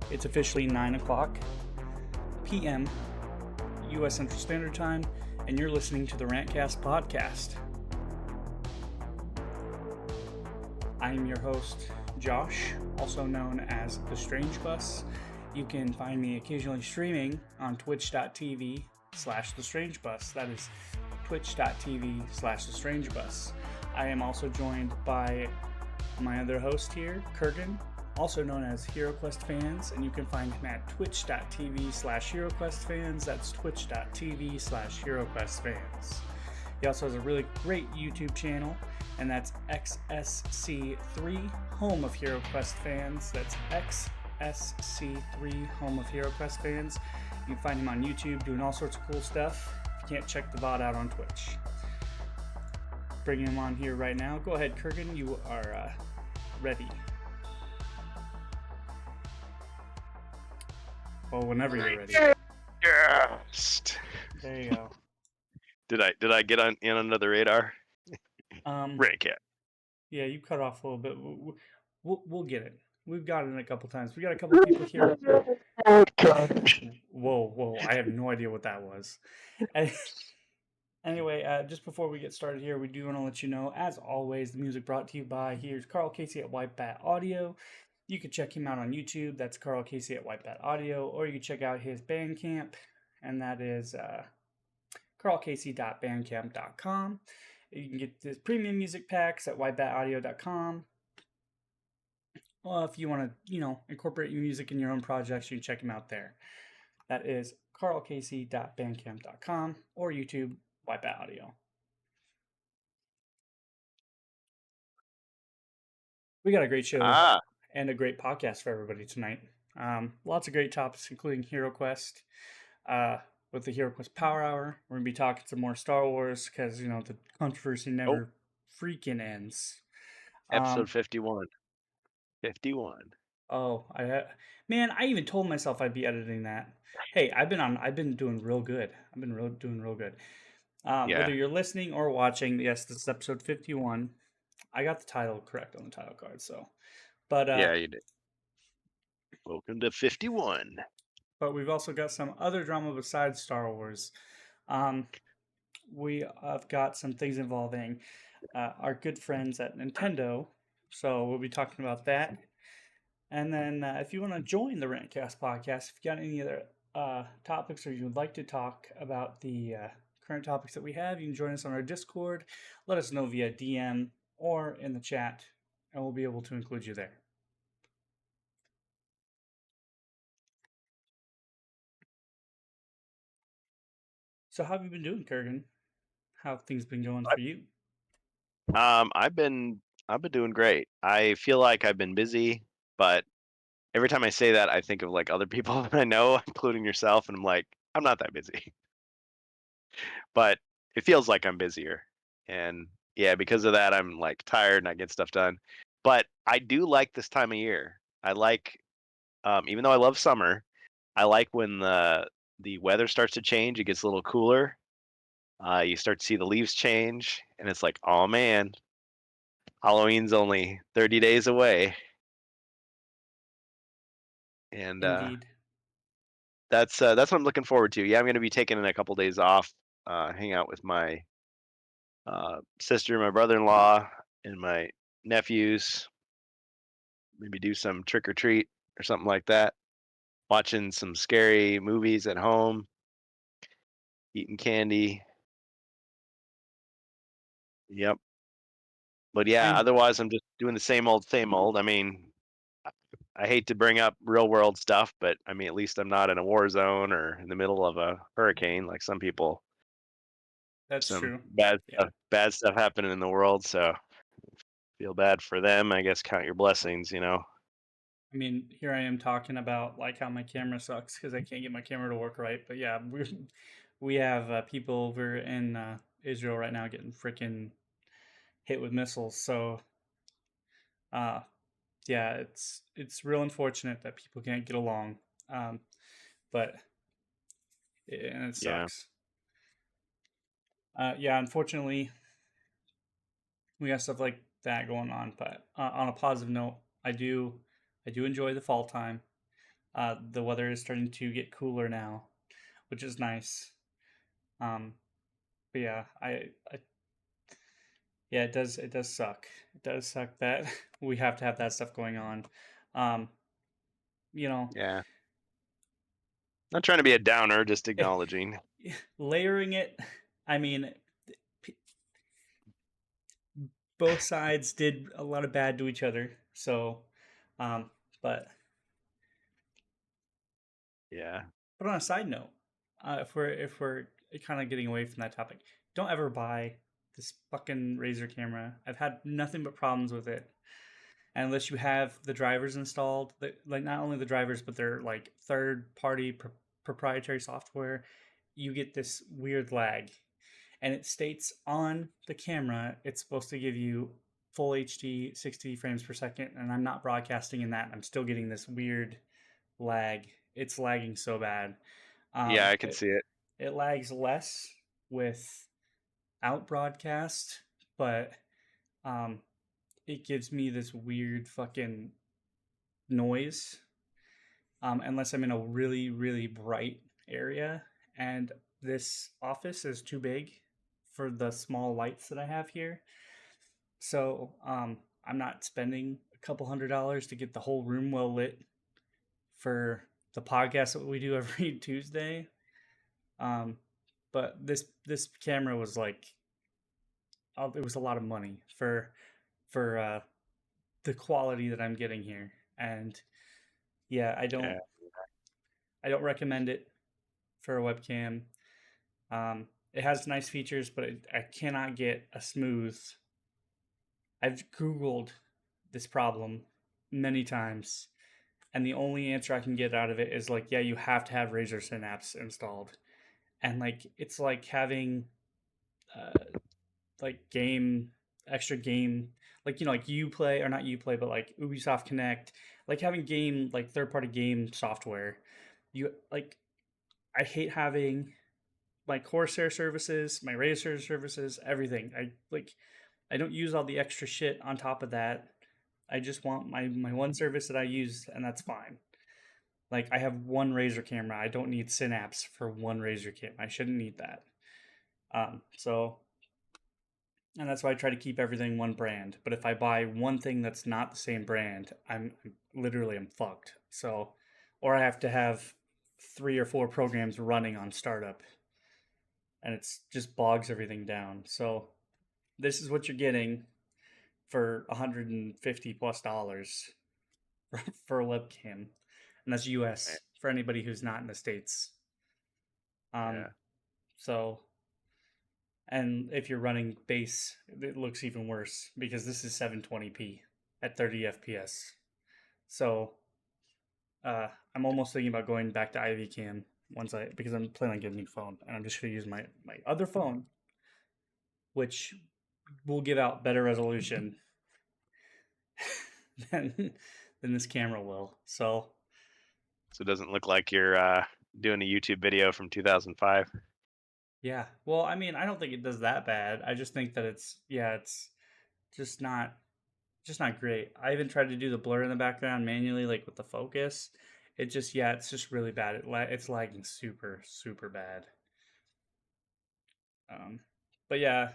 It's officially 9 o'clock p.m. U.S. Central Standard Time, and you're listening to the Rantcast podcast. I am your host, Josh, also known as The Strange Bus. You can find me occasionally streaming on twitch.tv/TheStrangeBus. That is twitch.tv/TheStrangeBus. I am also joined by my other host here, Kurgan, also known as HeroQuest Fans, and you can find him at twitch.tv/HeroQuest That's twitch.tv/HeroQuest. He also has a really great YouTube channel, and that's XSC3 Home of HeroQuest Fans. That's XSC3 Home of HeroQuest Fans. You can find him on YouTube doing all sorts of cool stuff. If you can't check the VOD out on Twitch. Bringing him on here right now. Go ahead, Kurgan. You are ready. Well, whenever you're ready. Yes. There you go. Did I get in under the radar? Rantcat. Yeah, you cut off a little bit. We'll get it. We've got it a couple times. We got a couple people here. Whoa! I have no idea what that was. Anyway, just before we get started here, we do want to let you know, as always, the music brought to you by here's Carl Casey at White Bat Audio. You can check him out on YouTube. That's Carl Casey at White Bat Audio, or you can check out his Bandcamp, and that is carlcasey.bandcamp.com. You can get his premium music packs at whitebataudio.com. Well, if you want to, incorporate your music in your own projects, you can check him out there. That is carlcasey.bandcamp.com or YouTube, Whitebat Audio. We got a great show and a great podcast for everybody tonight. Lots of great topics, including HeroQuest. With the HeroQuest Power Hour, we're going to be talking some more Star Wars because, the controversy never freaking ends. Episode 51. 51. Oh, I even told myself I'd be editing that. Hey, I've been doing real good. Doing real good. Whether you're listening or watching, yes, this is episode 51. I got the title correct on the title card, so. But yeah, you did. Welcome to 51. But we've also got some other drama besides Star Wars. We have got some things involving our good friends at Nintendo, so we'll be talking about that. And then if you want to join the Rantcast podcast, if you got any other topics or you would like to talk about the current topics that we have, you can join us on our Discord. Let us know via DM or in the chat, and we'll be able to include you there. So how have you been doing, Kurgan? How have things been going for you? I've been doing great. I feel like I've been busy, but every time I say that, I think of like other people that I know, including yourself, and I'm like, I'm not that busy. But it feels like I'm busier, and yeah, because of that, I'm like tired and I get stuff done. But I do like this time of year. I like, even though I love summer, I like when the weather starts to change. It gets a little cooler. You start to see the leaves change, and it's like, oh man, Halloween's only 30 days away. And Indeed. That's what I'm looking forward to. Yeah, I'm going to be taking a couple days off, hang out with my sister, my brother-in-law, and my nephews. Maybe do some trick or treat or something like that. Watching some scary movies at home, eating candy. Yep. But yeah, otherwise I'm just doing the same old, same old. I mean, I hate to bring up real world stuff, but I mean, at least I'm not in a war zone or in the middle of a hurricane like some people. That's true. Bad stuff happening in the world, so feel bad for them. I guess count your blessings, I mean, here I am talking about like how my camera sucks because I can't get my camera to work right. But yeah, we have people over in Israel right now getting freaking hit with missiles. So, yeah, it's real unfortunate that people can't get along. But and it sucks. Yeah, unfortunately, we got stuff like that going on. But on a positive note, I do enjoy the fall time. The weather is starting to get cooler now, which is nice. Um, but yeah, yeah, it does suck. It does suck that we have to have that stuff going on. Um, you know, Yeah. Not trying to be a downer, just acknowledging. layering it. I mean, p- both sides did a lot of bad to each other. So, um, but Yeah. but on a side note, if we're kind of getting away from that topic, don't ever buy this fucking Razer camera. I've had nothing but problems with it. And unless you have the drivers installed, like not only the drivers, but they're like third party proprietary software, you get this weird lag. And it states on the camera it's supposed to give you full HD 60 frames per second, and I'm not broadcasting in that, and I'm still getting this weird lag. It's lagging so bad. Yeah, I can It see it. it lags less without broadcast, but um, it gives me this weird fucking noise unless I'm in a really, really bright area. And this office is too big for the small lights that I have here. So I'm not spending a couple $100s to get the whole room well lit for the podcast that we do every Tuesday. Um, but this camera was like, it was a lot of money for the quality that I'm getting here, and yeah, Yeah. I don't recommend it for a webcam. It has nice features, but I cannot get a smooth. I've Googled this problem many times, and the only answer I can get out of it is like, yeah, you have to have Razer Synapse installed, and like it's like having uh, like game extra game like like Uplay or not Uplay, but like Ubisoft Connect, like having game like third party game software. You like I hate having my Corsair services, my Razer services, everything. I don't use all the extra shit on top of that. I just want my one service that I use, and that's fine. Like I have one Razer camera. I don't need Synapse for one Razer cam. I shouldn't need that. So and that's why I try to keep everything one brand. But if I buy one thing that's not the same brand, I'm fucked. So, or I have to have 3 or 4 programs running on startup, and it's just bogs everything down. So, this is what you're getting for $150 plus for a webcam, and that's Right. US for anybody who's not in the states. Um, Yeah. so and if you're running base, it looks even worse because this is 720p at 30 FPS. So I'm almost thinking about going back to IV Cam once I because I'm planning on getting a new phone, and I'm just gonna use my other phone, which will give out better resolution than than this camera will. So So it doesn't look like you're doing a YouTube video from 2005. yeah, well, I mean, I don't think it does that bad. I just think that it's just just not great. I even tried to do the blur in the background manually, like with the focus. It's just really bad. It's lagging super bad. Um, but yeah,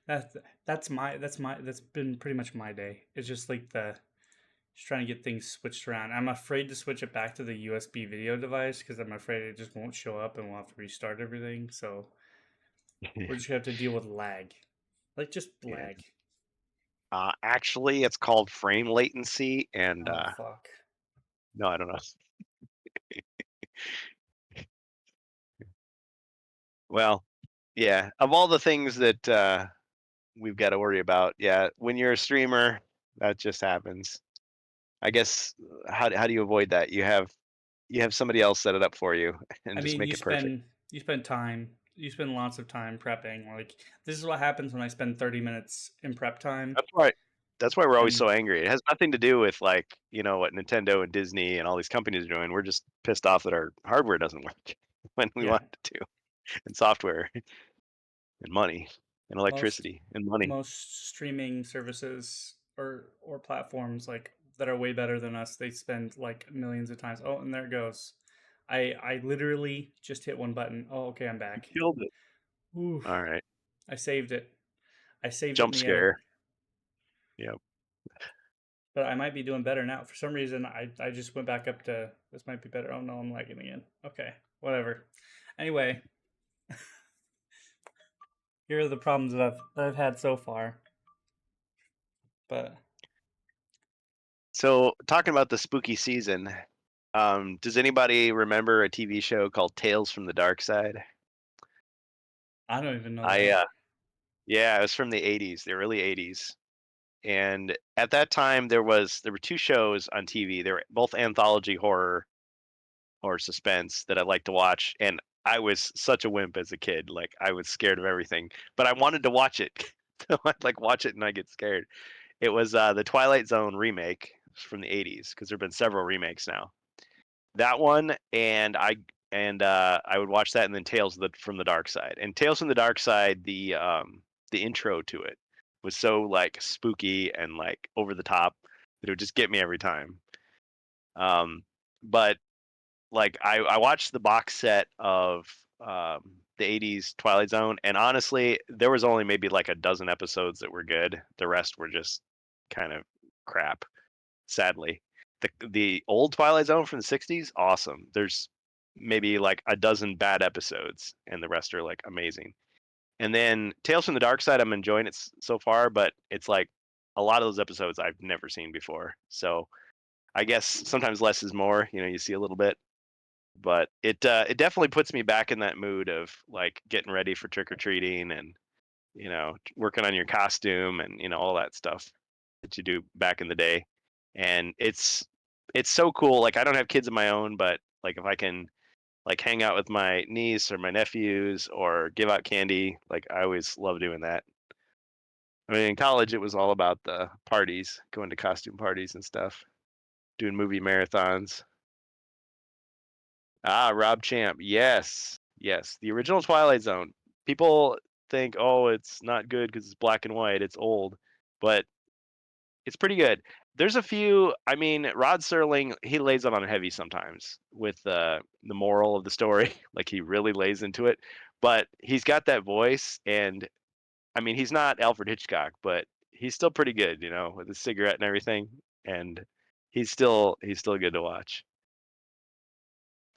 that that's been pretty much my day. It's just like the just trying to get things switched around. I'm afraid to switch it back to the USB video device because I'm afraid it just won't show up and we'll have to restart everything. So we're just gonna have to deal with lag, like just Yeah. lag. Actually, it's called frame latency, and Oh fuck. no, I don't know. Well, yeah. Of all the things that we've got to worry about, yeah, when you're a streamer, that just happens. I guess how do you avoid that? You have somebody else set it up for you and I just mean, make it perfect. you spend lots of time prepping. Like this is what happens when I spend 30 minutes in prep time. That's why that's why we're always And so angry. It has nothing to do with like, what Nintendo and Disney and all these companies are doing. We're just pissed off that our hardware doesn't work when we yeah, want it to, and software and money and most electricity and money. most streaming services or platforms like that are way better than us. They spend like millions of times. Oh, and there it goes. I literally just hit one button. Oh, okay, I'm back. Killed it. Ooh, All right. I saved it. I saved it in Jump the edit. scare. Yep. But I might be doing better now. For some reason, I just went back up to this might be better. Oh no, I'm lagging again. Okay, whatever. Anyway, here are the problems that I've had so far. But So talking about the spooky season, does anybody remember a TV show called Tales from the Dark Side? I don't even know I that. Yeah, it was from the 80s, the early 80s. And at that time there were two shows on TV. They were both anthology horror or suspense that I like to watch, and I was such a wimp as a kid. Like I was scared of everything, but I wanted to watch it. So I'd like watch it and I get scared. It was the Twilight Zone remake from the 80s because there've been several remakes now. That one, and I would watch that, and then from the Dark Side. And Tales from the Dark Side, the intro to it was so like spooky and like over the top that it would just get me every time. But like I watched the box set of the 80s Twilight Zone, and honestly, there was only maybe like a dozen episodes that were good. The rest were just kind of crap, sadly. The old Twilight Zone from the 60s, awesome. There's maybe like a dozen bad episodes, and the rest are like amazing. And then Tales from the Dark Side, I'm enjoying it so far, but it's like a lot of those episodes I've never seen before. So I guess sometimes less is more. You know, you see a little bit, but it definitely puts me back in that mood of like getting ready for trick or treating and working on your costume and all that stuff that you do back in the day. And it's so cool. Like I don't have kids of my own, but like if I can like hang out with my niece or my nephews or give out candy, like I always love doing that. I mean, in college it was all about the parties, going to costume parties and stuff, doing movie marathons. Ah, Rob Champ. Yes. Yes. The original Twilight Zone. People think, oh, it's not good because it's black and white. It's old. But it's pretty good. There's a few, I mean, Rod Serling, he lays it on heavy sometimes with the moral of the story. Like he really lays into it. But he's got that voice. And I mean, he's not Alfred Hitchcock, but he's still pretty good, with his cigarette and everything. And he's still good to watch.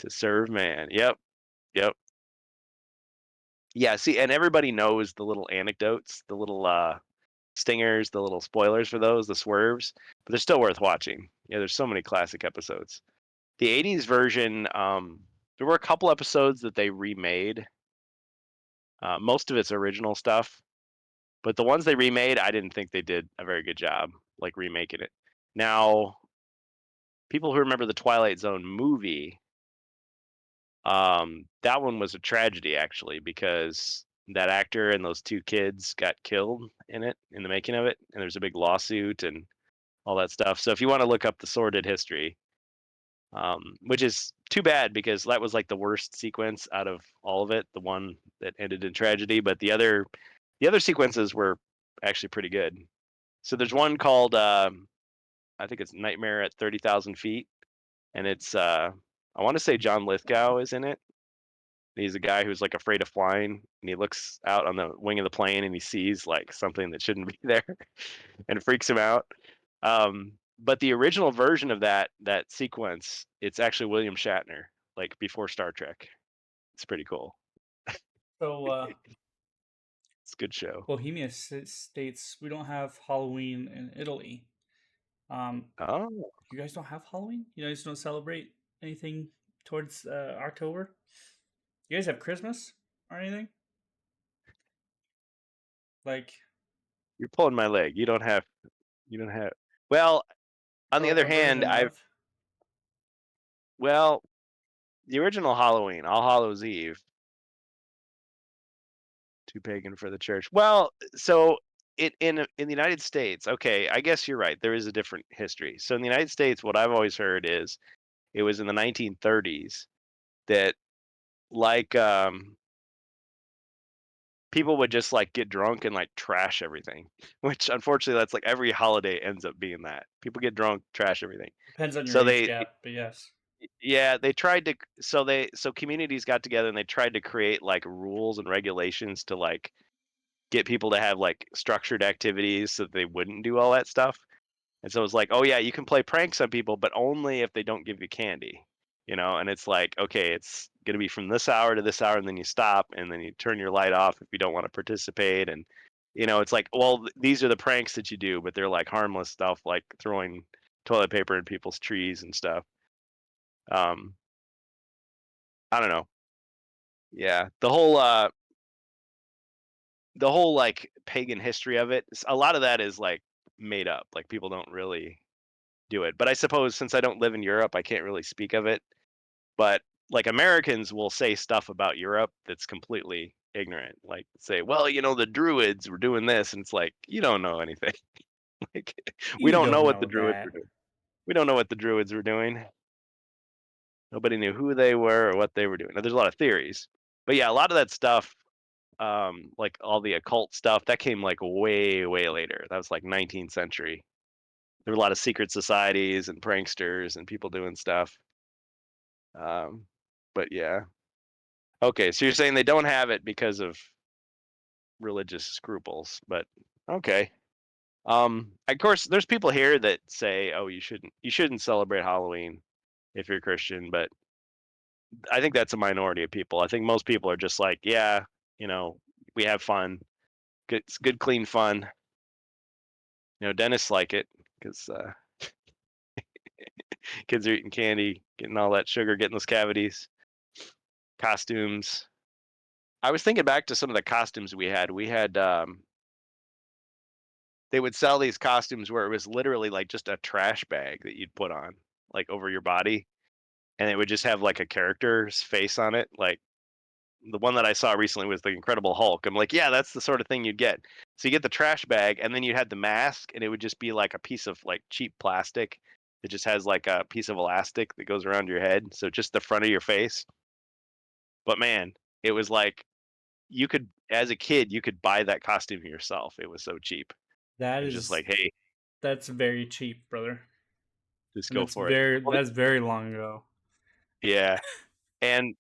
To serve man. Yep. Yep. Yeah, see, and everybody knows the little anecdotes, the little stingers, the little spoilers for those, the swerves, but they're still worth watching. Yeah, there's so many classic episodes. The 80s version, there were a couple episodes that they remade. Most of it's original stuff, but the ones they remade, I didn't think they did a very good job, like remaking it. Now, people who remember the Twilight Zone movie, that one was a tragedy actually because that actor and those two kids got killed in it in the making of it, and there's a big lawsuit and all that stuff. So if you want to look up the sordid history, which is too bad because that was like the worst sequence out of all of it, the one that ended in tragedy. But the other sequences were actually pretty good. So there's one called I think it's Nightmare at 30,000 feet, and it's I want to say John Lithgow is in it. He's a guy who's like afraid of flying, and he looks out on the wing of the plane and he sees like something that shouldn't be there, and it freaks him out. But the original version of that sequence, it's actually William Shatner, like before Star Trek. It's pretty cool. So It's a good show. Bohemia states we don't have Halloween in Italy. Oh, You guys don't have Halloween? You guys don't celebrate anything towards October? You guys have Christmas or anything? Like, you're pulling my leg. You don't have. Well, on or the like other a hand, version of? well, the original Halloween, All Hallows Eve, too pagan for the church. Well, so in the United States, okay, I guess you're right. There is a different history. So in the United States, what I've always heard is it was in the 1930s that like people would just like get drunk and like trash everything, which unfortunately that's like every holiday ends up being that. People get drunk, trash everything. Depends on your So age they gap, but yes. yeah, they tried to so communities got together and they tried to create like rules and regulations to like get people to have like structured activities so that they wouldn't do all that stuff. And so it's like, oh yeah, you can play pranks on people, but only if they don't give you candy, And it's like, okay, it's gonna be from this hour to this hour, and then you stop, and then you turn your light off if you don't want to participate. And it's like, well, these are the pranks that you do, but they're like harmless stuff, like throwing toilet paper in people's trees and stuff. Um, I don't know. Yeah, the whole like pagan history of it, a lot of that is like made up. Like people don't really do it. But I suppose since I don't live in Europe, I can't really speak of it. But like Americans will say stuff about Europe that's completely ignorant. Like say, well, the Druids were doing this, and it's like you don't know anything. Like we You don't know don't what the know Druids were that. doing. We don't know what the Druids were doing. Nobody knew who they were or what they were doing. Now, there's a lot of theories, but yeah, a lot of that stuff, like all the occult stuff, that came like way, way later. That was like 19th century. There were a lot of secret societies and pranksters and people doing stuff. Um, but yeah. Okay, so you're saying they don't have it because of religious scruples, but okay. Of course, there's people here that say, "Oh, you shouldn't celebrate Halloween if you're Christian," but I think that's a minority of people. I think most people are just like, "Yeah, you know, we have fun. Good, it's good, clean fun." Dentists like it because kids are eating candy, getting all that sugar, getting those cavities. Costumes. I was thinking back to some of the costumes we had. They would sell these costumes where it was literally like just a trash bag that you'd put on, like over your body, and it would just have like a character's face on it. Like the one that I saw recently was the Incredible Hulk. I'm like, yeah, that's the sort of thing you'd get. So you get the trash bag, and then you had the mask, and it would just be like a piece of like cheap plastic that just has like a piece of elastic that goes around your head, so just the front of your face. But man, it was like you could, as a kid, you could buy that costume yourself. It was so cheap. That It was just is like, hey, that's very cheap, brother. just And go that's for it. very Well, that's very long ago. yeah, and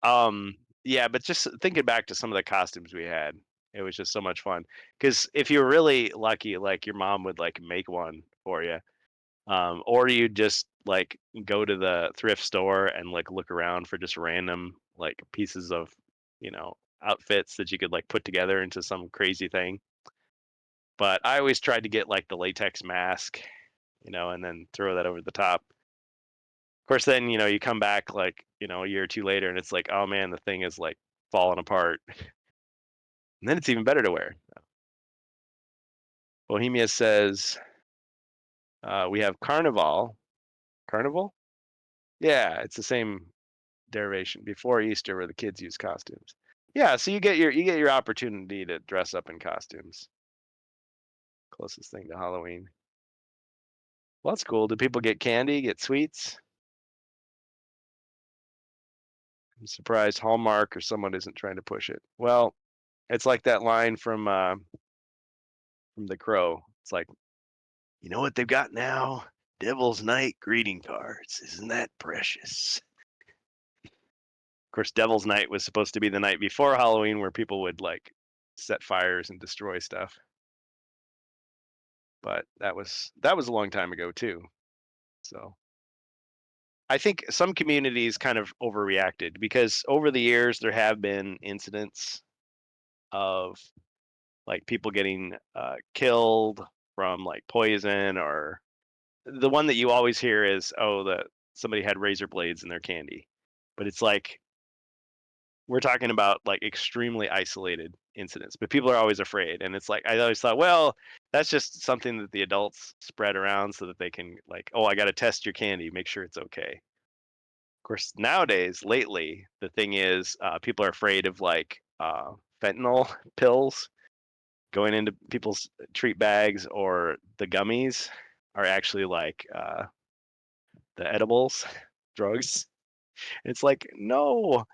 um, yeah, but just thinking back to some of the costumes we had, it was just so much fun. Because if you were really lucky, like your mom would like make one for you, or you just like go to the thrift store and like look around for just random like pieces of, you know, outfits that you could like put together into some crazy thing. But I always tried to get like the latex mask, and then throw that over the top. Of course, then, you come back like, a year or two later and it's like, oh man, the thing is like falling apart. And then it's even better to wear. Bohemia says we have Carnival. Carnival? Yeah, it's the same derivation before Easter where the kids use costumes. Yeah, so you get your opportunity to dress up in costumes. Closest thing to Halloween. Well, that's cool. Do people get candy, get sweets? I'm surprised Hallmark or someone isn't trying to push it. Well, it's like that line from The Crow. It's like, you know what they've got now? Devil's Night greeting cards. Isn't that precious? Of course, Devil's Night was supposed to be the night before Halloween where people would like set fires and destroy stuff. But that was a long time ago too. So I think some communities kind of overreacted because over the years there have been incidents of like people getting killed from like poison, or the one that you always hear is, oh, that somebody had razor blades in their candy. But it's like we're talking about like extremely isolated incidents, but people are always afraid. And it's like I always thought, well, that's just something that the adults spread around so that they can like, oh, I got to test your candy, make sure it's okay. Of course, nowadays, lately, the thing is, people are afraid of like fentanyl pills going into people's treat bags, or the gummies are actually like the edibles, drugs. It's like, no,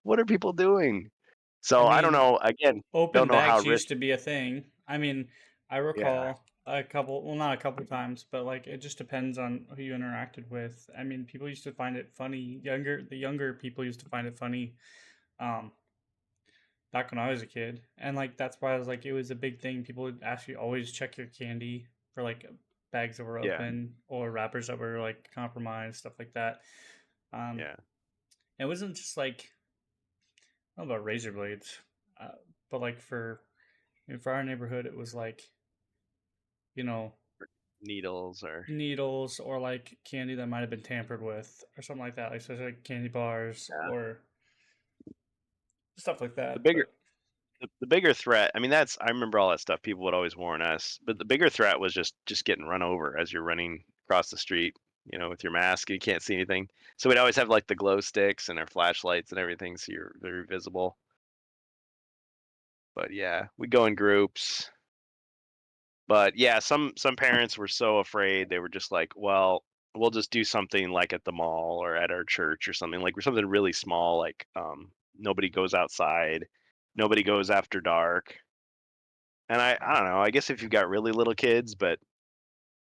what are people doing? I So I don't mean, know. Again, don't open know how bags rich. used to be a thing. I mean, I Yeah, recall a couple, well, not a couple times, but like it just depends on who you interacted with. I mean, people used to find it funny. The younger people used to find it funny. Um, Back when I was a kid, and like that's why I was like, it was a big thing. People would actually always check your candy for like bags that were yeah, open or wrappers that were like compromised, stuff like that. Um, yeah. it wasn't just like I don't know about razor blades, uh, but like for our neighborhood, it was like you know Needles or needles or like candy that might have been tampered with or something like that, like such like candy bars yeah. or stuff like The that. bigger But the bigger threat. I mean, that's I remember all that stuff. People would always warn us, but the bigger threat was just getting run over as you're running across the street. With your mask, you can't see anything. So we'd always have like the glow sticks and our flashlights and everything, so you're very visible. But yeah, we go in groups. But yeah, some parents were so afraid they were just like, well, we'll just do something like at the mall or at our church or something like something really small, like nobody goes outside, nobody goes after dark. And I don't know, I guess if you've got really little kids, but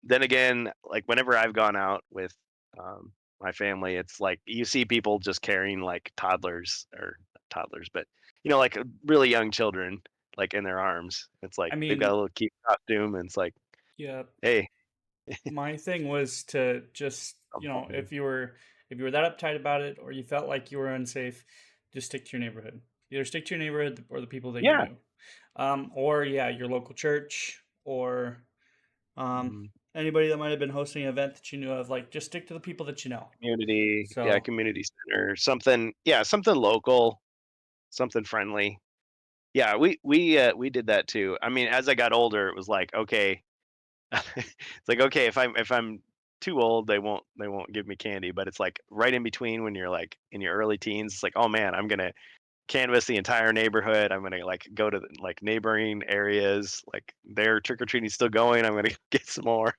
then again, like whenever I've gone out with my family, it's like you see people just carrying like toddlers or not toddlers, but like really young children like in their arms. It's like I they've got mean, a little cute costume and it's like, yeah, hey, my thing was to just if you were that uptight about it or you felt like you were unsafe, just stick to your neighborhood. Either stick to your neighborhood or the people that you yeah. knew, or yeah, your local church or um, Mhm. anybody that might have been hosting an event that you knew of. Like, just stick to the people that you know. Community, yeah, So community center, something, yeah, something local, something friendly. Yeah, we did that too. I mean, as I got older, it was like, okay, it's like okay, if I'm too old, they won't give me candy. But it's like right in between when you're like in your early teens, it's like, oh man, I'm gonna canvas the entire neighborhood. I'm gonna like go to like neighboring areas, like their trick or treating still going. I'm gonna get some more.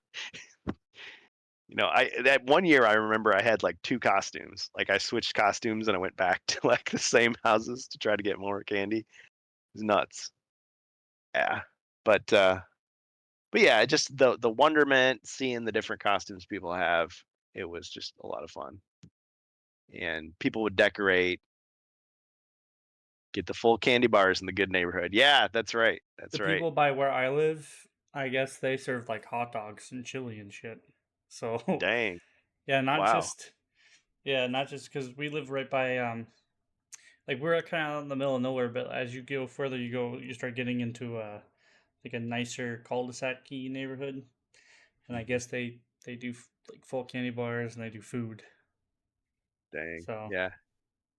I that one year I remember I had like two costumes. Like I switched costumes and I went back to like the same houses to try to get more candy. It was nuts. Yeah. But yeah, just the wonderment, seeing the different costumes people have, it was just a lot of fun. And people would decorate, get the full candy bars in the good neighborhood. Yeah, that's right. the That's right. people by where I live, I guess they serve like hot dogs and chili and shit. So Dang. yeah, Wow. not just because we live right by like we're kind of out in the middle of nowhere, but as you go further, you start getting into like a nicer cul-de-sac neighborhood, and I Mhm. guess they do like full candy bars and they do food. Dang. So Yeah. Of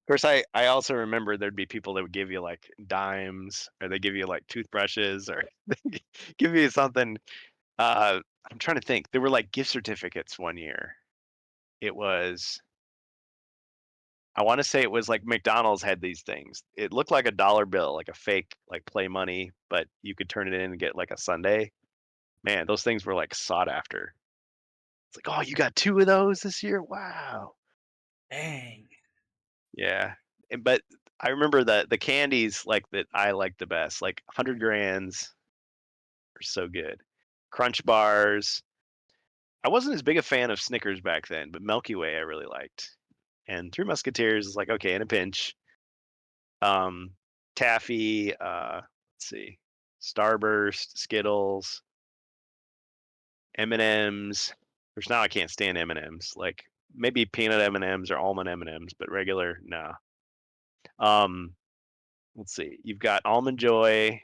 course, I also remember there'd be people that would give you like dimes, or they give you like toothbrushes, or they give you something. Uh, I'm trying to think. There were like gift certificates one year. It was, I want to say it was like McDonald's had these things. It looked like a dollar bill, like a fake like play money, but you could turn it in and get like a sundae. Man, those things were like sought after. It's like, oh, you got two of those this year? Wow. dang, Yeah. But I remember the candies like that I liked the best, like 100 grands are so good. Crunch bars. I wasn't as big a fan of Snickers back then, but Milky Way I really liked. And Three Musketeers is like, okay, in a pinch. Um, Taffy, let's see, Starburst, Skittles, M&Ms. Of course, now I can't stand M&Ms. Like maybe peanut M&Ms or almond M&Ms, but regular, no. Um, let's see. You've got Almond Joy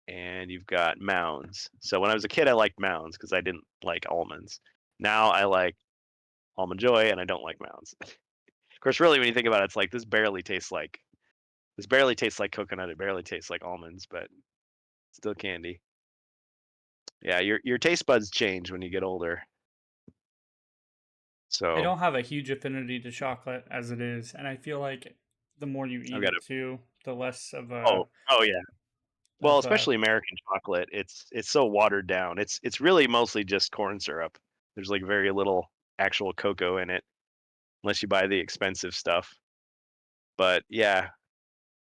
and you've got Mounds. So when I was a kid, I liked Mounds because I didn't like almonds. Now I like Almond Joy and I don't like Mounds. Of course, really, when you think about it, it's like this barely tastes like coconut. It barely tastes like almonds, but still candy. Yeah, your taste buds change when you get older. I So don't have a huge affinity to chocolate as it is, and I feel like the more you I've eat got it to. too, the less Oh yeah. Well, of a especially American chocolate. It's so watered down. It's really mostly just corn syrup. There's like very little actual cocoa in it, unless you buy the expensive stuff. But yeah,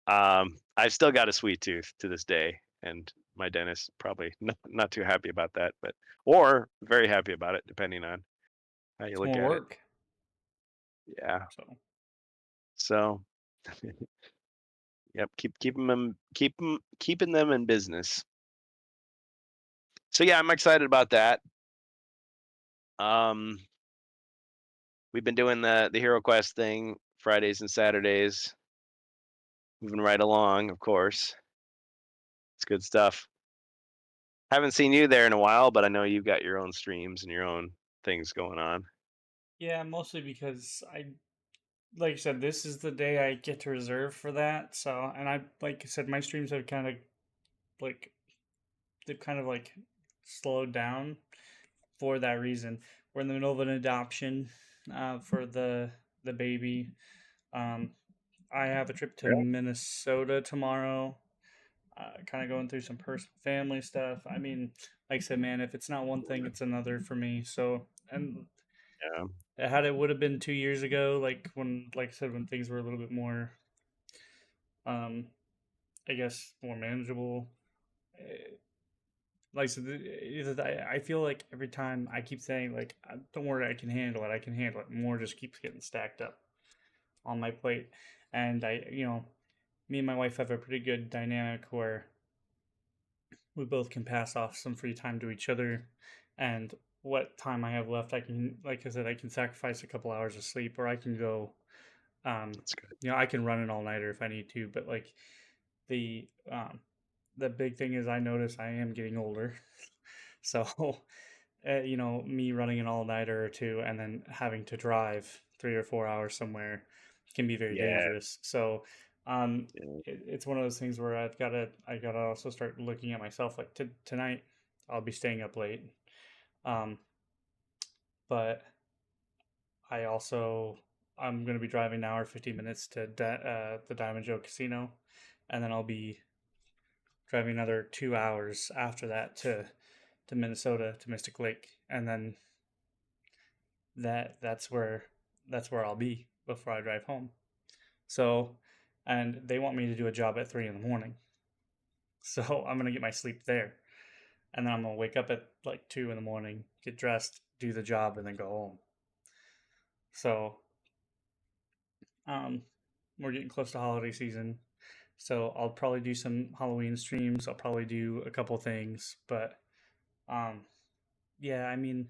I've still got a sweet tooth to this day, and my dentist probably not too happy about that, but or very happy about it, depending on how you It's look more at it. work. Yeah. So So, yep, keeping them in business. So yeah, I'm excited about that. Um, we've been doing the Hero Quest thing Fridays and Saturdays, moving right along, of course. It's good stuff. Haven't seen you there in a while, but I know you've got your own streams and your own things going on. yeah, mostly because like I said, this is the day I get to reserve for that. So, and like I said, my streams have like they've kind of like slowed down for that reason. We're in the middle of an adoption for the baby. Um, I have a trip to Yeah. Minnesota tomorrow. Kind of going through some personal family stuff. I mean, like I said, man, if it's not one thing, it's another for me. So, and Yeah. had it would have been 2 years ago, like I said, when things were a little bit more, um, I guess, more manageable. eh, Like I said, I feel like every time I keep saying like, "Don't worry, I can handle it. I can handle it." More just keeps getting stacked up on my plate, and me and my wife have a pretty good dynamic where we both can pass off some free time to each other, and what time I have left, I can, like I said, I can sacrifice a couple hours of sleep, or I can go, That's good. I can run an all nighter if I need to. But like the um, the big thing is, I notice I am getting older, so me running an all nighter or two and then having to drive 3 or 4 hours somewhere can be very Yeah. dangerous. So Yeah. it's one of those things where I gotta also start looking at myself. Like tonight, I'll be staying up late, um, but I also I'm gonna be driving an hour 15 minutes to the Diamond Joe Casino, and then I'll be driving another 2 hours after that to Minnesota to Mystic Lake, and then that's where I'll be before I drive home. So, and they want me to do a job at 3 in the morning. So I'm gonna get my sleep there, and then I'm gonna wake up at like 2 in the morning, get dressed, do the job, and then go home. So, um, we're getting close to holiday season, so I'll probably do some Halloween streams. I'll probably do a couple things, but um, yeah, I mean,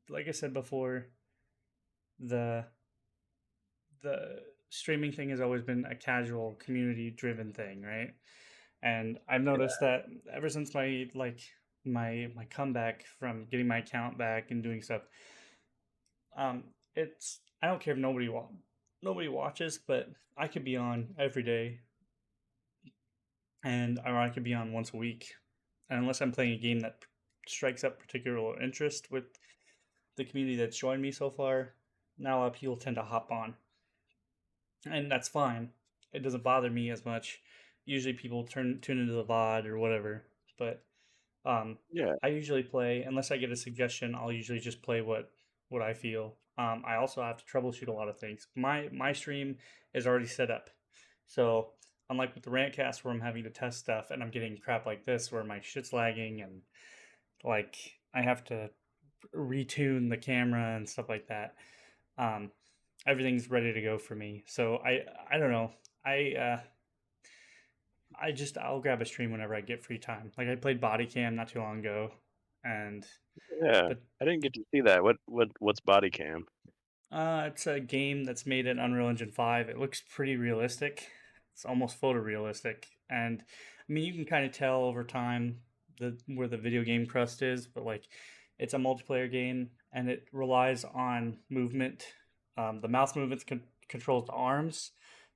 like I said before, the the streaming thing has always been a casual community driven thing, right? And I've noticed that ever since my comeback from getting my account back and doing stuff, it's I don't care if nobody watches, but I could be on every day, or I could be on once a week, and unless I'm playing a game that strikes up particular interest with the community that's joined me so far, now people tend to hop on, and that's fine. It doesn't bother me as much. Usually, people tune into the VOD or whatever, but Yeah. I usually play unless I get a suggestion. I'll usually just play what I feel. I also have to troubleshoot a lot of things. My stream is already set up, so unlike with the Rantcast where I'm having to test stuff and I'm getting crap like this where my shit's lagging and like I have to retune the camera and stuff like that. Um, Everything's ready to go for me. So I don't know. I'll grab a stream whenever I get free time. Like I played Body Cam not too long ago, and Yeah. but I didn't get to see that. What's body cam? it's a game that's made in Unreal Engine 5. It looks pretty realistic. It's almost photorealistic, and I mean you can kind of tell over time where the video game crust is, but like it's a multiplayer game and it relies on movement. The mouse movements controls the arms.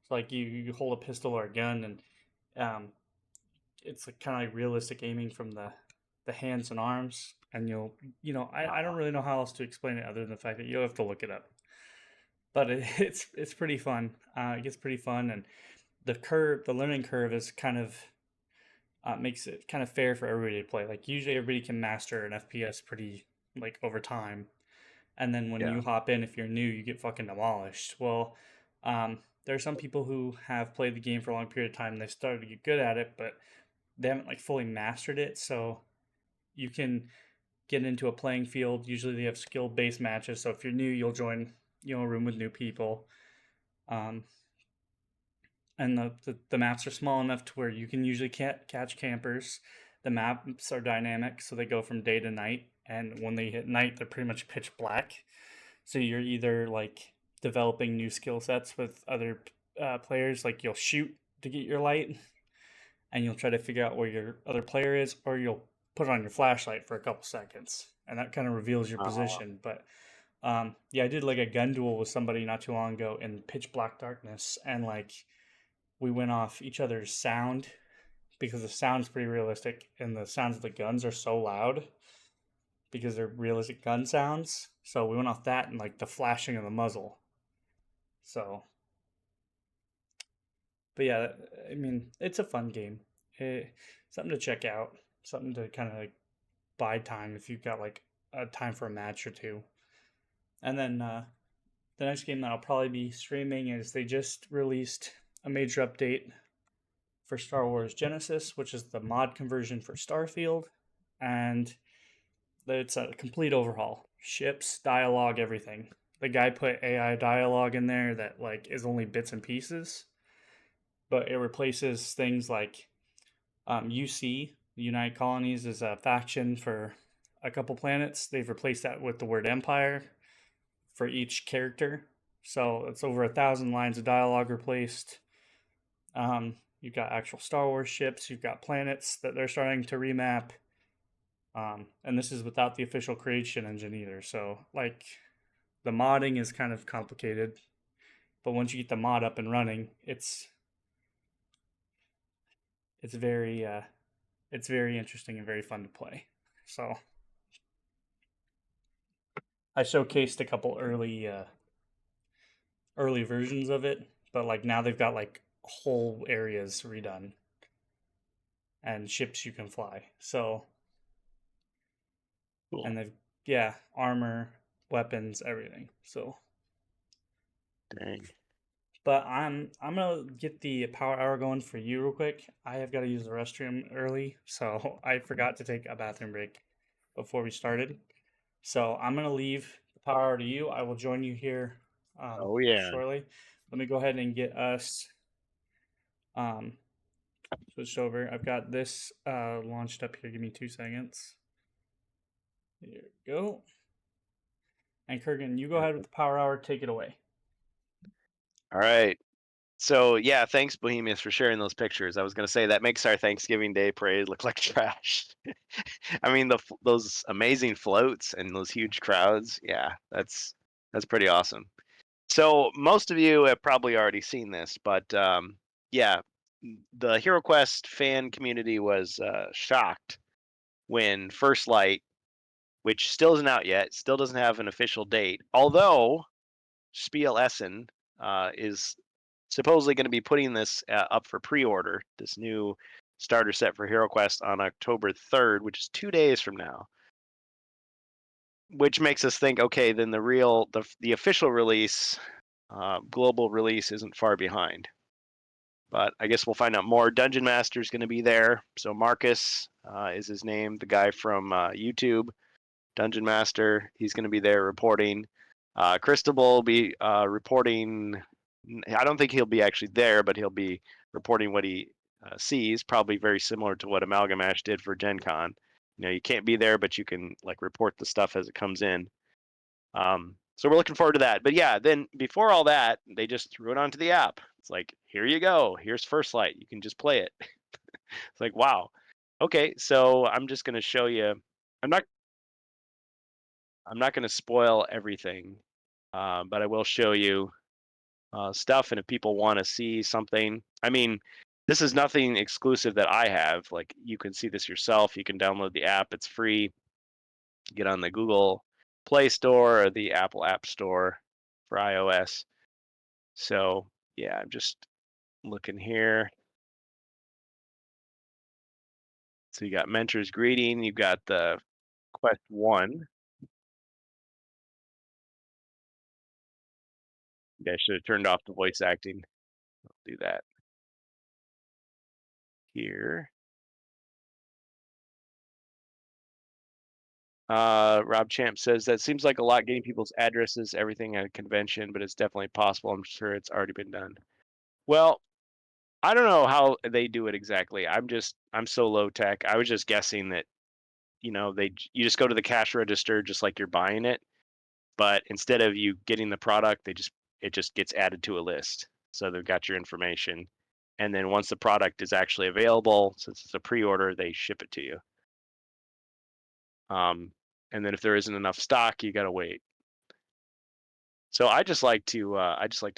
So like you hold a pistol or a gun and um, it's like kind of like realistic aiming from the hands and arms, and I don't really know how else to explain it other than the fact that you'll have to look it up, but it's pretty fun. It gets pretty fun, and the learning curve is kind of makes it kind of fair for everybody to play. Like usually everybody can master an FPS pretty like over time, and then when Yeah. you hop in, if you're new, you get fucking demolished. Well, there are some people who have played the game for a long period of time and they started to get good at it, but they haven't like fully mastered it. So you can get into a playing field. Usually they have skill based matches. So if you're new, you'll join a room with new people. Um, and the maps are small enough to where you can usually catch campers. The maps are dynamic, so they go from day to night. And when they hit night, they're pretty much pitch black. So you're either like developing new skill sets with other players, like you'll shoot to get your light, and you'll try to figure out where your other player is, or you'll put on your flashlight for a couple seconds, and that kind of reveals your Oh, position. But yeah, I did like a gun duel with somebody not too long ago in pitch black darkness, and like we went off each other's sound because the sound's pretty realistic, and the sounds of the guns are so loud because they're realistic gun sounds. So we went off that and like the flashing of the muzzle. So, but yeah, I mean, it's a fun game. Something to check out, something to kind of like buy time if you've got like a time for a match or two. And then the next game that I'll probably be streaming is they just released a major update for Star Wars Genesis, which is the mod conversion for Starfield, and it's a complete overhaul. Ships, dialogue, everything. The guy put AI dialogue in there that like is only bits and pieces, but it replaces things like UC, the United Colonies, is a faction for a couple planets. They've replaced that with the word Empire for each character. So it's over 1,000 lines of dialogue replaced. You've got actual Star Wars ships. You've got planets that they're starting to remap. And this is without the official creation engine either. So like the modding is kind of complicated, but once you get the mod up and running, it's very it's very interesting and very fun to play. So I showcased a couple early versions of it, but like now they've got like whole areas redone and ships you can fly. So cool. and they've yeah, armor, weapons, everything. So Dang. but I'm gonna get the power hour going for you real quick. I have got to use the restroom early, so I forgot to take a bathroom break before we started. So I'm gonna leave the power hour to you. I will join you here Oh yeah. shortly. Let me go ahead and get us um, switched over. I've got this launched up here. Give me 2 seconds. Here we go. And Kurgan, you go ahead with the power hour. Take it away. All right. So yeah, thanks Bohemius for sharing those pictures. I was gonna say that makes our Thanksgiving Day parade look like trash. I mean those amazing floats and those huge crowds. Yeah, that's pretty awesome. So most of you have probably already seen this, but yeah, the HeroQuest fan community was shocked when First Light, which still isn't out yet, still doesn't have an official date, although Spiel Essen is supposedly going to be putting this up for pre-order, this new starter set for HeroQuest on October 3rd, which is 2 days from now. Which makes us think, okay, then the official release, global release, isn't far behind. But I guess we'll find out more. Dungeon Master is going to be there. So Marcus is his name, the guy from YouTube, Dungeon Master. He's going to be there reporting. Cristobal will be reporting. I don't think he'll be actually there, but he'll be reporting what he sees. Probably very similar to what Amalgamash did for Gen Con. You can't be there, but you can like report the stuff as it comes in. So we're looking forward to that. But yeah, then before all that, they just threw it onto the app. It's like, here you go. Here's First Light. You can just play it. It's like, wow. Okay, so I'm just gonna show you. I'm not. I'm not gonna spoil everything, but I will show you stuff. And if people want to see something, I mean, this is nothing exclusive that I have. Like you can see this yourself. You can download the app. It's free. Get on the Google Play Store or the Apple App Store for iOS. So yeah, I'm just looking here. So you got Mentor's Greeting. You got the Quest 1. Yeah, I should have turned off the voice acting. do that here. Rob Champ says that seems like a lot getting people's addresses, everything at a convention, but it's definitely possible. I'm sure it's already been done. Well, I don't know how they do it exactly. I'm so low tech. I was just guessing that, you just go to the cash register just like you're buying it, but instead of you getting the product, it just gets added to a list. So they've got your information. And then once the product is actually available, since it's a pre-order, they ship it to you. And then if there isn't enough stock, you got to wait. So I just like to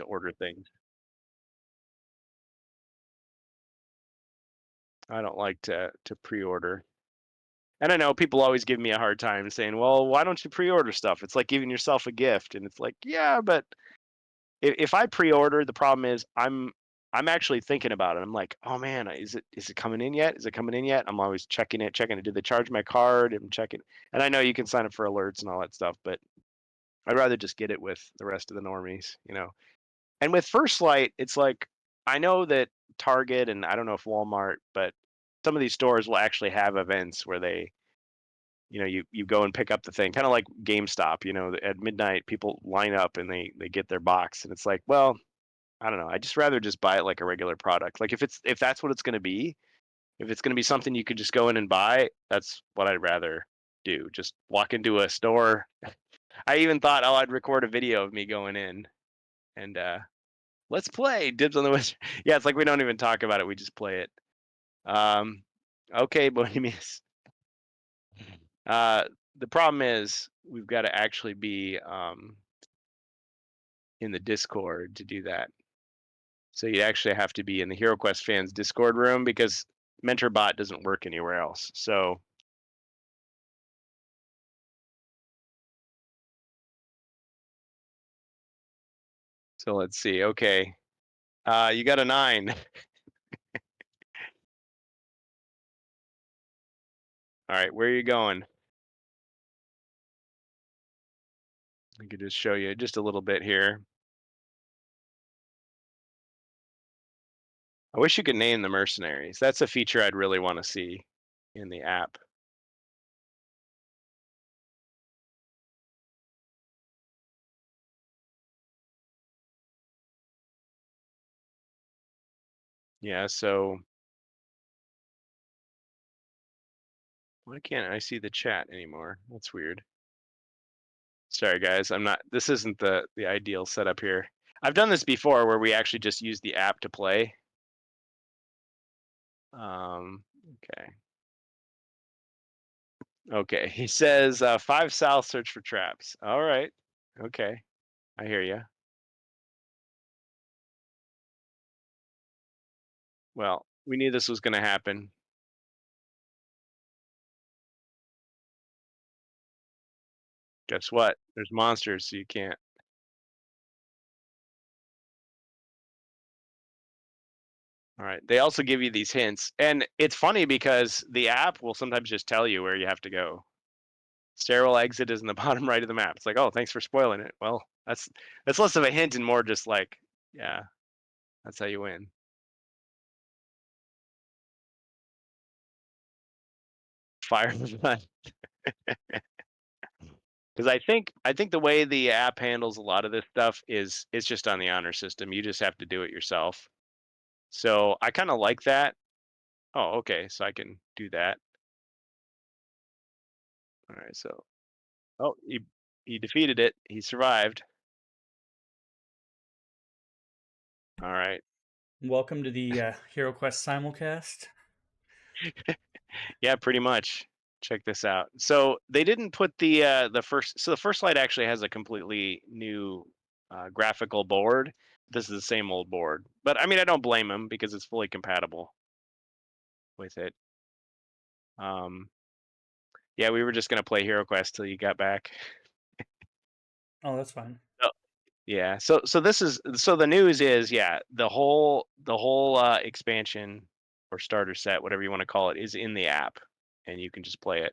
order things. I don't like to pre-order. And I know people always give me a hard time saying, "Well, why don't you pre-order stuff? It's like giving yourself a gift." And it's like, "Yeah, but if I pre-order, the problem is I'm actually thinking about it. I'm like, "Oh man, is it coming in yet? Is it coming in yet?" I'm always checking it. Did they charge my card? I'm checking. And I know you can sign up for alerts and all that stuff, but I'd rather just get it with the rest of the normies. And with First Light, it's like I know that Target and I don't know if Walmart, but some of these stores will actually have events where you go and pick up the thing, kind of like GameStop. At midnight, people line up and they get their box, and it's like, well, I don't know. I just rather just buy it like a regular product. Like if that's what it's going to be, if it's going to be something you could just go in and buy, that's what I'd rather do. Just walk into a store. I even thought, oh, I'd record a video of me going in and let's play Dibs on the Wizard. Yeah, it's like we don't even talk about it. We just play it. Okay, Bohemians. Uh, the problem is we've got to actually be in the Discord to do that. So you actually have to be in the HeroQuest fans Discord room because MentorBot doesn't work anywhere else. So let's see. Okay, you got a 9. All right, where are you going? I could just show you just a little bit here. I wish you could name the mercenaries. That's a feature I'd really want to see in the app. Yeah, so why can't I see the chat anymore? That's weird. Sorry guys, this isn't the ideal setup here. I've done this before where we actually just use the app to play. Okay. Okay, he says 5 south, search for traps. All right. Okay, I hear you. Well, we knew this was going to happen. Guess what? There's monsters, so you can't. All right. They also give you these hints, and it's funny because the app will sometimes just tell you where you have to go. Stairwell exit is in the bottom right of the map. It's like, oh, thanks for spoiling it. Well, that's less of a hint and more just like, yeah, that's how you win. Fire because I think the way the app handles a lot of this stuff is it's just on the honor system. You just have to do it yourself. So I kind of like that. Oh, okay. So I can do that. All right. So, oh, he defeated it. He survived. All right. Welcome to the HeroQuest simulcast. Yeah, pretty much. Check this out. So they didn't put the first. So the First Light actually has a completely new graphical board. This is the same old board, but I mean I don't blame them because it's fully compatible with it. Yeah, we were just gonna play HeroQuest till you got back. Oh, that's fine. Oh, yeah. So the news is the whole expansion or starter set, whatever you want to call it, is in the app, and you can just play it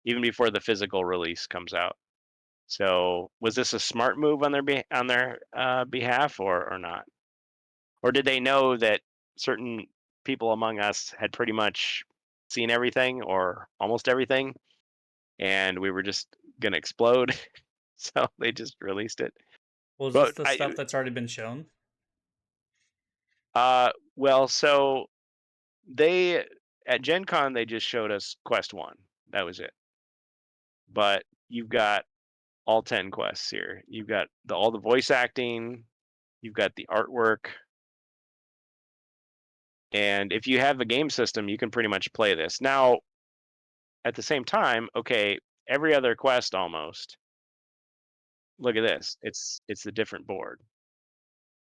even before the physical release comes out. So was this a smart move on their behalf or not? Or did they know that certain people among us had pretty much seen everything or almost everything, and we were just gonna explode? So they just released it. Well, is this But the I stuff that's already been shown? well, so they at Gen Con they just showed us Quest 1. That was it. But you've got all 10 quests here. You've got all the voice acting, you've got the artwork, and if you have a game system, you can pretty much play this. Now, at the same time, okay, every other quest almost. Look at this. It's a different board.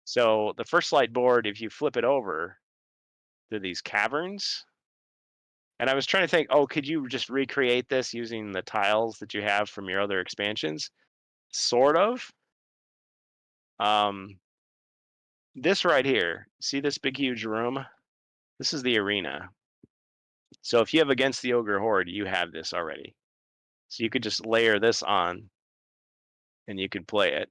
So the first light board, if you flip it over, to these caverns. And I was trying to think, oh, could you just recreate this using the tiles that you have from your other expansions? Sort of. Um, this right here, see this big huge room? This is the arena. So if you have Against the Ogre Horde, you have this already. So you could just layer this on and you could play it.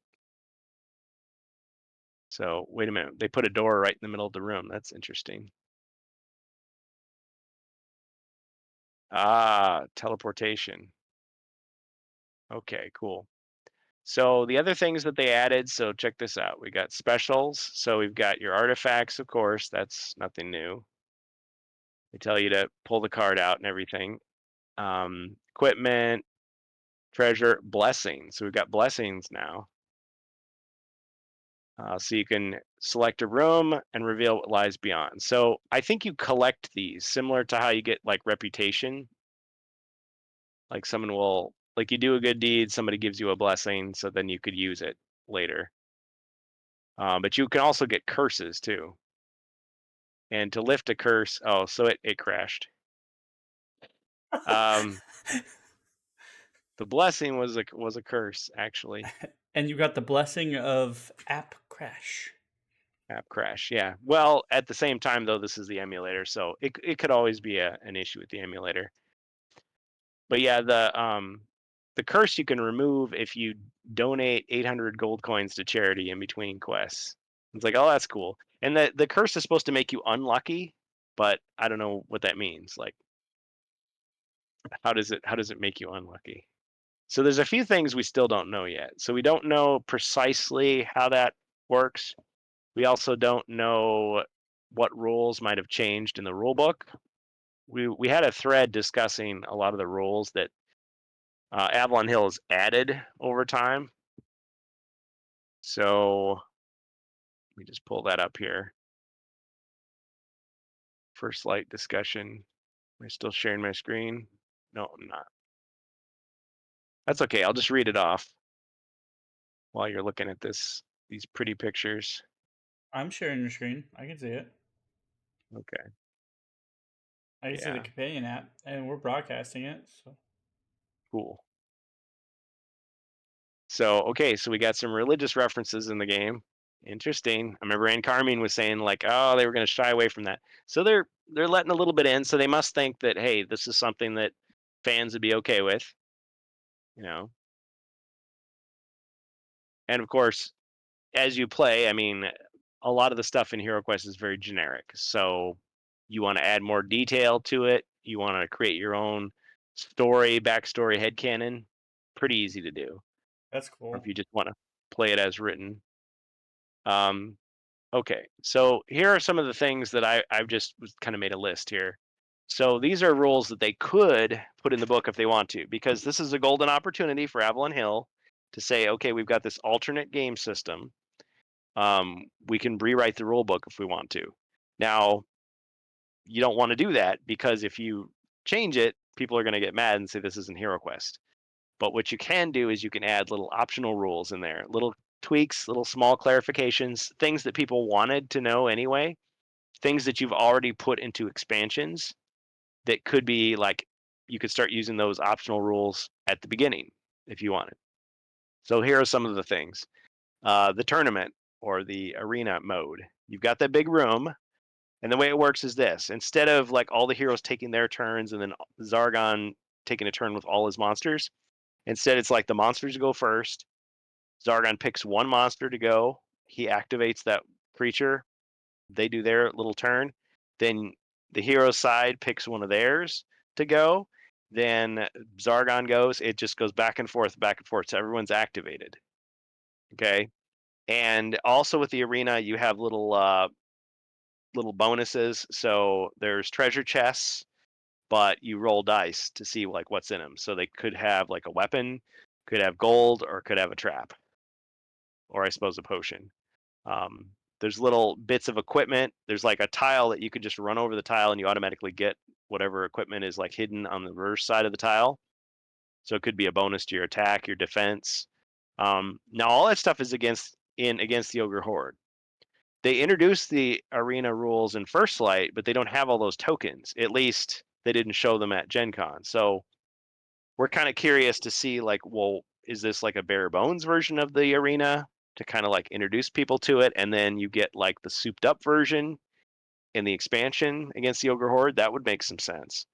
So wait a minute, they put a door right in the middle of the room. That's interesting. Ah, teleportation. Okay, cool. So the other things that they added, so check this out. We got specials. So we've got your artifacts, of course. That's nothing new. They tell you to pull the card out and everything. Equipment, treasure, blessings. So we've got blessings now. So you can select a room and reveal what lies beyond. So I think you collect these, similar to how you get like reputation. Like someone will, like you do a good deed, somebody gives you a blessing, so then you could use it later. But you can also get curses too. And to lift a curse, oh, so it crashed. Um, the blessing was a curse actually. And you got the blessing of app crash. App crash, yeah. Well, at the same time though, this is the emulator, so it could always be an issue with the emulator. But yeah, the curse you can remove if you donate 800 gold coins to charity in between quests. It's like, oh, that's cool. And the curse is supposed to make you unlucky, but I don't know what that means. Like, how does it make you unlucky? So there's a few things we still don't know yet. So we don't know precisely how that works. We also don't know what rules might have changed in the rule book. We had a thread discussing a lot of the rules that Avalon Hill has added over time. So let me just pull that up here. First light discussion. Am I still sharing my screen? No, I'm not. That's okay. I'll just read it off while you're looking at these pretty pictures. I'm sharing your screen. I can see it. Okay. I can see the Yeah. companion app, and we're broadcasting it. So Cool. So, okay, so we got some religious references in the game. Interesting. I remember Ann Carmine was saying like, oh, they were going to shy away from that. So they're letting a little bit in. So they must think that, hey, this is something that fans would be okay with, you know. And of course, as you play, I mean, a lot of the stuff in HeroQuest is very generic. So you want to add more detail to it. You want to create your own story, backstory, headcanon. Pretty easy to do. that's Or if cool. you just want to play it as written. Um, Okay, so here are some of the things that I've just kind of made a list here. So these are rules that they could put in the book if they want to, because this is a golden opportunity for Avalon Hill to say, okay, we've got this alternate game system. We can rewrite the rule book if we want to. Now, you don't want to do that because if you change it, people are going to get mad and say this isn't HeroQuest. But what you can do is you can add little optional rules in there, little tweaks, little small clarifications, things that people wanted to know anyway, things that you've already put into expansions that could be like you could start using those optional rules at the beginning if you wanted. So here are some of the things. The tournament or the arena mode. You've got that big room, and the way it works is this. Instead of like all the heroes taking their turns and then Zargon taking a turn with all his monsters, instead it's like the monsters go first. Zargon picks one monster to go. He activates that creature, they do their little turn. Then the hero side picks one of theirs to go. Then Zargon goes. It just goes back and forth, back and forth. So everyone's activated. Okay. And also with the arena, you have little bonuses. So there's treasure chests, but you roll dice to see like what's in them. So they could have like a weapon, could have gold, or could have a trap, or I suppose a potion. Um, there's little bits of equipment. There's like a tile that you could just run over the tile and you automatically get whatever equipment is like hidden on the reverse side of the tile. So it could be a bonus to your attack, your defense. Now all that stuff is against the ogre horde. They introduced the arena rules in First Light, but they don't have all those tokens. At least they didn't show them at Gen Con. So we're kind of curious to see like, well, is this like a bare bones version of the arena to kind of like introduce people to it, and then you get like the souped up version in the expansion against the ogre horde? That would make some sense.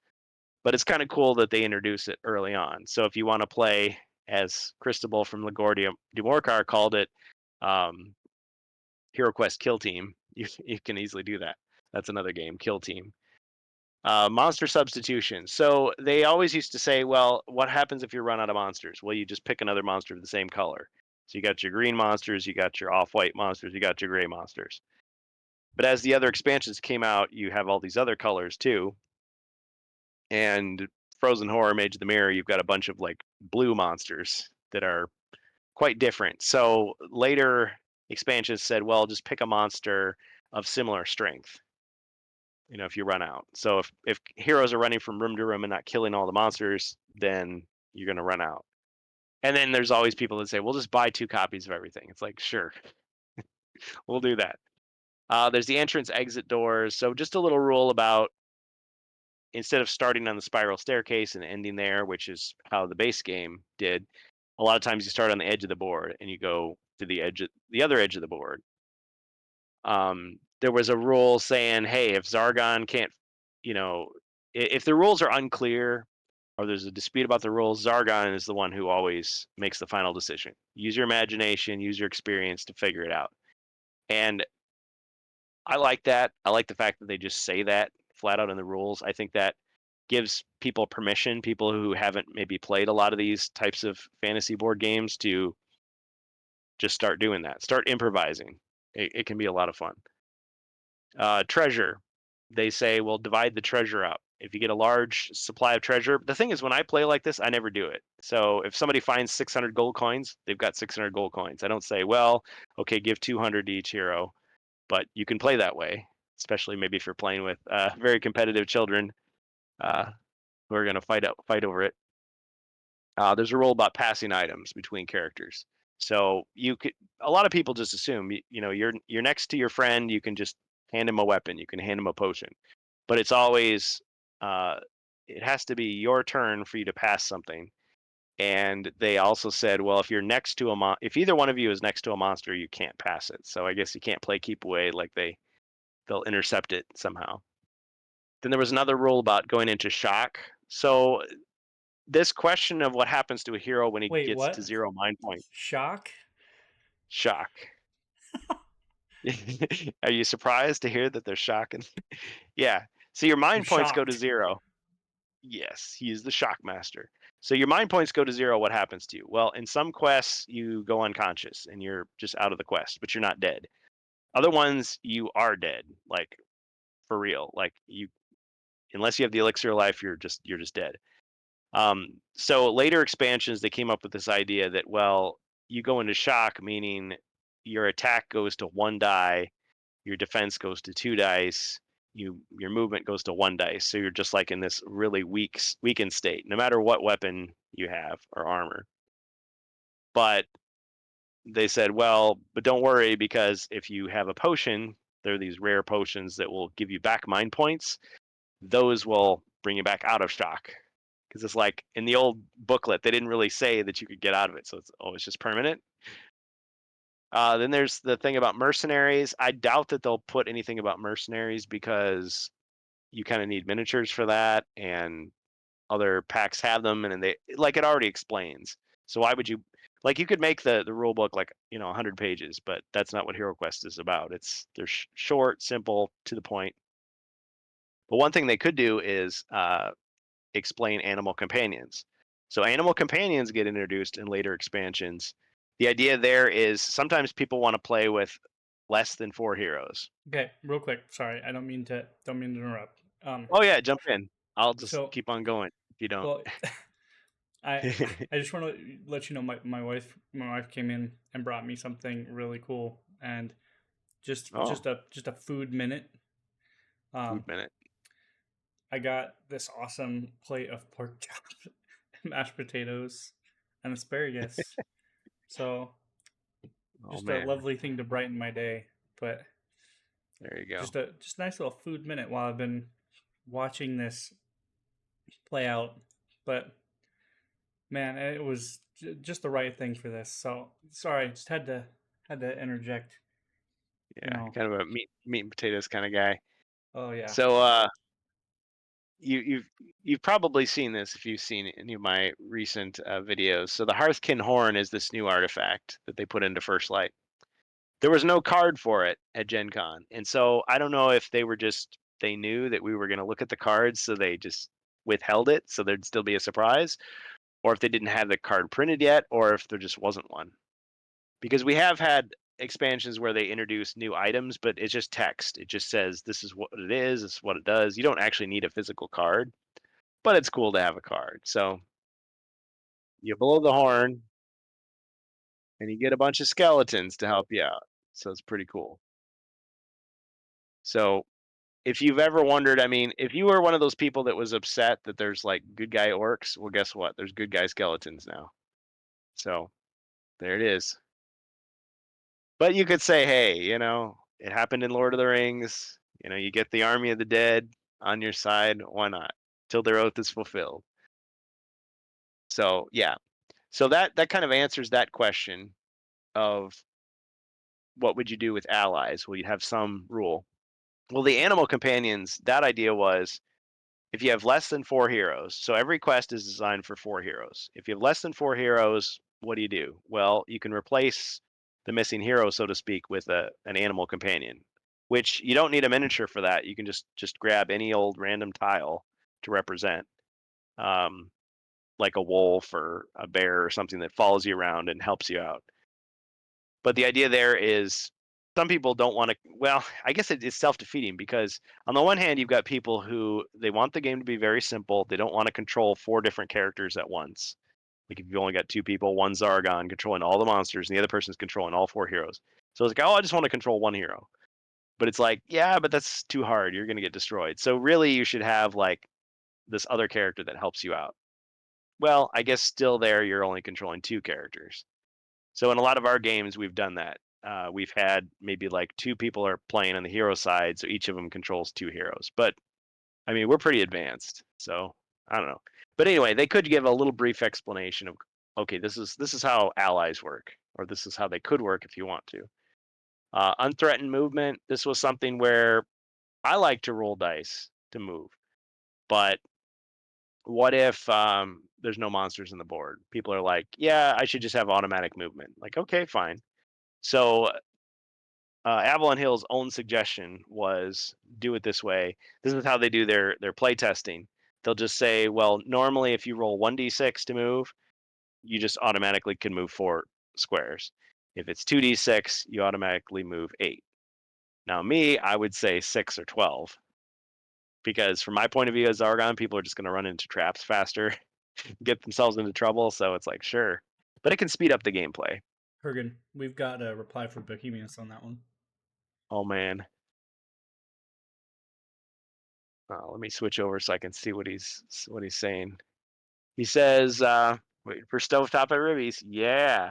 But it's kind of cool that they introduce it early on. So if you want to play, as Cristobal from LaGuardia Dumorcar called it, um, Hero Quest Kill Team, you can easily do that. That's another game, Kill Team. Monster substitution. So they always used to say, well, what happens if you run out of monsters? Well, you just pick another monster of the same color. So you got your green monsters, you got your off-white monsters, you got your gray monsters. But as the other expansions came out, you have all these other colors too. And Frozen Horror, Mage of the Mirror, you've got a bunch of like blue monsters that are quite different. So later expansions said, well, just pick a monster of similar strength, if you run out. So if heroes are running from room to room and not killing all the monsters, then you're going to run out. And then there's always people that say, we'll just buy 2 copies of everything. It's like, sure, we'll do that. There's the entrance exit doors. So just a little rule about, instead of starting on the spiral staircase and ending there, which is how the base game did, a lot of times you start on the edge of the board and you go to the other edge of the board. There was a rule saying, hey, if Zargon can't, if the rules are unclear or there's a dispute about the rules, Zargon is the one who always makes the final decision. Use your imagination, use your experience to figure it out. And I like that. I like the fact that they just say that flat out in the rules. I think that gives people permission, people who haven't maybe played a lot of these types of fantasy board games, to just start doing that. Start improvising. It can be a lot of fun. Treasure. They say, well, divide the treasure up. If you get a large supply of treasure, the thing is, when I play like this, I never do it. So if somebody finds 600 gold coins, they've got 600 gold coins. I don't say, well, okay, give 200 to each hero, but you can play that way, especially maybe if you're playing with very competitive children uh, who are going to fight over it. There's a rule about passing items between characters. So a lot of people just assume, you're next to your friend, you can just hand him a weapon, you can hand him a potion, but it's always, uh, it has to be your turn for you to pass something. And they also said, well, if you're next to if either one of you is next to a monster, you can't pass it. So I guess you can't play keep away, like they'll intercept it somehow. Then there was another rule about going into shock. So this question of what happens to a hero when he Wait, gets to what? 0 mind point. Shock? Shock. Are you surprised to hear that they're shocking? Yeah. So your I'm mind points go to shocked. 0. Yes, he is the shock master. So your mind points go to 0. What happens to you? Well, in some quests, you go unconscious and you're just out of the quest, but you're not dead. Other ones, you are dead, like for real. Like unless you have the elixir of life, you're just dead. So later expansions, they came up with this idea that, well, you go into shock, meaning your attack goes to 1 die, your defense goes to 2 dice, your movement goes to 1 dice. So you're just like in this really weakened state, no matter what weapon you have or armor. But they said, well, but don't worry, because if you have a potion, there are these rare potions that will give you back mind points. Those will bring you back out of shock, because it's like in the old booklet they didn't really say that you could get out of it, so it's just permanent. Then there's the thing about mercenaries. I doubt that they'll put anything about mercenaries, because you kind of need miniatures for that, and other packs have them, and they, like, it already explains. So why would you Like you could make the rule book like 100 pages, but that's not what Hero Quest is about. They're short, simple, to the point. But one thing they could do is explain animal companions. So animal companions get introduced in later expansions. The idea there is sometimes people want to play with less than 4 heroes. Okay, real quick. Sorry, I don't mean to interrupt. Oh yeah, jump in. I'll just So keep on going if you don't. well, I I just want to let you know my wife came in and brought me something really cool, and just Oh, just a just a food minute. food Um, minute. I got this awesome plate of pork chops, mashed potatoes, and asparagus. So Oh just a man, lovely thing to brighten my day. But there you go. just a nice little food minute while I've been watching this play out. But man, it was just the right thing for this. So sorry, just had to interject. You Yeah, know, kind of a meat and potatoes kind of guy. oh yeah, So you've probably seen this if you've seen any of my recent videos. So the Hearthkin horn is this new artifact that they put into First Light. There was no card for it at Gen Con. And so I don't know if they knew that we were going to look at the cards, so they just withheld it so there'd still be a surprise, or if they didn't have the card printed yet, or if there just wasn't one. Because we have had expansions where they introduce new items, but it's just text. It just says this is what it is, this is what it does. You don't actually need a physical card, but it's cool to have a card. So you blow the horn and you get a bunch of skeletons to help you out. So it's pretty cool. So if you've ever wondered, I mean, if you were one of those people that was upset that there's like good guy orcs, well, guess what? There's good guy skeletons now. So there it is. But you could say, hey, it happened in Lord of the Rings. You get the army of the dead on your side. Why not? Till their oath is fulfilled. So yeah. So that kind of answers that question of what would you do with allies? Well, you have some rule. Well, the animal companions, that idea was if you have less than 4 heroes, so every quest is designed for 4 heroes. If you have less than 4 heroes, what do? Well, you can replace the missing hero, so to speak, with an animal companion, which you don't need a miniature for that. You can just grab any old random tile to represent, um, like a wolf or a bear or something that follows you around and helps you out. But the idea there is some people don't want to. Well, I guess it's self-defeating because on the one hand, you've got people who they want the game to be very simple. They don't want to control 4 different characters at once. Like if you've only got 2 people, one Zargon controlling all the monsters, and the other person's controlling all 4 heroes. So it's like, oh, I just want to control one hero. But it's like, yeah, but that's too hard. You're going to get destroyed. So really, you should have like this other character that helps you out. Well, I guess still there, you're only controlling 2 characters. So in a lot of our games, we've done that. We've had maybe like 2 people are playing on the hero side, so each of them controls 2 heroes. But I mean, we're pretty advanced, so I don't know. But anyway, they could give a little brief explanation of, okay, this is how allies work, or this is how they could work if you want to. Unthreatened movement. This was something where I like to roll dice to move, but what if there's no monsters in the board? People are like, yeah, I should just have automatic movement. Like, okay, fine. So Avalon Hill's own suggestion was do it this way. This is how they do their play testing. They'll just say, well, normally if you roll 1d6 to move, you just automatically can move 4 squares. If it's 2d6, you automatically move 8. Now, me, I would say 6 or 12 because from my point of view as Zargon, people are just going to run into traps faster, get themselves into trouble. So it's like, sure. But it can speed up the gameplay. Kurgan, we've got a reply for Bohemians on that one. Oh, man. Let me switch over so I can see what he's saying. He says, wait for stovetop at Ribby's. Yeah.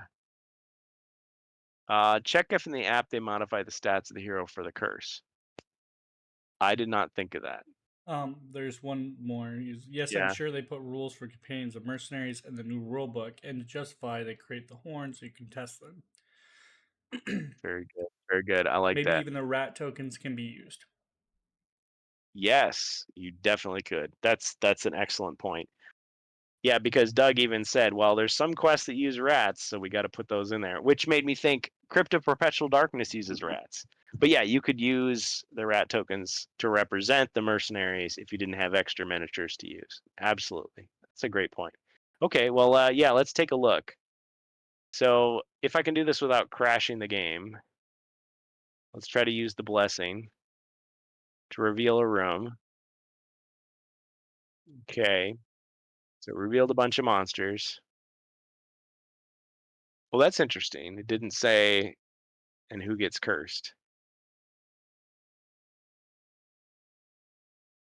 Check if in the app they modify the stats of the hero for the curse. I did not think of that. There's one more. Yes, I'm Yeah, sure they put rules for companions of mercenaries in the new rule book, and to justify, they create the horns so you can test them. very good. Very good. I like Maybe that. even the rat tokens can be used. Yes, you definitely could. That's an excellent point. Yeah, because Doug even said, well, there's some quests that use rats, so we got to put those in there, which made me think Crypt of Perpetual Darkness uses rats. But yeah, you could use the rat tokens to represent the mercenaries if you didn't have extra miniatures to use. Absolutely. That's a great point. Okay, well, yeah, let's take a look. So if I can do this without crashing the game, let's try to use the blessing to reveal a room. Okay, so it revealed a bunch of monsters. Well, that's interesting. It didn't say and who gets cursed.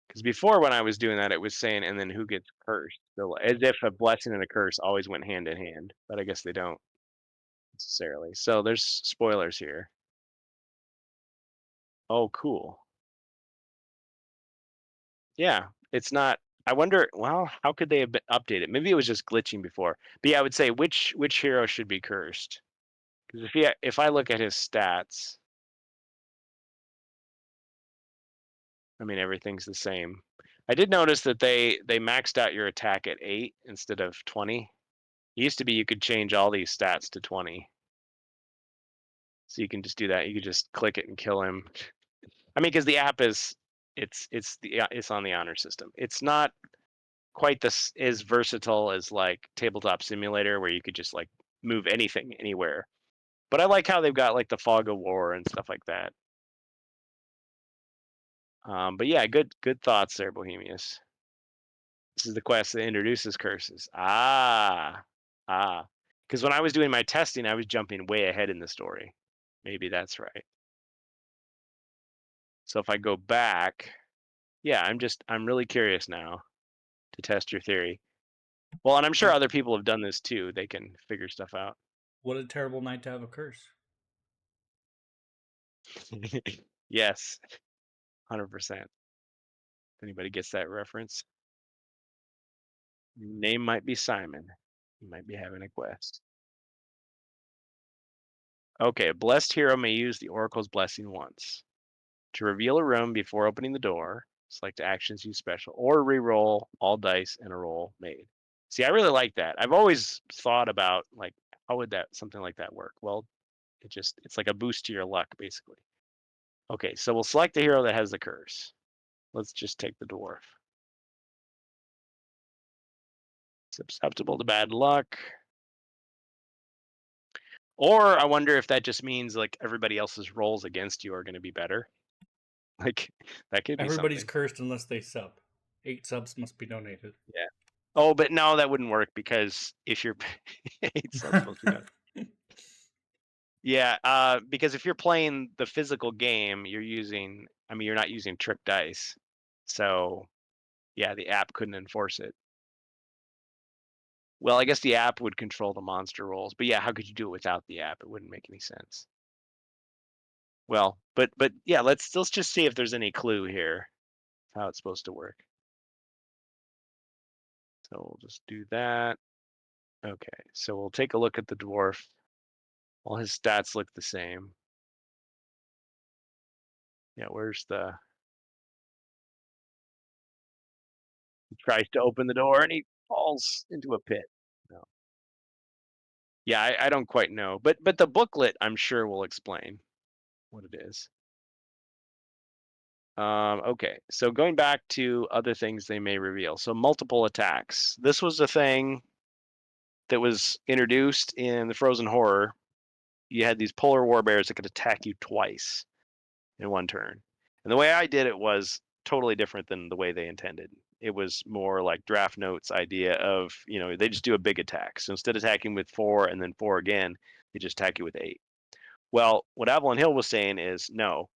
Because before when I was doing that, it was saying and then who gets cursed. So as if a blessing and a curse always went hand in hand, but I guess they don't necessarily. So there's spoilers here. Oh, cool. Yeah, it's not. I wonder. Well, how could they have been updated? Maybe it was just glitching before. But yeah, I would say which hero should be cursed. Because if I look at his stats, I mean everything's the same. I did notice that they maxed out your attack at 8 instead of 20. It used to be you could change all these stats to 20. So you can just do that. You could just click it and kill him. I mean, because the app is it's on the honor system. It's not quite this as versatile as like Tabletop Simulator, where you could just like move anything anywhere. But I like how they've got like the fog of war and stuff like that. But yeah, good thoughts there, Bohemius. This is the quest that introduces curses. Ah. Because when I was doing my testing, I was jumping way ahead in the story. Maybe that's right. So if I go back, yeah, I'm really curious now to test your theory. Well, and I'm sure What other people have done this too. They can figure stuff out. what a terrible night to have a curse. Yes, 100%. If anybody gets that reference, name might be Simon. You might be having a quest. Okay, a blessed hero may use the Oracle's blessing once to reveal a room before opening the door. Select actions, use special, or re-roll all dice in a roll made. See, I really like that. I've always thought about like how would that something like that work? Well, it's like a boost to your luck basically. Okay, so we'll select the hero that has the curse. Let's just take the dwarf. Susceptible to bad luck. Or I wonder if that just means like everybody else's rolls against you are going to be better. Like that could be Everybody's something. cursed unless they sub. 8 subs must be donated. Yeah. Oh, but no, that wouldn't work because if you're 8 subs must be done. Yeah, because if you're playing the physical game, I mean, you're not using trick dice. So, yeah, the app couldn't enforce it. Well, I guess the app would control the monster rolls, but yeah, how could you do it without the app? It wouldn't make any sense. Well, but yeah, let's just see if there's any clue here how it's supposed to work. So we'll just do that. Okay, so we'll take a look at the dwarf. All his stats look the same. Yeah, where's the he tries to open the door and he falls into a pit. No. Yeah, I don't quite know. But the booklet I'm sure will explain what it is. Okay, so going back to other things they may reveal. So multiple attacks. This was a thing that was introduced in the Frozen Horror. You had these polar war bears that could attack you twice in one turn. And the way I did it was totally different than the way they intended. It was more like Draft Notes idea of, they just do a big attack. So instead of attacking with 4 and then 4 again, they just attack you with 8. Well, what Avalon Hill was saying is no,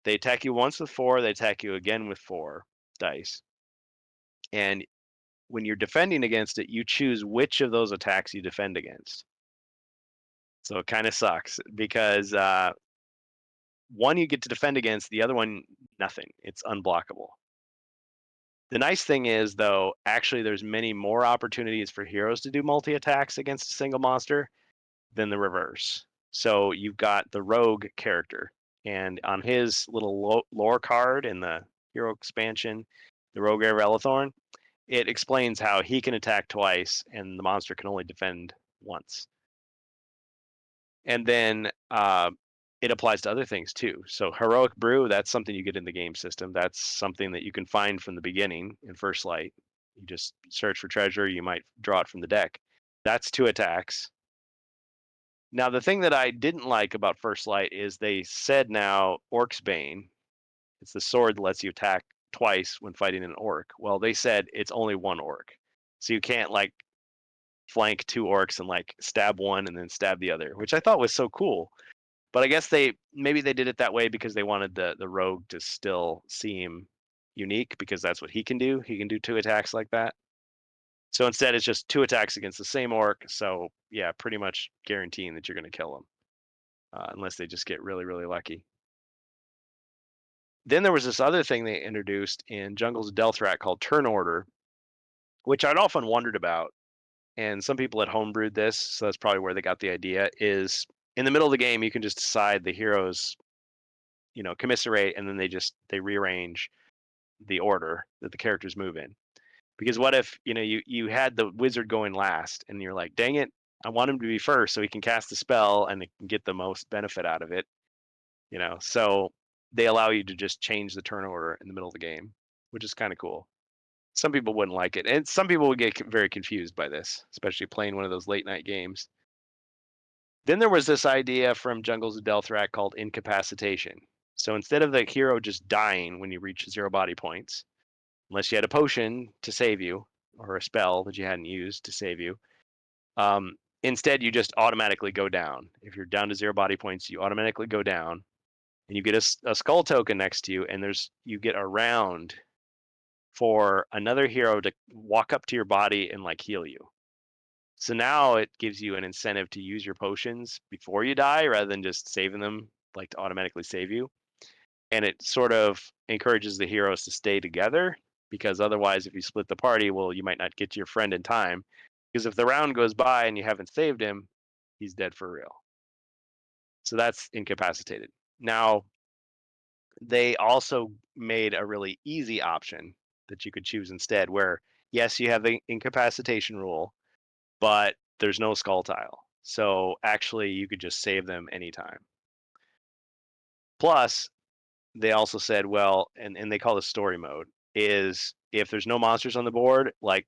they attack you once with 4, they attack you again with 4 dice. And when you're defending against it, you choose which of those attacks you defend against. So it kind of sucks because one you get to defend against, the other one nothing. It's unblockable. The nice thing is though, actually there's many more opportunities for heroes to do multi-attacks against a single monster than the reverse. So you've got the rogue character, and on his little lore card in the hero expansion, the Rogue Heir of Elethorn, it explains how he can attack twice and the monster can only defend once. And then it applies to other things too. So heroic brew, that's something you get in the game system. That's something that you can find from the beginning in First Light. You just search for treasure. You might draw it from the deck. That's 2 attacks. Now, the thing that I didn't like about First Light is they said now Orc's Bane. It's the sword that lets you attack twice when fighting an orc. Well, they said it's only one orc, so you can't like flank 2 orcs and like stab one and then stab the other, which I thought was so cool. But I guess they did it that way because they wanted the rogue to still seem unique because that's what he can do. He can do 2 attacks like that. So instead, it's just 2 attacks against the same orc. So yeah, pretty much guaranteeing that you're going to kill him, unless they just get really really lucky. Then there was this other thing they introduced in Jungles of Delthrak called Turn Order, which I'd often wondered about. And some people had homebrewed this, so that's probably where they got the idea. Is in the middle of the game, you can just decide the heroes, commiserate, and then they rearrange the order that the characters move in. Because what if you had the wizard going last, and you're like, dang it, I want him to be first so he can cast the spell and get the most benefit out of it. So they allow you to just change the turn order in the middle of the game, which is kind of cool. Some people wouldn't like it, and some people would get very confused by this, especially playing one of those late night games. Then there was this idea from Jungles of Delthrak called incapacitation. So instead of the hero just dying when you reach 0 body points, unless you had a potion to save you or a spell that you hadn't used to save you, instead you just automatically go down. If you're down to 0 body points, you automatically go down, and you get a skull token next to you, and you get a round for another hero to walk up to your body and like heal you. So now it gives you an incentive to use your potions before you die rather than just saving them like to automatically save you. And it sort of encourages the heroes to stay together, because otherwise if you split the party, well, you might not get to your friend in time, because if the round goes by and you haven't saved him, he's dead for real. So that's incapacitated. Now, they also made a really easy option that you could choose instead, where yes, you have the incapacitation rule, but there's no skull tile. So actually you could just save them anytime. Plus, they also said, well, and they call this story mode, is if there's no monsters on the board, like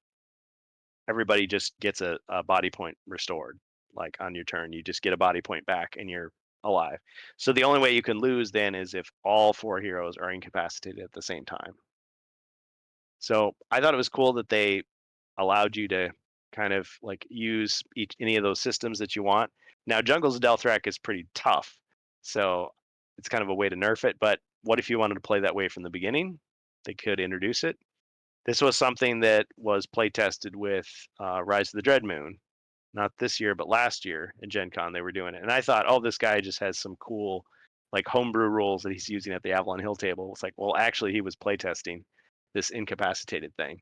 everybody just gets a body point restored. Like on your turn, you just get a body point back and you're alive. So the only way you can lose then is if all 4 heroes are incapacitated at the same time. So I thought it was cool that they allowed you to kind of like use any of those systems that you want. Now, Jungles of Delthrak is pretty tough, so it's kind of a way to nerf it. But what if you wanted to play that way from the beginning? They could introduce it. This was something that was play tested with Rise of the Dread Moon, not this year, but last year at Gen Con. They were doing it, and I thought, oh, this guy just has some cool like homebrew rules that he's using at the Avalon Hill table. It's like, well, actually, he was play testing this incapacitated thing.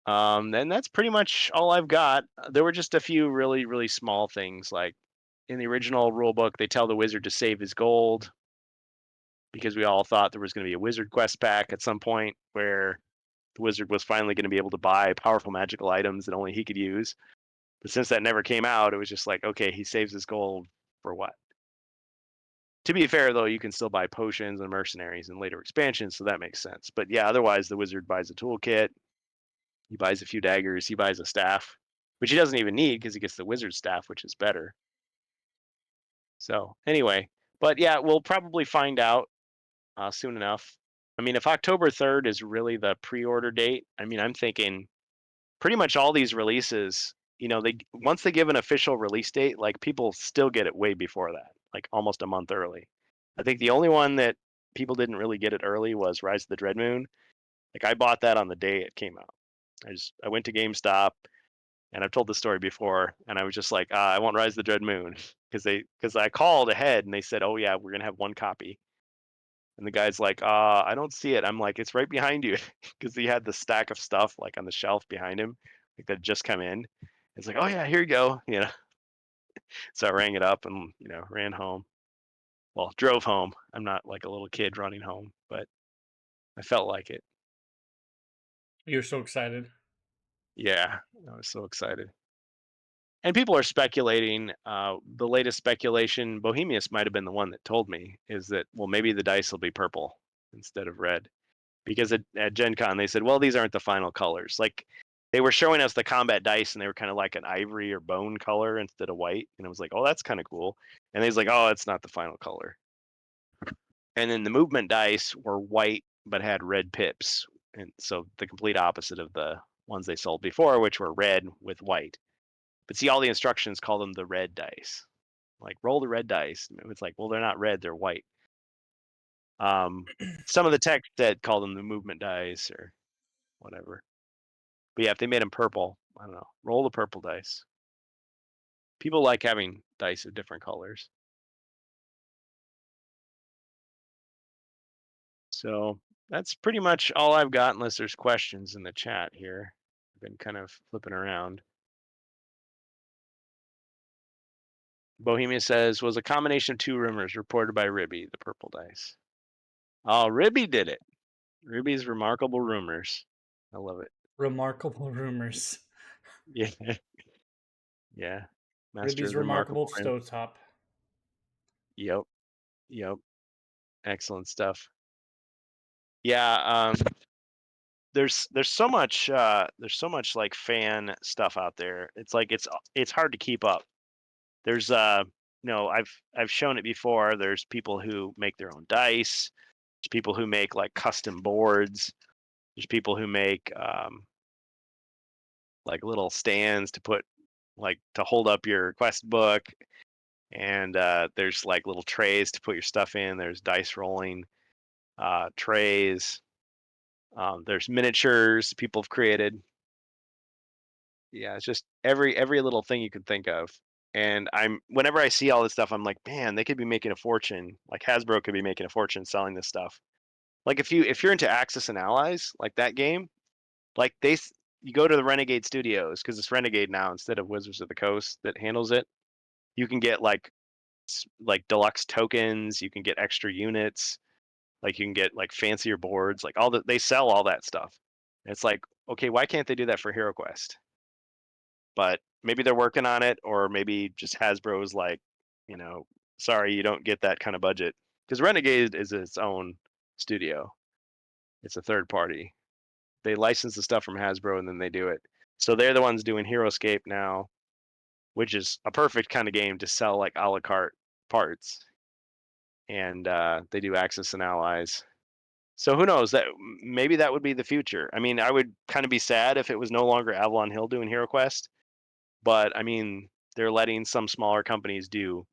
And that's pretty much all I've got. There were just a few really, really small things. Like in the original rule book, they tell the wizard to save his gold because we all thought there was going to be a wizard quest pack at some point where the wizard was finally going to be able to buy powerful magical items that only he could use. But since that never came out, it was just like, okay, he saves his gold for what? To be fair, though, you can still buy potions and mercenaries in later expansions, so that makes sense. But yeah, otherwise, the wizard buys a toolkit. He buys a few daggers. He buys a staff, which he doesn't even need because he gets the wizard staff, which is better. So anyway, but yeah, we'll probably find out soon enough. I mean, if October 3rd is really the pre-order date, I mean, I'm thinking pretty much all these releases, they once they give an official release date, like people still get it way before that, like almost a month early. I think the only one that people didn't really get it early was Rise of the Dread Moon. Like I bought that on the day it came out. I went to GameStop, and I've told this story before, and I was just like, I want Rise of the Dread Moon because I called ahead and they said, oh yeah, we're gonna have one copy, and the guy's like, I don't see it. I'm like, it's right behind you, because he had the stack of stuff like on the shelf behind him, like that just come in. It's like, oh yeah, here you go, So I rang it up and ran home. Well, drove home. I'm not like a little kid running home, but I felt like it. You're so excited. Yeah, I was so excited. And people are speculating. The latest speculation, Bohemius might have been the one that told me, is that well, maybe the dice will be purple instead of red. Because at Gen Con they said, well, these aren't the final colors. Like they were showing us the combat dice and they were kind of like an ivory or bone color instead of white. And I was like, oh, that's kind of cool. And he's like, oh, it's not the final color. And then the movement dice were white but had red pips. And so the complete opposite of the ones they sold before, which were red with white. But see, all the instructions call them the red dice. Like roll the red dice. It's like, well, they're not red, they're white. Some of the text that call them the movement dice or whatever. But yeah, if they made them purple, I don't know. Roll the purple dice. People like having dice of different colors. So that's pretty much all I've got, unless there's questions in the chat here. I've been kind of flipping around. Bohemia says, was a combination of two rumors reported by Ribby, the purple dice. Oh, Ribby did it. Ribby's remarkable rumors. I love it. Remarkable rumors. Yeah. Yeah. Master Ribby's of remarkable remarkable rumors. stovetop. Yep. Yep. Excellent stuff. Yeah, there's so much like fan stuff out there. It's like it's hard to keep up. There's I've shown it before. There's people who make their own dice. There's people who make like custom boards. There's people who make like little stands to put like to hold up your quest book, and there's like little trays to put your stuff in. There's dice rolling trays. There's miniatures people have created. Yeah, it's just every little thing you can think of. And I'm whenever I see all this stuff, I'm like, man, they could be making a fortune. Like Hasbro could be making a fortune selling this stuff. Like if you're into Axis and Allies, like that game, like you go to the Renegade Studios because it's Renegade now instead of Wizards of the Coast that handles it. You can get like deluxe tokens. You can get extra units. Like you can get like fancier boards. Like they sell all that stuff. And it's like, okay, why can't they do that for HeroQuest? But maybe they're working on it, or maybe just Hasbro's like, you know, sorry, you don't get that kind of budget because Renegade is its own studio. It's a third party. They license the stuff from Hasbro and then they do it. So they're the ones doing HeroScape now, which is a perfect kind of game to sell like a la carte parts. And they do Axis and Allies. So who knows? That maybe that would be the future. I mean, I would kind of be sad if it was no longer Avalon Hill doing HeroQuest. But I mean, they're letting some smaller companies do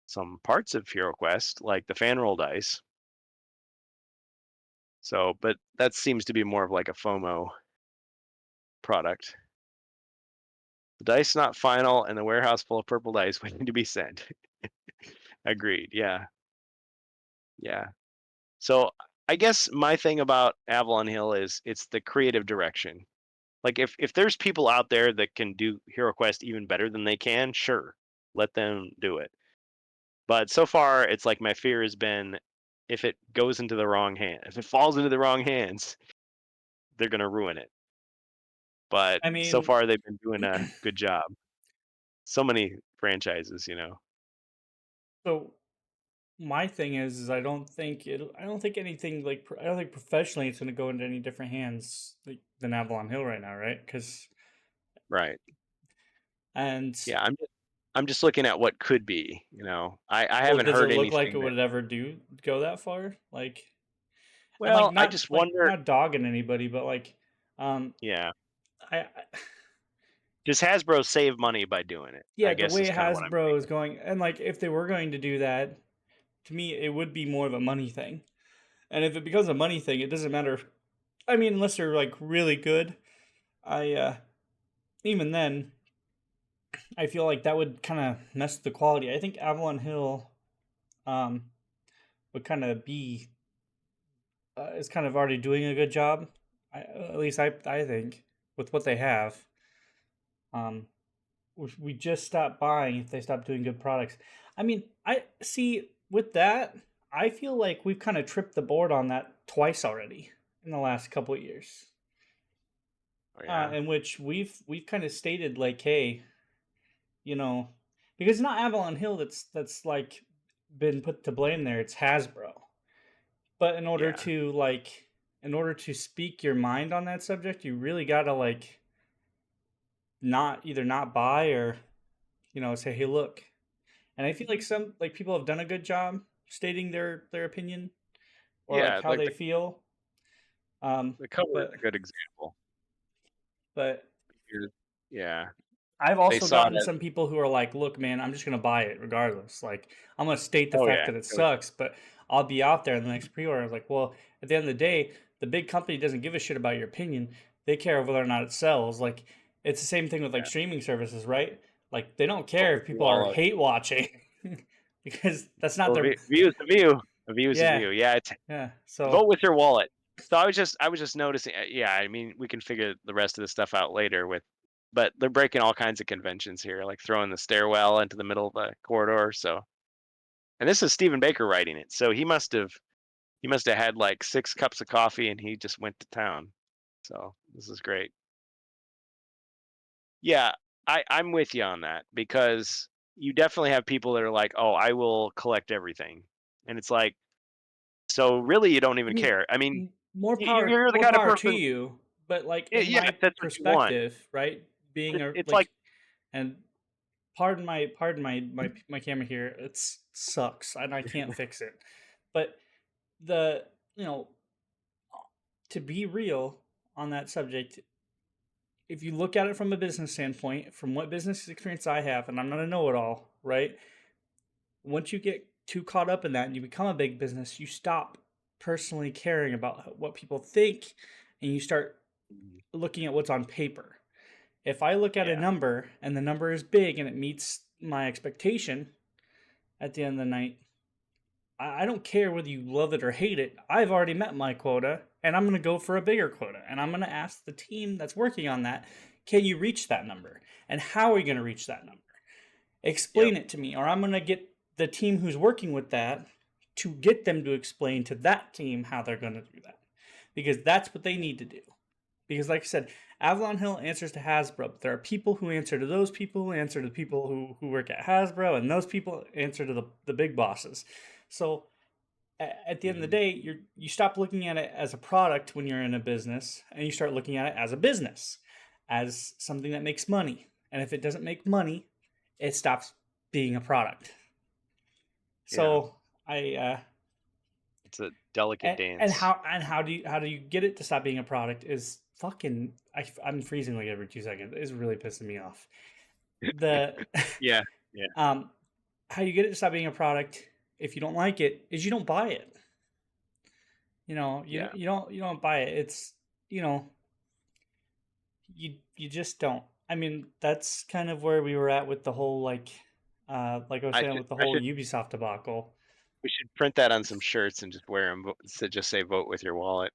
some parts of HeroQuest, like the fan roll dice. So, but that seems to be more of like a FOMO product. The dice not final, and the warehouse full of purple dice waiting to be sent. Agreed. Yeah, yeah. So I guess my thing about Avalon Hill is it's the creative direction. Like if there's people out there that can do HeroQuest even better than they can, sure, let them do it. But so far, it's like my fear has been if it goes into the wrong hand, if it falls into the wrong hands, they're gonna ruin it. But I so mean, far, they've been doing a good job. So many franchises, you know. so my thing is I don't think anything like I don't think professionally it's going to go into any different hands than Avalon Hill right now, right? Because Right. and Yeah. I'm just looking at what could be. You know, I well, haven't does it heard look like anything it that. would ever go that far? Like, and Well, I just wonder. not dogging anybody, but like, um, Yeah. I Does Hasbro save money by doing it? I yeah, the guess is way kind of what I'm Hasbro is thinking. going, and like if they were going to do that, to me it would be more of a money thing. And if it becomes a money thing, it doesn't matter. I mean, unless they're like really good, I even then I feel like that would kind of mess the quality. I think Avalon Hill um would kind of be is kind of already doing a good job. At least I think with what they have. Um, we just stop buying if they stop doing good products. I mean, I see with that. I feel like we've kind of tripped the board on that twice already in the last couple of years. Oh yeah. in which we've kind of stated like, hey, you know, because it's not Avalon Hill that's like been put to blame there. It's Hasbro. But Yeah. in order to speak your mind on that subject, you really gotta like not either not buy or say, hey, look. And I feel like some like people have done a good job stating their opinion or like Yeah. how Like they feel. the cover is a But good example. but You're- Yeah. I've They also saw it gotten as, some people who are like, look, man, I'm just gonna buy it regardless. Like I'm gonna state the oh fact yeah. that it Oh yeah. sucks, but I'll be out there in the next pre-order. I was like, well, at the end of the day, the big company doesn't give a shit about your opinion. They care whether or not it sells. Like it's the same thing with like Yeah. streaming services, right? Like they don't Vote care with if your people are wallet. hate watching because that's not Well, their view is the view. A view is a yeah, view. Yeah. It's yeah. vote So with your wallet. So I was just noticing. Yeah. I mean, we can figure the rest of the stuff out later with, but they're breaking all kinds of conventions here, like throwing the stairwell into the middle of the corridor. So, and this is Stephen Baker writing it, so he must have had like 6 cups of coffee and he just went to town. So this is great. Yeah, I'm with you on that because you definitely have people that are like, "Oh, I will collect everything," and it's like, so really, you don't I even mean, care. I mean, you're the more kind of power to person. you. But like Yeah, in yeah, my if that's what you want. perspective, right? But Being a it's like, like and pardon my camera here. It sucks and I can't fix it. But the you know to be real on that subject, if you look at it from a business standpoint, from what business experience I have, and I'm not a know-it-all, right? Once you get too caught up in that and you become a big business, you stop personally caring about what people think and you start mhm, looking at what's on paper. If I look at a yeah, number and the number is big and it meets my expectation at the end of the night, I don't care whether you love it or hate it. I've already met my quota and I'm going to go for a bigger quota. And I'm going to ask the team that's working on that, can you reach that number? And how are you going to reach that number? yep, Explain it to me. Or I'm going to get the team who's working with that to get them to explain to that team how they're going to do that. Because that's what they need to do. Because, like I said, Avalon Hill answers to Hasbro. But there are people who answer to those people who answer to people who work at Hasbro, and those people answer to the big bosses. So at the end of the mhm, day, you stop looking at it as a product when you're in a business, and you start looking at it as a business, as something that makes money. And if it doesn't make money, it stops being a product. yeah. So I It's a delicate and dance. how do you get it to stop being a product is fucking I'm freezing like every 2 seconds. It's really pissing me off. The Yeah, yeah, um how you get it to stop being a product if you don't like it is you don't buy it. yeah. You don't buy it. It's you know you just don't. I mean, that's kind of where we were at with the whole like I was I saying should, with the I whole should, Ubisoft debacle. we should print that on some shirts and just wear them. To just say "Vote with your wallet."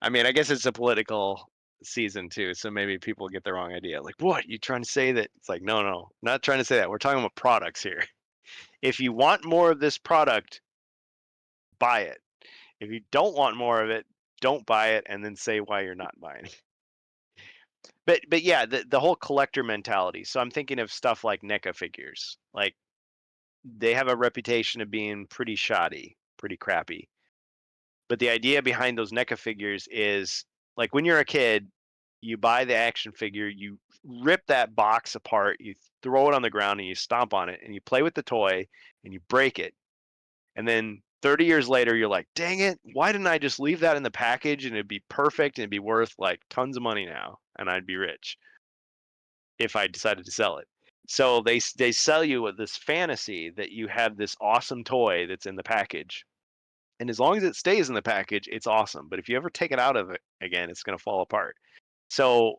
I mean, I guess it's a political season too, so maybe people get the wrong idea. Like, what? You trying to say that? It's like, no, no, not trying to say that. We're talking about products here. If you want more of this product, buy it. If you don't want more of it, don't buy it and then say why you're not buying it. But yeah, the whole collector mentality. So I'm thinking of stuff like NECA figures. Like they have a reputation of being pretty shoddy, pretty crappy. But the idea behind those NECA figures is like when you're a kid, you buy the action figure, you rip that box apart, you throw it on the ground and you stomp on it and you play with the toy and you break it. And then 30 years later, you're like, dang it, why didn't I just leave that in the package and it'd be perfect and it'd be worth like tons of money now and I'd be rich if I decided to sell it. So they sell you with this fantasy that you have this awesome toy that's in the package. And as long as it stays in the package, it's awesome. But if you ever take it out of it again, it's going to fall apart. So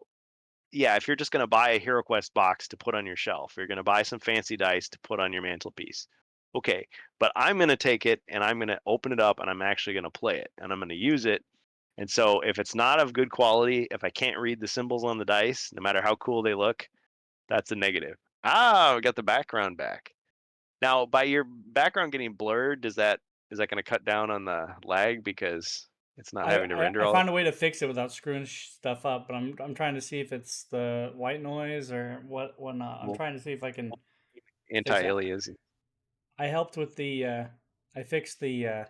yeah, if you're just going to buy a HeroQuest box to put on your shelf, you're going to buy some fancy dice to put on your mantelpiece. Okay, but I'm going to take it and I'm going to open it up and I'm actually going to play it and I'm going to use it. And so if it's not of good quality, if I can't read the symbols on the dice, no matter how cool they look, that's a negative. Ah, we got the background back. Now, by your background getting blurred, is that going to cut down on the lag? Because It's not I, having to I render I all. found a way to fix it without screwing stuff up, but I'm trying to see if it's the white noise or whatnot. I'm Well, trying to see if I can fix that. anti-aliasing. I helped with I fixed the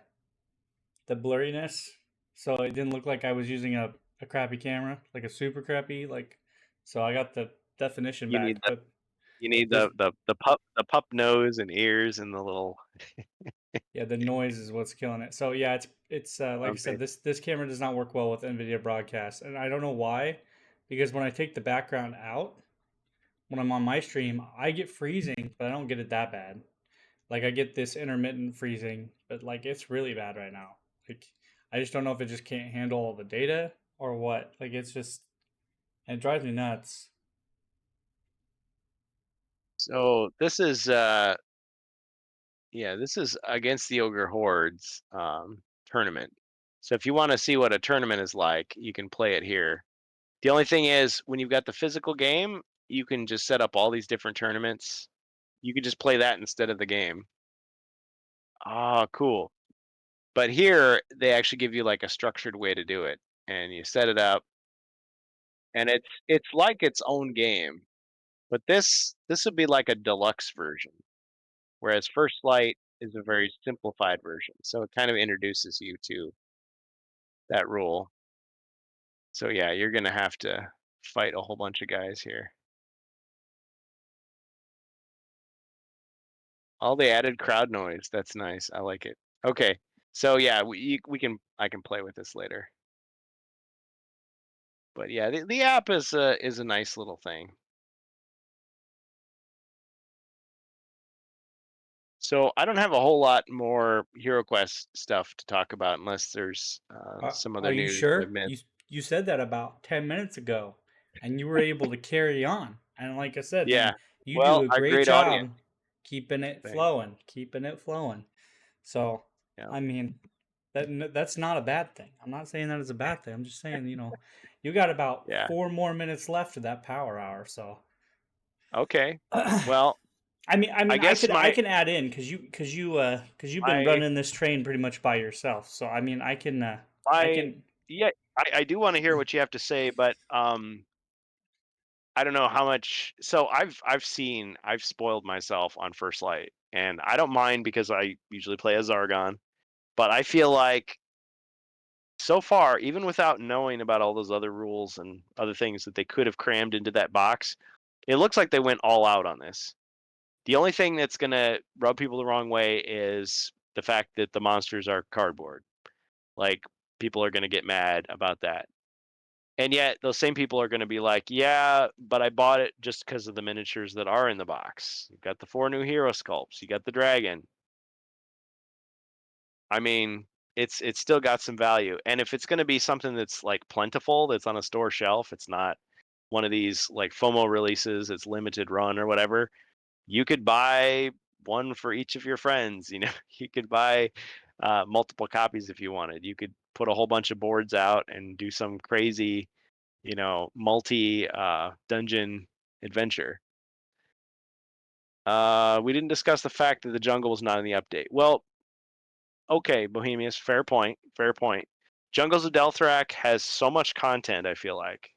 blurriness, so it didn't look like I was using a crappy camera, like a super crappy, like. So I got the definition You need back, the but you need there's the pup nose and ears and the little yeah, the noise is what's killing it. So yeah, it's like I front said, face. this camera does not work well with NVIDIA Broadcast, and I don't know why, because when I take the background out when I'm on my stream, I get freezing, but I don't get it that bad. Like I get this intermittent freezing, but like it's really bad right now. Like I just don't know if it just can't handle all the data or what. Like it's just it drives me nuts. So this is against the Ogre Hordes tournament. So if you want to see what a tournament is like, you can play it here. The only thing is, when you've got the physical game, you can just set up all these different tournaments. You could just play that instead of the game. Ah, cool. But here they actually give you like a structured way to do it, and you set it up, and it's like its own game. But this would be like a deluxe version, whereas First Light is a very simplified version. So it kind of introduces you to that rule. So yeah, you're gonna have to fight a whole bunch of guys here. All the added crowd noise. That's nice. I like it. Okay. So yeah, we can I can play with this later. But yeah, the app is a nice little thing. So I don't have a whole lot more HeroQuest stuff to talk about unless there's some Are other you news I've sure? missed. You said that about 10 minutes ago, and you were able to carry on. And like I said, Yeah. man, you do Well, a our great great audience job keeping it thing. flowing, keeping it flowing. So Yeah. I mean, that's not a bad thing. I'm not saying that is a bad thing. I'm just saying, you got about Yeah. 4 more minutes left of that power hour. So, Okay. I Well, mean, I guess I my can add in because you've been my running this train pretty much by yourself. So I mean, I my can. yeah, I do want to hear what you have to say, but I don't know how much. So I've spoiled myself on First Light, and I don't mind because I usually play as Zargon, but I feel like so far, even without knowing about all those other rules and other things that they could have crammed into that box, it looks like they went all out on this. The only thing that's gonna rub people the wrong way is the fact that the monsters are cardboard. Like, people are gonna get mad about that. And yet those same people are going to be like, yeah, but I bought it just because of the miniatures that are in the box. You've got the 4 new hero sculpts, you got the dragon. I mean, it's still got some value. And if it's going to be something that's like plentiful, that's on a store shelf, it's not one of these like FOMO releases, it's limited run or whatever. You could buy one for each of your friends. You could buy multiple copies if you wanted. You could put a whole bunch of boards out and do some crazy multi dungeon adventure. We didn't discuss the fact that the jungle was not in the update. Well, okay, Bohemius, fair point, fair point. Jungles of Delthrak has so much content, I feel like.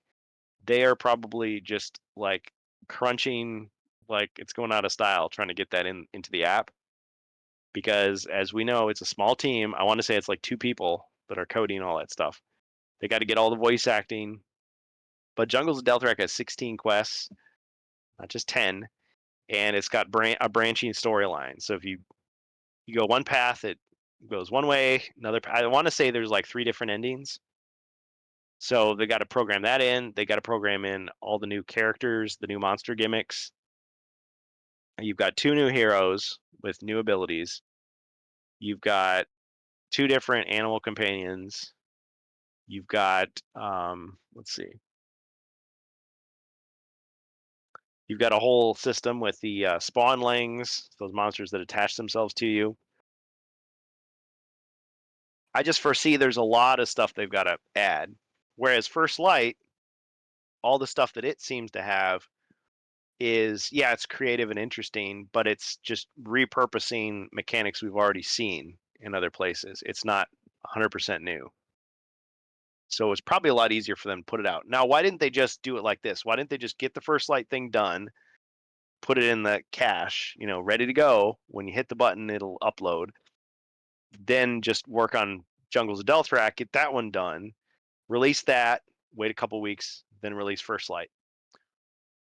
They are probably just like crunching, like it's going out of style, trying to get that into the app. Because as we know, it's a small team. I want to say it's like 2 people that are coding all that stuff. They got to get all the voice acting. But Jungles of Delthrak has 16 quests, not just 10. And it's got a branching storyline. So if you go one path, it goes one way. I want to say there's like 3 different endings. So they got to program that in. They got to program in all the new characters, the new monster gimmicks. You've got 2 new heroes with new abilities. You've got 2 different animal companions. You've got let's see. You've got a whole system with the spawnlings, those monsters that attach themselves to you. I just foresee there's a lot of stuff they've got to add. Whereas First Light, all the stuff that it seems to have is, yeah, it's creative and interesting, but it's just repurposing mechanics we've already seen in other places. It's not 100% new. So it's probably a lot easier for them to put it out. Now, why didn't they just do it like this? Why didn't they just get the First Light thing done, put it in the cache, ready to go? When you hit the button, it'll upload. Then just work on Jungles of Delthrak, get that one done, release that, wait a couple weeks, then release First Light.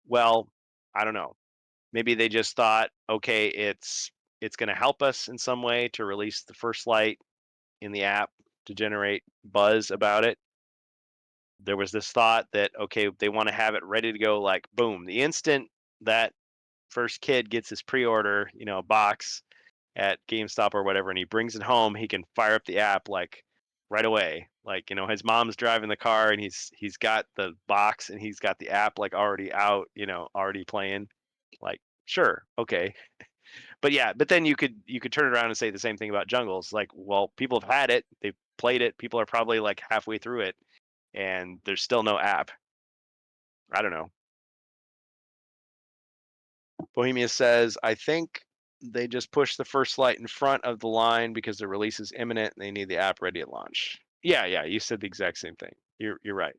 Well, I don't know. Maybe they just thought, okay, it's going to help us in some way to release the First Light in the app to generate buzz about it. There was this thought that, okay, they want to have it ready to go, like boom, the instant that first kid gets his pre-order, box at GameStop or whatever, and he brings it home, he can fire up the app like right away. Like, his mom's driving the car and he's got the box and he's got the app like already out, already playing. Like, sure, okay. But yeah, but then you could turn it around and say the same thing about Jungles. Like, well, people have had it, they've played it, people are probably like halfway through it, and there's still no app. I don't know. Bohemia says, I think they just push the First Light in front of the line because the release is imminent and they need the app ready at launch. Yeah, yeah, you said the exact same thing. You're right.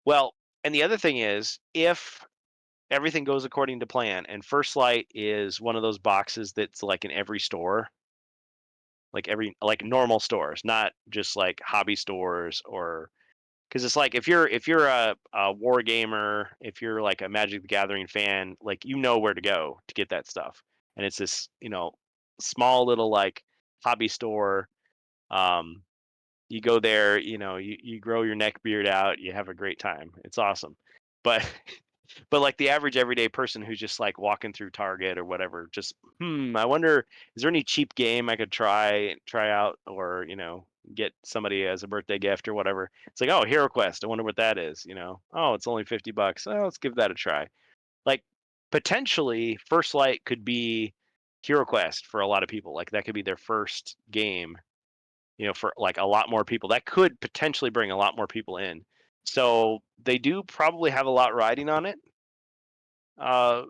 Well, and the other thing is, if everything goes according to plan and First Light is one of those boxes that's like in every store, like normal stores, not just like hobby stores, or because it's like if you're a war gamer, if you're like a Magic the Gathering fan, like where to go to get that stuff, and it's this small little like hobby store. Um, you go there, you grow your neck beard out, you have a great time. It's awesome, but but like the average everyday person who's just like walking through Target or whatever, just I wonder, is there any cheap game I could try out, or get somebody as a birthday gift or whatever. It's like, oh, Hero Quest. I wonder what that is. Oh, it's only $50. Oh, let's give that a try. Like, potentially, First Light could be Hero Quest for a lot of people. Like that could be their first game. For like a lot more people. That could potentially bring a lot more people in. So they do probably have a lot riding on it. Uh,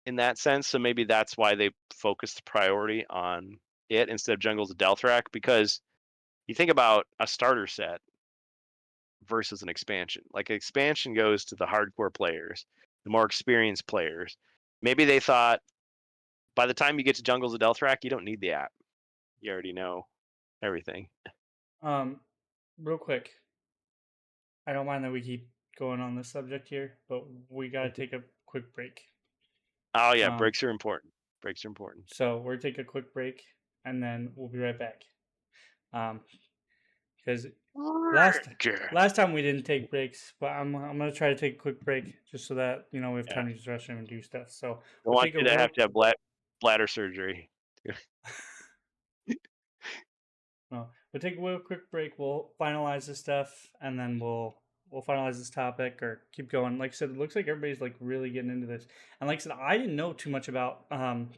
in that sense. So maybe that's why they focused the priority on it instead of Jungles of Delthrak, because you think about a starter set versus an expansion. Like, an expansion goes to the hardcore players, the more experienced players. Maybe they thought by the time you get to Jungles of Delthrak, you don't need the app. You already know everything. Um, Real quick, I don't mind that we keep going on this subject here, but we gotta take a quick break. Oh yeah, Um, breaks are important. Breaks are important. so we're gonna take a quick break, and then we'll be right back. Um, because last last time we didn't take breaks, but I'm gonna try to take a quick break just so that we have Yeah, time to use the restroom and do stuff. So don't we'll want take a you to real. have bladder surgery. No, we'll take a real quick break. We'll finalize this stuff, and then we'll finalize this topic or keep going. Like I said, it looks like everybody's like really getting into this. And like I said, I didn't know too much about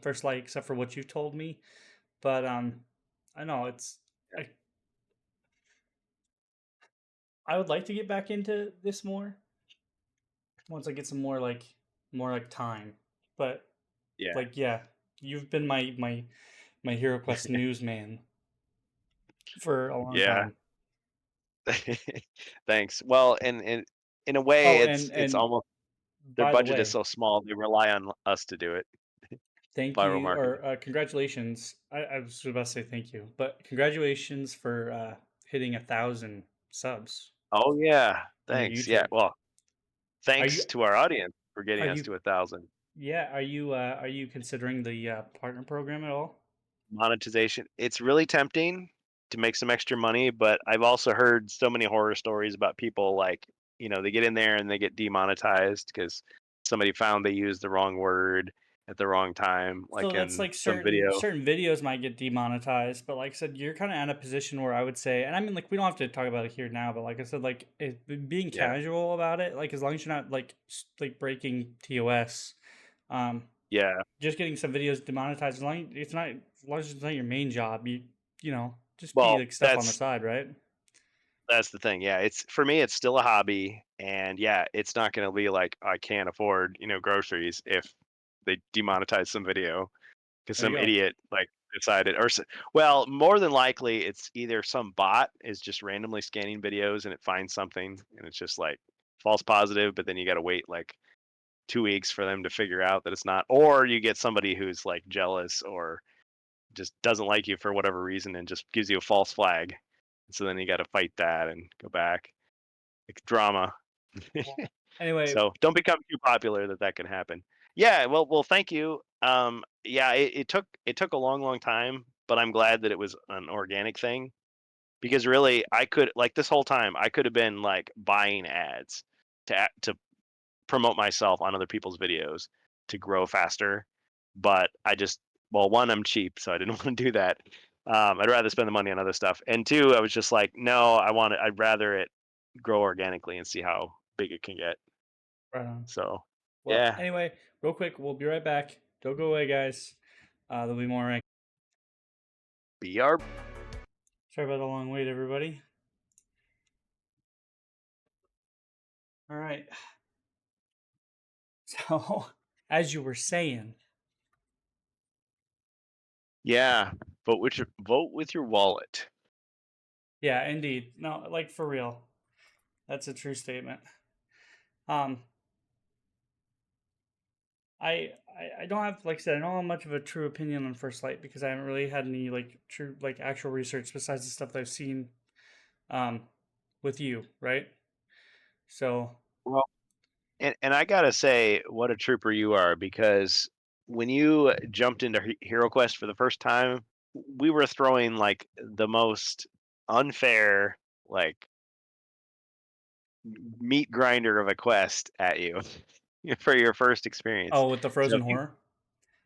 First Light except for what you told me. But I know I I would like to get back into this more once I get some more like time. But Yeah. like yeah, you've been my Hero Quest newsman for a long Yeah. time. Thanks. Well, and in a way, Oh, it's and almost, their by the budget is way, so small, they rely on us to do it. thank Viral you marketing. or congratulations. I was about to say thank you, but congratulations for hitting 1,000 subs Oh yeah, on your thanks. Yeah, YouTube. well, Are you thanks to our audience for are getting us you to 1,000. yeah, are you considering the partner program at all? Monetization. It's really tempting to make some extra money, but I've also heard so many horror stories about people, like, they get in there and they get demonetized because somebody found they used the wrong word at the wrong time, So like that's in like some certain video. certain videos might get demonetized, but like I said, you're kind of in a position where I would say, and I mean, like we don't have to talk about it here now, but like I said, like being Yeah. casual about it, like as long as you're not like like breaking TOS, um, Yeah. just getting some videos demonetized, as long as it's not your main job, just be Well, like stuff on the side, right? that's the thing. Yeah, it's, for me, it's still a hobby, and yeah, it's not going to be like I can't afford, groceries if they demonetize some video because There you some go. idiot like decided, well, more than likely, it's either some bot is just randomly scanning videos and it finds something, and it's just like false positive, but then you got to wait like 2 weeks for them to figure out that it's not, or you get somebody who's like jealous or just doesn't like you for whatever reason and just gives you a false flag. So then you got to fight that and go back. Like drama. Anyway, So don't become too popular that can happen. Yeah, well, thank you. Yeah, it took a long, long time, but I'm glad that it was an organic thing because really I could like this whole time I could have been like buying ads to promote myself on other people's videos to grow faster, but I just well, one, I'm cheap, so I didn't want to do that. I'd rather spend the money on other stuff, and two, I was just like, no, I'd rather it grow organically and see how big it can get. right on. So, Well, yeah, anyway, real quick, we'll be right back. Don't go away, guys. There'll be more. BR. Sorry about the long wait, everybody. All right. So, as you were saying, Yeah, vote with your wallet. yeah, indeed. No, like for real. That's a true statement. Um, I don't have, like I said, I don't have much of a true opinion on First Light because I haven't really had any like true like actual research besides the stuff that I've seen um with you, right? So, Well, and I gotta say, what a trooper you are because when you jumped into Hero Quest for the first time, we were throwing like the most unfair, like meat grinder of a quest at you for your first experience. oh, with the So Frozen if you, Horror,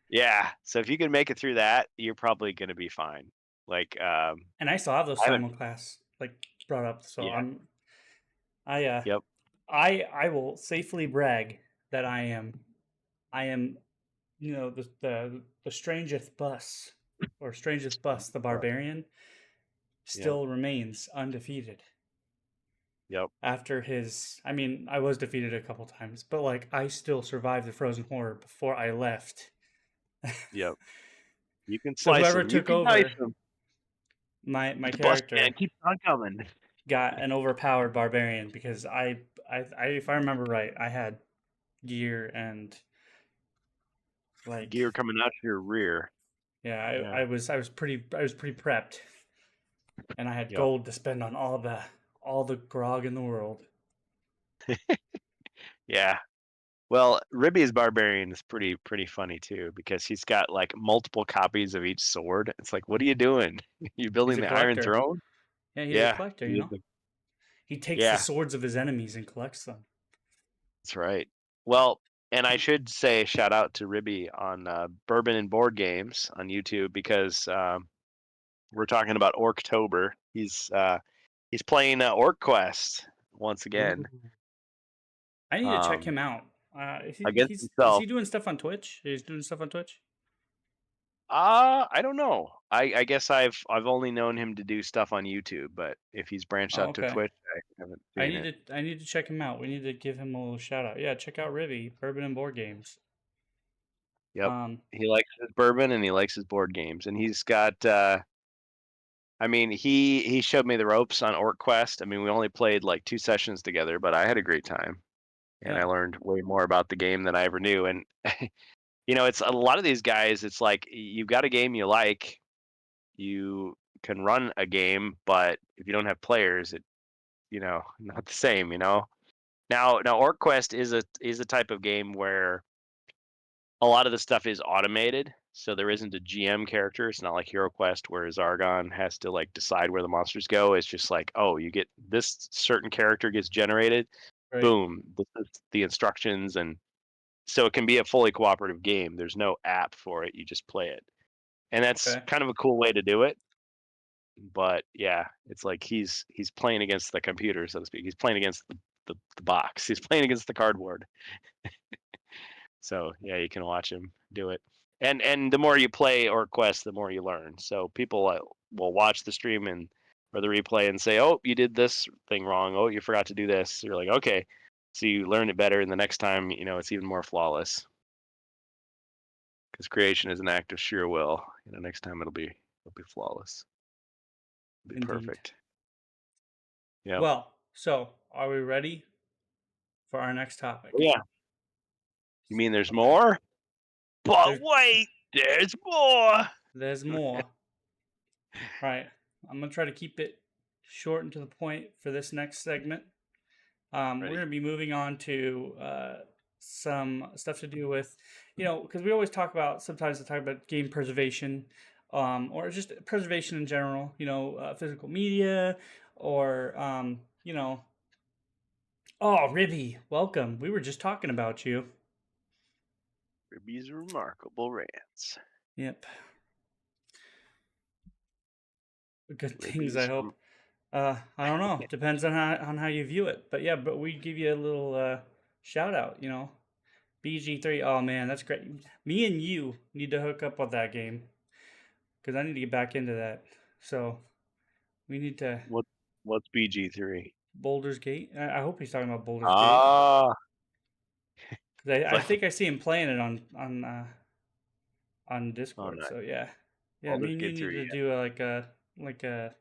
yeah, so if you can make it through that, you're probably gonna be fine. Like, and I still have those I haven't. simulclass like brought up, so Yeah. I Yep. I will safely brag that I am the strangest bus or strangest bus the Right. barbarian Yep. still remains undefeated Yep. after his I mean I was defeated a couple times but like I still survived the frozen horror before I left. Yep. You can So slice whoever them. You took can dice over them. my The bus man character keeps on coming. got an overpowered barbarian because I if I remember right I had gear and like Gear coming out your rear. yeah Yeah. I was pretty prepped and I had Yep. gold to spend on all the grog in the world. Yeah. Well, Ribby's barbarian is pretty funny too because he's got like multiple copies of each sword. It's like, what are you doing? You He's building a the Iron collector. Throne? Yeah, he's a Yeah. collector, He is He takes the yeah, swords of his enemies and collects them. that's right. Well, and I should say shout out to Ribby on Bourbon and Board Games on YouTube because we're talking about Orktober. He's playing Orc Quest once again. Ooh. I need to check Um, him out. Is he against he's is himself. he doing stuff on Twitch? He's doing stuff on Twitch? I don't know. I guess I've only known him to do stuff on YouTube, but if he's branched Oh, out to okay. Twitch, I haven't seen it. I need to check him out. We need to give him a little shout out. Yeah, check out Rivy, Bourbon and Board Games. Yep. Um, He likes his bourbon and he likes his board games. And he's got I mean, he showed me the ropes on Orc Quest. I mean, we only played like 2 sessions together, but I had a great time. And I yeah, learned way more about the game than I ever knew. And it's a lot of these guys, it's like you've got a game you like, you can run a game, but if you don't have players, not the same. Now OrcQuest is a type of game where a lot of the stuff is automated, so there isn't a GM character. It's not like HeroQuest where Zargon has to like decide where the monsters go. It's just like, oh, you get this certain character gets generated, right. boom, this is the instructions, and so it can be a fully cooperative game. There's no app for it; you just play it, and that's Okay. kind of a cool way to do it. But yeah, it's like he's playing against the computer, so to speak. He's playing against the box. He's playing against the cardboard. So yeah, you can watch him do it. And the more you play or quest, the more you learn. So people will watch the stream and or the replay and say, "Oh, you did this thing wrong. Oh, you forgot to do this." You're like, "Okay." So you learn it better, and the next time, it's even more flawless. because creation is an act of sheer will. Next time it'll be flawless. It'll be Indeed. perfect. Yeah. Well, so are we ready for our next topic? Yeah. You mean there's more? But There's wait, there's more. there's more. All right. I'm gonna try to keep it short and to the point for this next segment. We're Ready? gonna be moving on to some stuff to do with, because we always sometimes talk about game preservation, or just preservation in general. Physical media, or Oh, Ribby, welcome. We were just talking about you. Ribby's remarkable rants. Yep. Good things, I Ribby's hope. I don't know. Depends on how you view it. But yeah, but we give you a little shout out, BG3. Oh man, that's great. Me and you need to hook up with that game because I need to get back into that. So we need to What's BG3? Boulder's Gate. I hope he's talking about Boulder's Gate Ah, because I like, think I see him playing it on oh Discord. no, So yeah, me Baldur's and you Gate need 3. to do like a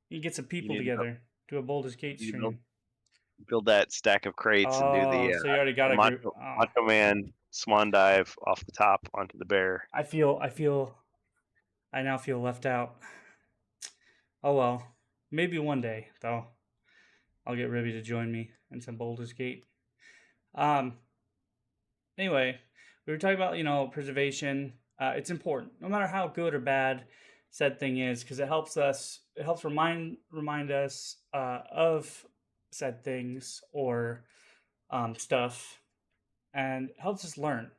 you get some You people need to build, together, do a Baldur's Gate you need to build, stream. build that stack of crates and do Oh, so you already got the a group. Macho Man swan dive off the top onto the bear. I now feel left out. Oh well, maybe one day though. I'll get Ribby to join me in some Baldur's Gate. Um. Anyway, we were talking about preservation. It's important, no matter how good or bad said thing is, because it helps us. It helps remind us of said things or stuff, and helps us learn.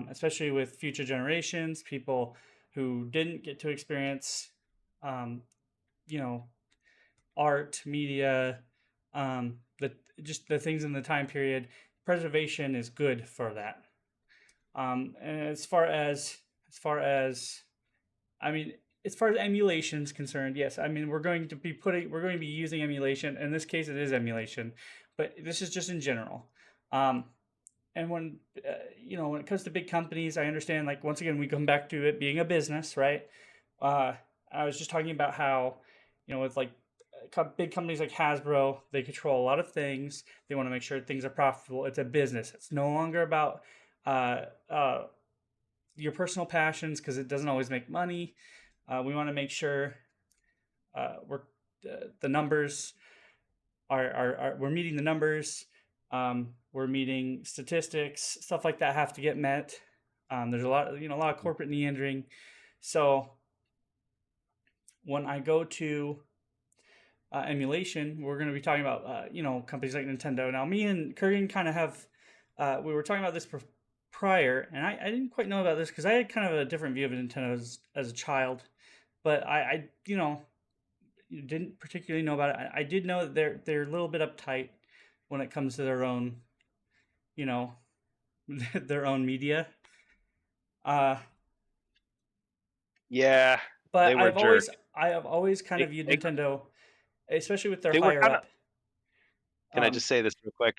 Especially with future generations, people who didn't get to experience, um, you know, art, media, the just the things in the time period. Preservation is good for that. And I mean, as far as emulation is concerned, yes, I mean we're going to be using emulation. In this case, it is emulation, but this is just in general. Um, and when it comes to big companies, I understand, like, once again we come back to it being a business, right? uh, I was just talking about how, with like big companies like Hasbro, they control a lot of things. They want to make sure things are profitable. It's a business. It's no longer about uh, uh, your personal passions, because it doesn't always make money. We want to make sure we're the numbers are we're meeting the numbers. We're meeting statistics, stuff like that have to get met. There's a lot of corporate meandering. So when I go to emulation, we're going to be talking about companies like Nintendo. Now, me and Kurgan kind of have we were talking about this prior, and I didn't quite know about this because I had kind of a different view of Nintendo as a child, but I didn't particularly know about it. I did know that they're a little bit uptight when it comes to their own, you know, their own media. Yeah, But they were jerks. I have always kind They, of viewed they, Nintendo, especially with their they were higher kind of. up. Can I Um, just say this real quick?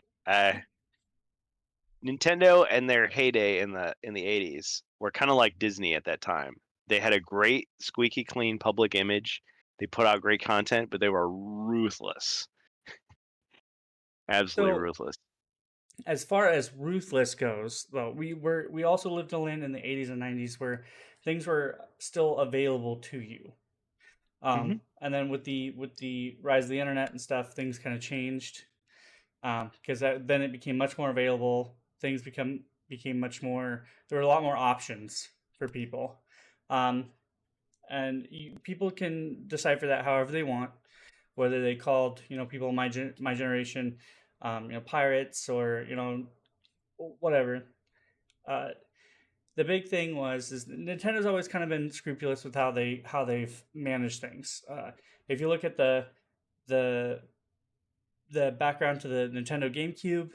Nintendo and their heyday in the 80s were kind of like Disney at that time. They had a great squeaky clean public image. They put out great content, but they were ruthless. Absolutely so ruthless. as far as ruthless goes, though, we also lived in a land in the 80s and 90s where things were still available to you. Hmm. And then with the rise of the internet and stuff, things kind of changed, because then it became much more available. Things became much more. There were a lot more options for people, um, and people can decipher that however they want. Whether they called people my generation, pirates, or whatever. Uh, the big thing is Nintendo's always kind of been scrupulous with how they've managed things. If you look at the the background to the Nintendo GameCube,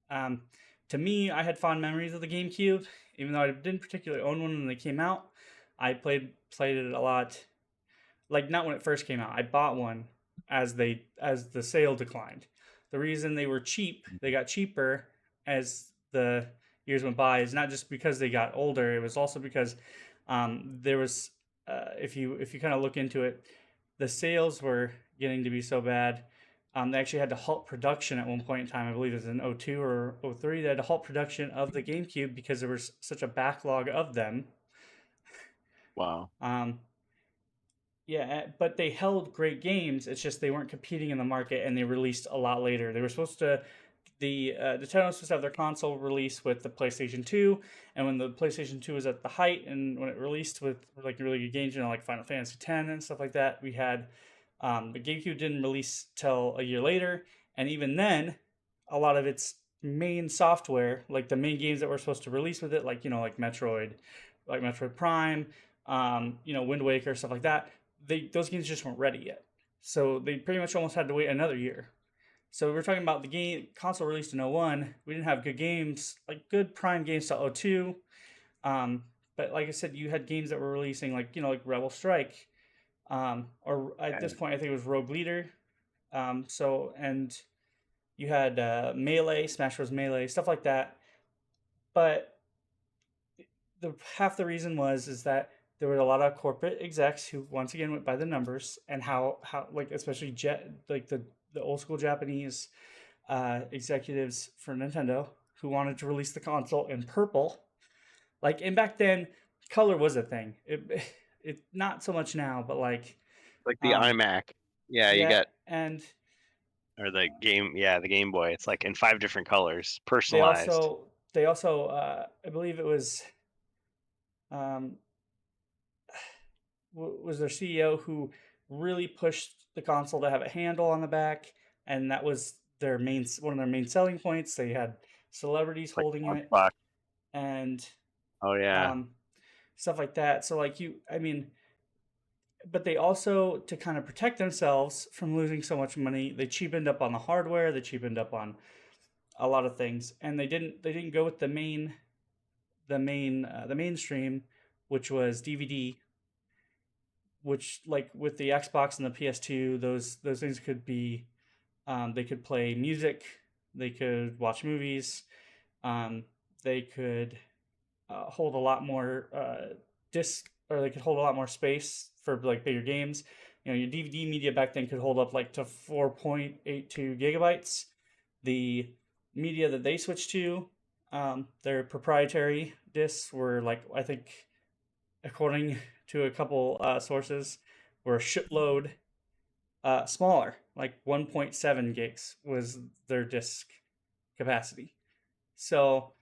um, to me, I had fond memories of the GameCube, even though I didn't particularly own one when they came out. I played it a lot, like not when it first came out. I bought one as the sale declined. The reason they got cheaper as the years went by is not just because they got older. It was also because there was, if you kind of look into it, the sales were getting to be so bad. They actually had to halt production at one point in time. I believe it was in '02 or '03. They had to halt production of the GameCube because there was such a backlog of them. Wow. Um, yeah, but they held great games. It's just they weren't competing in the market, and they released a lot later. They were supposed to, Nintendo was supposed to have their console release with the PlayStation 2, and when the PlayStation 2 was at the height, and when it released with like really good games, like Final Fantasy X and stuff like that, we had the GameCube didn't release till a year later, and even then, a lot of its main software, like the main games that were supposed to release with it, like Metroid, like Metroid Prime, Wind Waker, stuff like that, those games just weren't ready yet. So they pretty much almost had to wait another year. So we're talking about the game console released in '01. We didn't have good games, like good prime games till '02. But like I said, you had games that were releasing like Rebel Strike, or at this point I think it was Rogue Leader. And you had Melee, Smash Bros. Melee, stuff like that. But the half the reason is that there were a lot of corporate execs who once again went by the numbers, and how like especially the old school Japanese executives for Nintendo who wanted to release the console in purple. And back then, color was a thing. It not so much now, but like the um, iMac. Yeah, you yeah, got and or the Game Boy. It's like in 5 different colors, they personalized. also they also I believe it was um, was their CEO who really pushed the console to have a handle on the back, and that was one of their main selling points. They had celebrities Like holding it, Xbox. and Oh yeah. um, stuff like that. So I mean, but they also, to kind of protect themselves from losing so much money, they cheapened up on the hardware. They cheapened up on a lot of things, and they didn't go with the mainstream, which was DVD, which like with the Xbox and the PS2, those things could be, they could play music, they could watch movies, they could hold a lot more disc, or they could hold a lot more space for like bigger games. Your DVD media back then could hold up like to 4.82 gigabytes. The media that they switched to, their proprietary discs were like, I think, according to a couple sources, were a shitload smaller. Like 1.7 gigs was their disk capacity. So,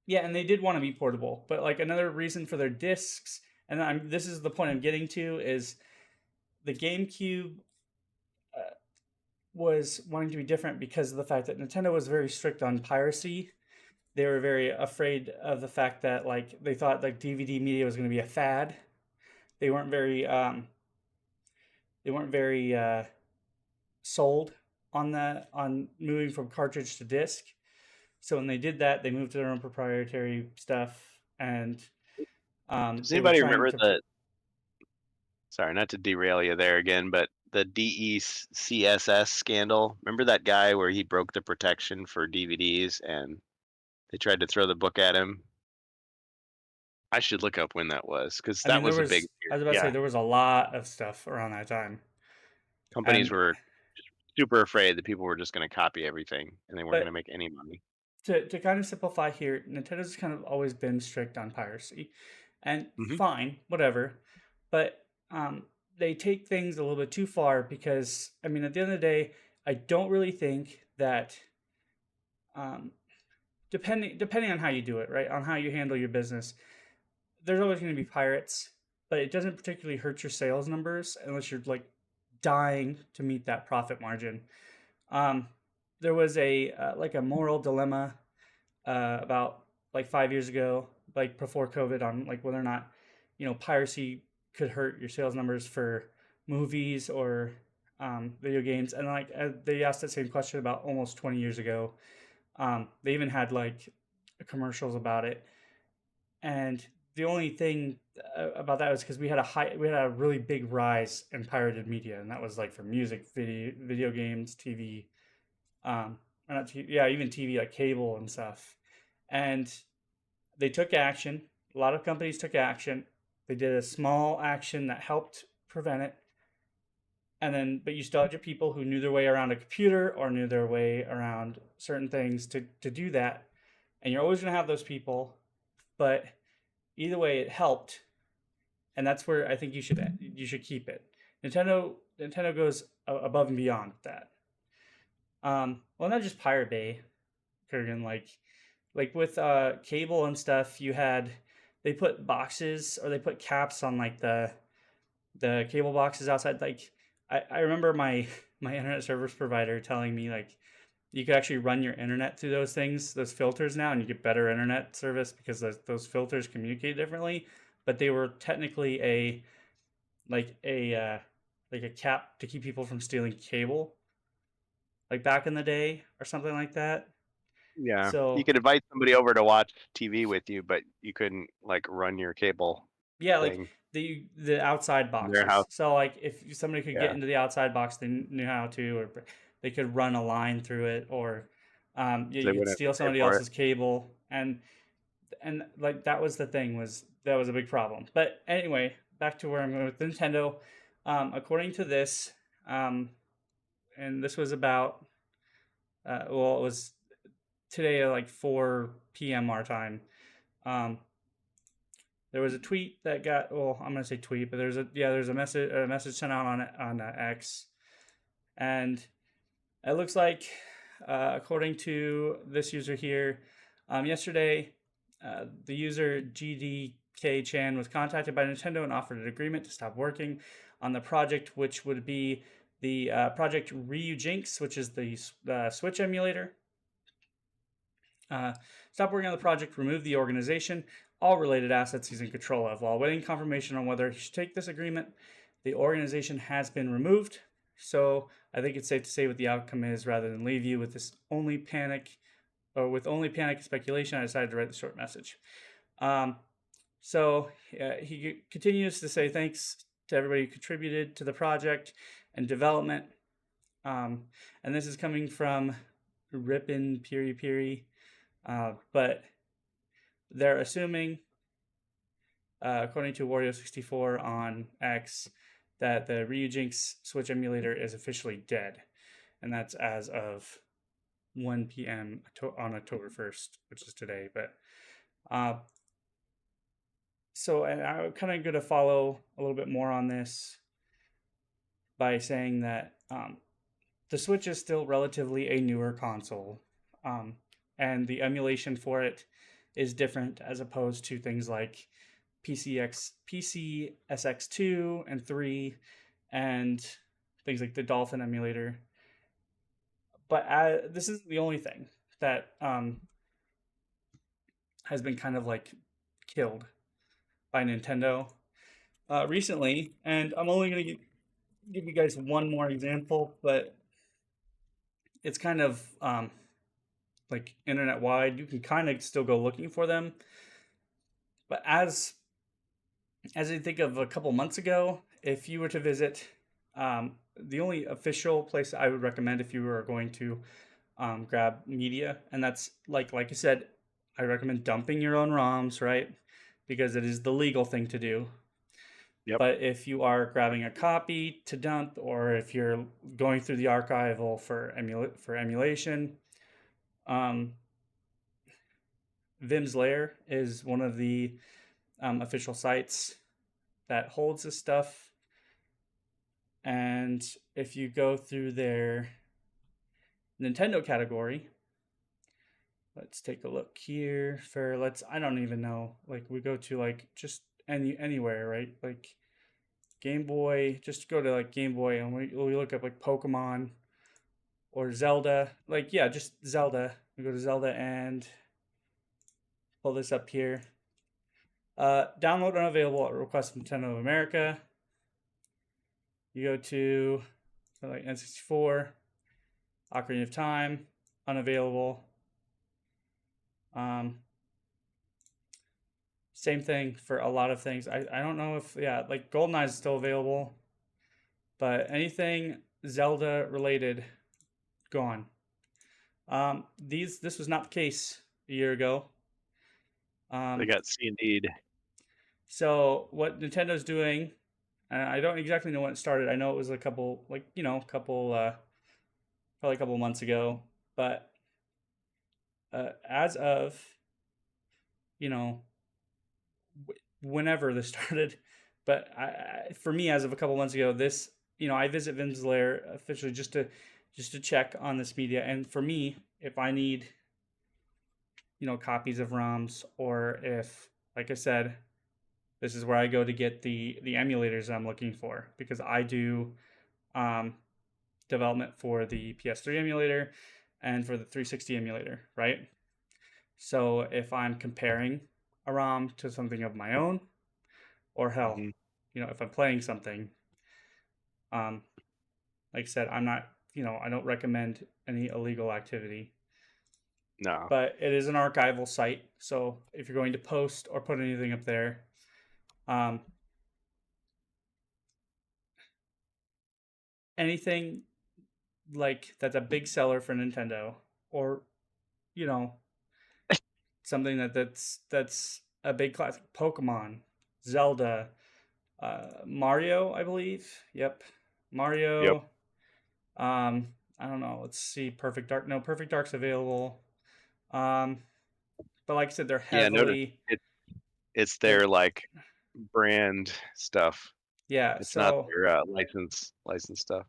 yeah, and they did want to be portable, but like another reason for their discs, and this is the point I'm getting to, is the GameCube was wanting to be different because of the fact that Nintendo was very strict on piracy. They were very afraid of the fact that like they thought like DVD media was going to be a fad. They weren't very sold on moving from cartridge to disc. So when they did that, they moved to their own proprietary stuff, and Does they were anybody trying remember to. sorry, not to derail you there again, but the DECSS scandal? Remember that guy where he broke the protection for DVDs and they tried to throw the book at him? I should look up when that was, because I that mean, was a big, I was about to say yeah. there was a lot of stuff around that time, Companies and were super afraid that people were just going to copy everything and they weren't going to but make any money. to kind of simplify here, Nintendo's kind of always been strict on piracy, and Hmm. fine, whatever, but they take things a little bit too far because I mean, at the end of the day, I don't really think that um, depending on how you do it, right, on how you handle your business, there's always going to be pirates, but it doesn't particularly hurt your sales numbers unless you're like dying to meet that profit margin. Um, there was a moral dilemma about like 5 years ago, like before COVID, on like whether or not piracy could hurt your sales numbers for movies or video games, and like they asked that same question about almost 20 years ago. They even had like commercials about it, and the only thing about that was because we had a really big rise in pirated media, and that was like for music, video games, TV, not TV, yeah, even TV, like cable and stuff. And they took action. A lot of companies took action. They did a small action that helped prevent it. And then, but you still had your people who knew their way around a computer or knew their way around certain things to do that. And you're always going to have those people. But either way, it helped. And that's where I think you should keep it. Nintendo goes above and beyond that. Well, not just Pirate Bay, Kurgan, like with cable and stuff, they put boxes or they put caps on like the cable boxes outside. Like I remember my internet service provider telling me like you could actually run your internet through those filters now, and you get better internet service because those filters communicate differently. But they were technically like a uh, like a cap to keep people from stealing cable, like back in the day or something like that. Yeah, you So could invite somebody over to watch TV with you, but you couldn't like run your cable yeah, like thing the outside in their boxes. house. So like if somebody could get Yeah, into the outside box, they knew how to, or they could run a line through it, or yeah, so they you could wouldn't have steal to pay somebody for it. else's cable, and like that was the thing was that was a big problem. But anyway, back to where I'm going with Nintendo. According to this, um, and this was about well, it was today at like 4 p.m. our time. Um, there was a tweet that got well, I'm gonna say tweet, but there's a message sent out on X, and it looks like according to this user here, yesterday the user GDK Chan was contacted by Nintendo and offered an agreement to stop working on the project, which would be the project Ryujinx, which is the Switch emulator. Stop working on the project, remove the organization, all related assets he's in control of. While waiting confirmation on whether he should take this agreement, the organization has been removed. So I think it's safe to say what the outcome is rather than leave you with this only panic with only panic and speculation. I decided to write the short message. So he continues to say thanks to everybody who contributed to the project and development. And this is coming from Ripin Piri Piri. But they're assuming, according to Wario64 on X, that the Ryujinx Switch emulator is officially dead. And that's as of 1 p.m. on October 1st, which is today. But so, and I'm kind of going to follow a little bit more on this by saying that the Switch is still relatively a newer console. And the emulation for it is different as opposed to things like PCSX2 and 3 and things like the Dolphin emulator. But this isn't the only thing that has been kind of like killed by Nintendo recently. And I'm only going to give you guys one more example, but it's kind of like internet wide. You can kind of still go looking for them. But as I think of a couple months ago, if you were to visit, the only official place I would recommend if you were going to grab media, and that's like I said, I recommend dumping your own ROMs, right? Because it is the legal thing to do. Yep. But if you are grabbing a copy to dump, or if you're going through the archival for emulation, Vim's Lair is one of the official sites that holds this stuff. And if you go through their Nintendo category, let's take a look here for I don't even know, like we go to like just anywhere, right? Like Game Boy, just go to like Game Boy and we look up like Pokemon or Zelda. Like, yeah, just Zelda. We go to Zelda and pull this up here. Download unavailable at request Nintendo of America. You go to like N64, Ocarina of Time, unavailable. Same thing for a lot of things. I don't know if, yeah, like GoldenEye is still available, but anything Zelda related, gone. This was not the case a year ago. They Um, got C&D'd. so what Nintendo's doing, and I don't exactly know when it started. I know it was a couple, like probably a couple months ago, but as of you know whenever this started, but for me, as of a couple months ago, this I visit Vim's Lair officially just to check on this media, and for me, if I need copies of ROMs, or if, like I said, this is where I go to get the emulators I'm looking for, because I do um, development for the PS3 emulator and for the 360 emulator, right? So if I'm comparing a ROM to something of my own, or hell, Hmm. if I'm playing something, um, like I said, I'm not, I don't recommend any illegal activity, No. but it is an archival site. So if you're going to post or put anything up there, um, anything like that's a big seller for Nintendo, or you know something that's a big classic, Pokemon, Zelda, Mario, I believe. Yep, Yep. Mario. I don't know. Let's see. Perfect Dark. No, Perfect Dark's available. Um, but like I said, they're Yeah, notice heavily. it's They're their like brand stuff. Yeah. It's not So their license stuff.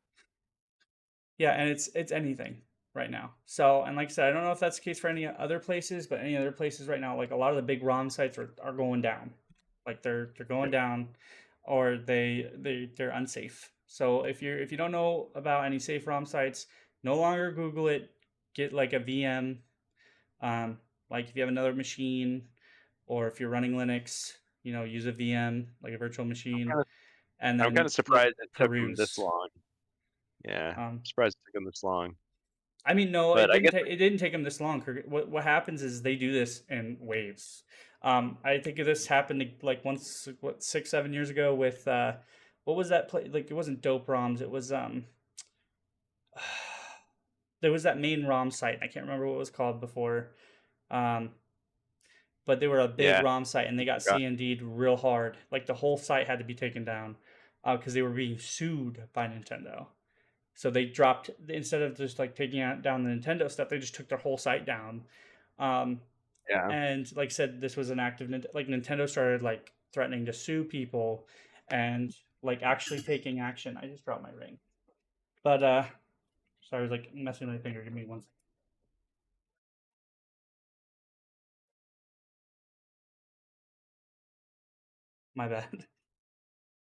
yeah, and it's anything right now. So, and like I said, I don't know if that's the case for any other places, but any other places right now, like a lot of the big ROM sites are going down. Like they're going down, or they're unsafe. So if you don't know about any safe ROM sites, no longer Google it. Get like a VM. Um, like if you have another machine, or if you're running Linux, use a VM, like a virtual I'm machine, kind of and I'm kind then of like surprised it took them this peruse. long. Yeah, Um, surprised it took them this long. I mean, no, But I guess it didn't take them this long. What happens is they do this in waves. I think this happened like once, what, 6 7 years ago with what was that play? Like it wasn't Dope ROMs. It was there was that main ROM site. I can't remember what it was called before. Um, but they were a big yeah, ROM site, and they got got- CND'd real hard. Like the whole site had to be taken down because they were being sued by Nintendo. So they dropped, instead of just like taking down the Nintendo stuff, they just took their whole site down. Um, yeah. and like I said, this was an active, like Nintendo started like threatening to sue people, and like actually taking action. I just dropped my ring, but sorry, I was like messing with my finger. Give me one second. My bad.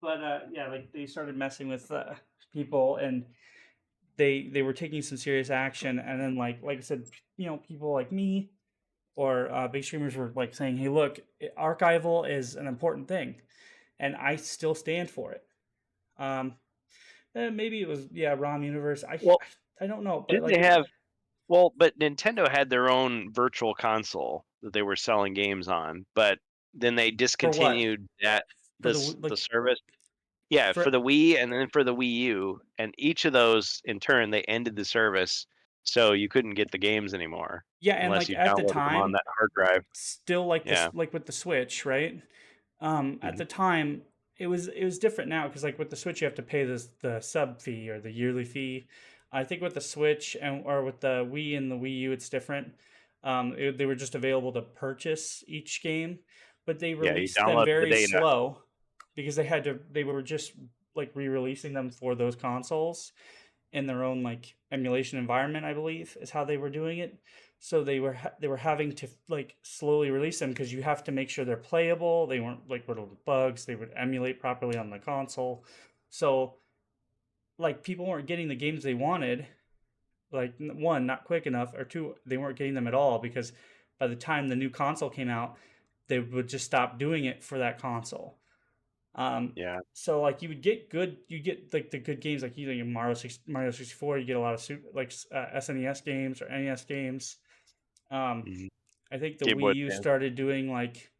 But yeah, like they started messing with people, and they were taking some serious action, and then like I said, people like me, or big streamers were like saying, "Hey, look, archival is an important thing," and I still stand for it. Um, maybe it was, yeah, ROM Universe. Well, I don't know, but didn't like they have? Well, but Nintendo had their own virtual console that they were selling games on, but then they for what? discontinued that For the service. Yeah, for for the Wii and then for the Wii U, and each of those in turn they ended the service, so you couldn't get the games anymore yeah, and unless like you at the downloaded them on time, that hard drive. still like Yeah. this, like with the Switch, right? At Hmm. the time, it was different now, because like with the Switch, you have to pay the sub fee or the yearly fee. I think with the Switch and or with the Wii and the Wii U, it's different. They were just available to purchase each game, but they Yeah, you released them download the very data. slow because they were just like re-releasing them for those consoles in their own like emulation environment, I believe is how they were doing it. So they were having to like slowly release them, because you have to make sure they're playable, they weren't like riddled with bugs, they would emulate properly on the console. So like people weren't getting the games they wanted, like one, not quick enough, or two, they weren't getting them at all, because by the time the new console came out, they would just stop doing it for that console. um, Yeah. so like you get like the good games, like either Mario 64, you get a lot of like SNES games or NES games. Um, Hmm. I think the Game Boy Wii U Advance. started doing like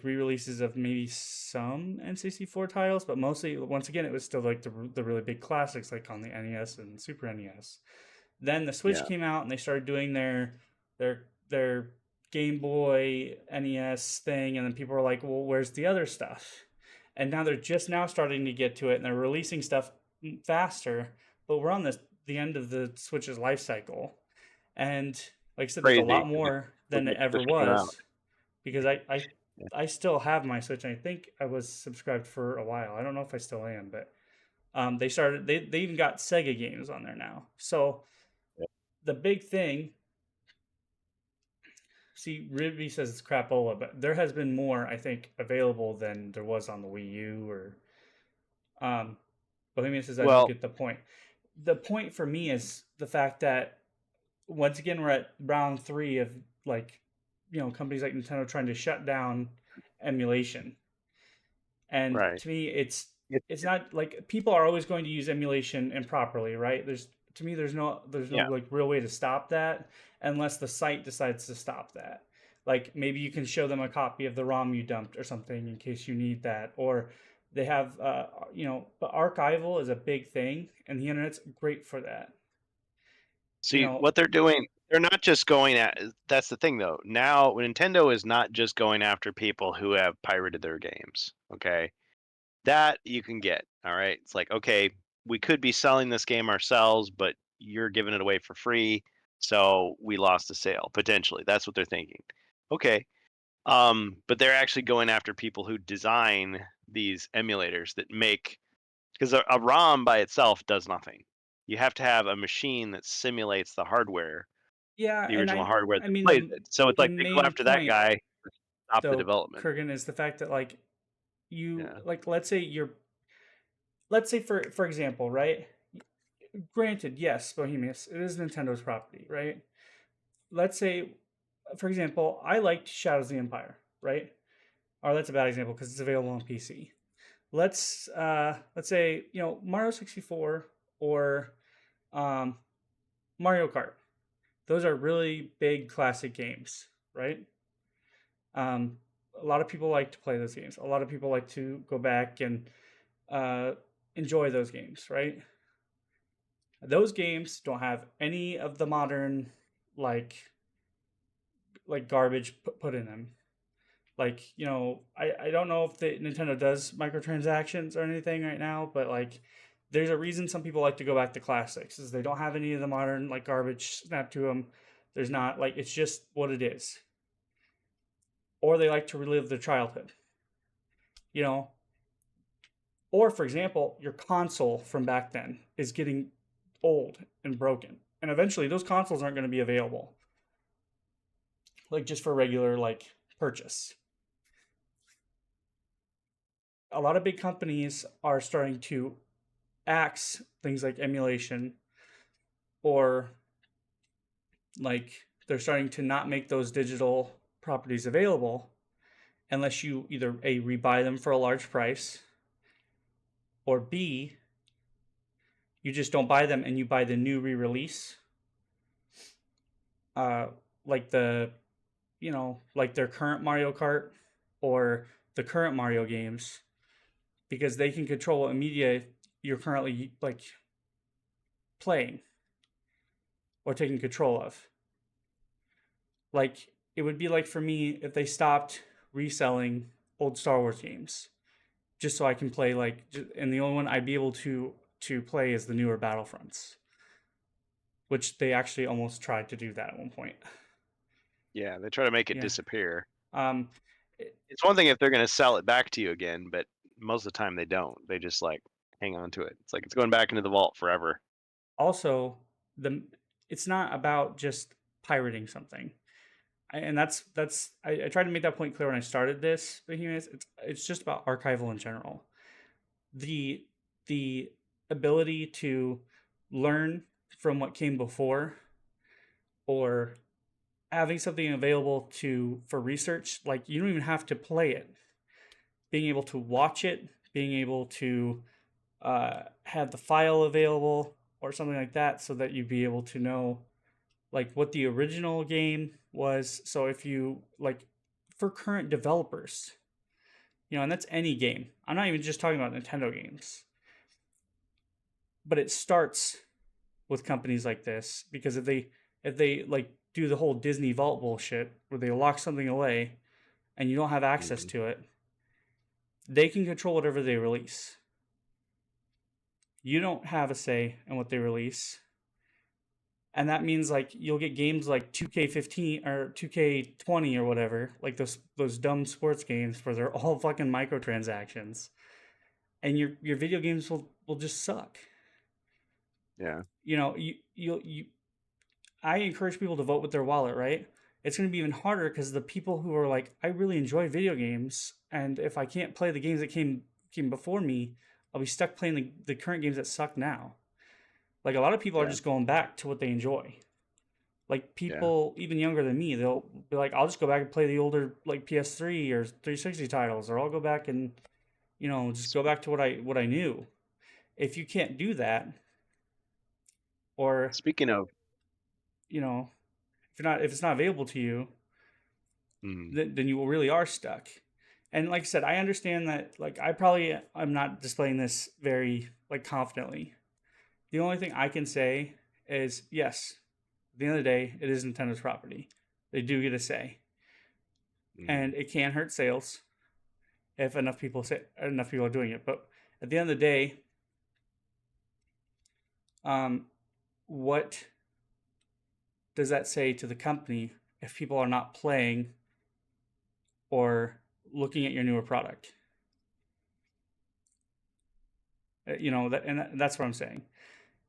re-releases of maybe some N64 titles, but mostly once again it was still like the really big classics like on the NES and Super NES. Then the Switch Yeah. came out and they started doing their Game Boy NES thing, and then people were like, "Well, where's the other stuff?" And now they're just now starting to get to it, and they're releasing stuff faster. But we're on the end of the Switch's life cycle, and like I said, there's a Crazy. lot more They're than it ever pushing it out. was because Yeah. I still have my Switch. And I think I was subscribed for a while. I don't know if I still am, but they even got Sega games on there now. So Yeah. the big thing, see, Ribby says it's crapola, but there has been more, I think, available than there was on the Wii U or um Bohemian says I don't Well, get the point. The point for me is the fact that once again we're at round three of like companies like Nintendo trying to shut down emulation. And right. to me, It, it's not like people are always going to use emulation improperly, right? There's to me there's no yeah. like real way to stop that unless the site decides to stop that. Like maybe you can show them a copy of the ROM you dumped or something in case you need that, or they have but archival is a big thing, and the internet's great for that. You See know, what they're doing. They're not just going at. That's the thing, though. Now, Nintendo is not just going after people who have pirated their games. Okay, that you can get. All right, it's like, okay, we could be selling this game ourselves, but you're giving it away for free, so we lost the sale potentially. That's what they're thinking. Okay, but they're actually going after people who design these emulators that make, because a ROM by itself does nothing. You have to have a machine that simulates the hardware, yeah, the and original hardware I that mean plays it. So it's the like they go main after that point guy, stop the though, development. Kurgan, is the fact that like you Yeah. like let's say for example, right? Granted, yes, Bohemius, it is Nintendo's property, right? Let's say, for example, I liked Shadows of the Empire, right? Or that's a bad example because it's available on PC. Let's say Mario 64 or um, Mario Kart. Those are really big classic games, right? Um, a lot of people like to play those games. A lot of people like to go back and uh, enjoy those games, right? Those games don't have any of the modern like garbage put in them. Like I don't know if the Nintendo does microtransactions or anything right now, but like there's a reason some people like to go back to classics is they don't have any of the modern like garbage snapped to them. There's not like it's just what it is, or they like to relive their childhood. You know, or for example, your console from back then is getting old and broken, and eventually those consoles aren't going to be available, like just for regular like purchase. A lot of big companies are starting to axe things like emulation, or like they're starting to not make those digital properties available unless you either A, rebuy them for a large price, or B, you just don't buy them and you buy the new re-release, uh, like like their current Mario Kart or the current Mario games, because they can control what media you're currently like playing or taking control of. Like it would be like for me if they stopped reselling old Star Wars games just so I can play and the only one I'd be able to play is the newer Battlefronts, which they actually almost tried to do that at one point. Yeah, they try to make it Yeah. disappear. Um, It's one thing if they're going to sell it back to you again, but most of the time they don't. They just like hang on to it. It's like it's going back into the vault forever. Also, the it's not about just pirating something. And I tried to make that point clear when I started this, but it's just about archival in general. The the ability to learn from what came before, or having something available to for research, like you don't even have to play it. Being able to watch it, being able to have the file available or something like that, so that you'd be able to know like what the original game was. So if you like for current developers, and that's any game. I'm not even just talking about Nintendo games, but it starts with companies like this, because if they like do the whole Disney Vault bullshit where they lock something away and you don't have access Mhm. to it, they can control whatever they release. You don't have a say in what they release. And that means like you'll get games like 2K15 or 2K20 or whatever, like those dumb sports games where they're all fucking microtransactions, and your video games will just suck. Yeah. You know, you I encourage people to vote with their wallet, right? It's going to be even harder because the people who are like, I really enjoy video games, and if I can't play the games that came before me, I'll be stuck playing the current games that suck now. Like a lot of people are Yeah. just going back to what they enjoy. Like Yeah. people even younger than me, they'll be like, I'll just go back and play the older like PS3 or 360 titles, or I'll go back and just go Spe- back to what I knew. If you can't do that, or Speaking of, you know, if it's not available to you, mm, then you really are stuck. And like I said, I understand that. Like I'm not displaying this very like confidently. The only thing I can say is yes. At the end of the day, it is Nintendo's property. They do get a say, and mm, it can hurt sales if enough people are doing it. But at the end of the day, um, what does that say to the company if people are not playing or looking at your newer product? That's what I'm saying.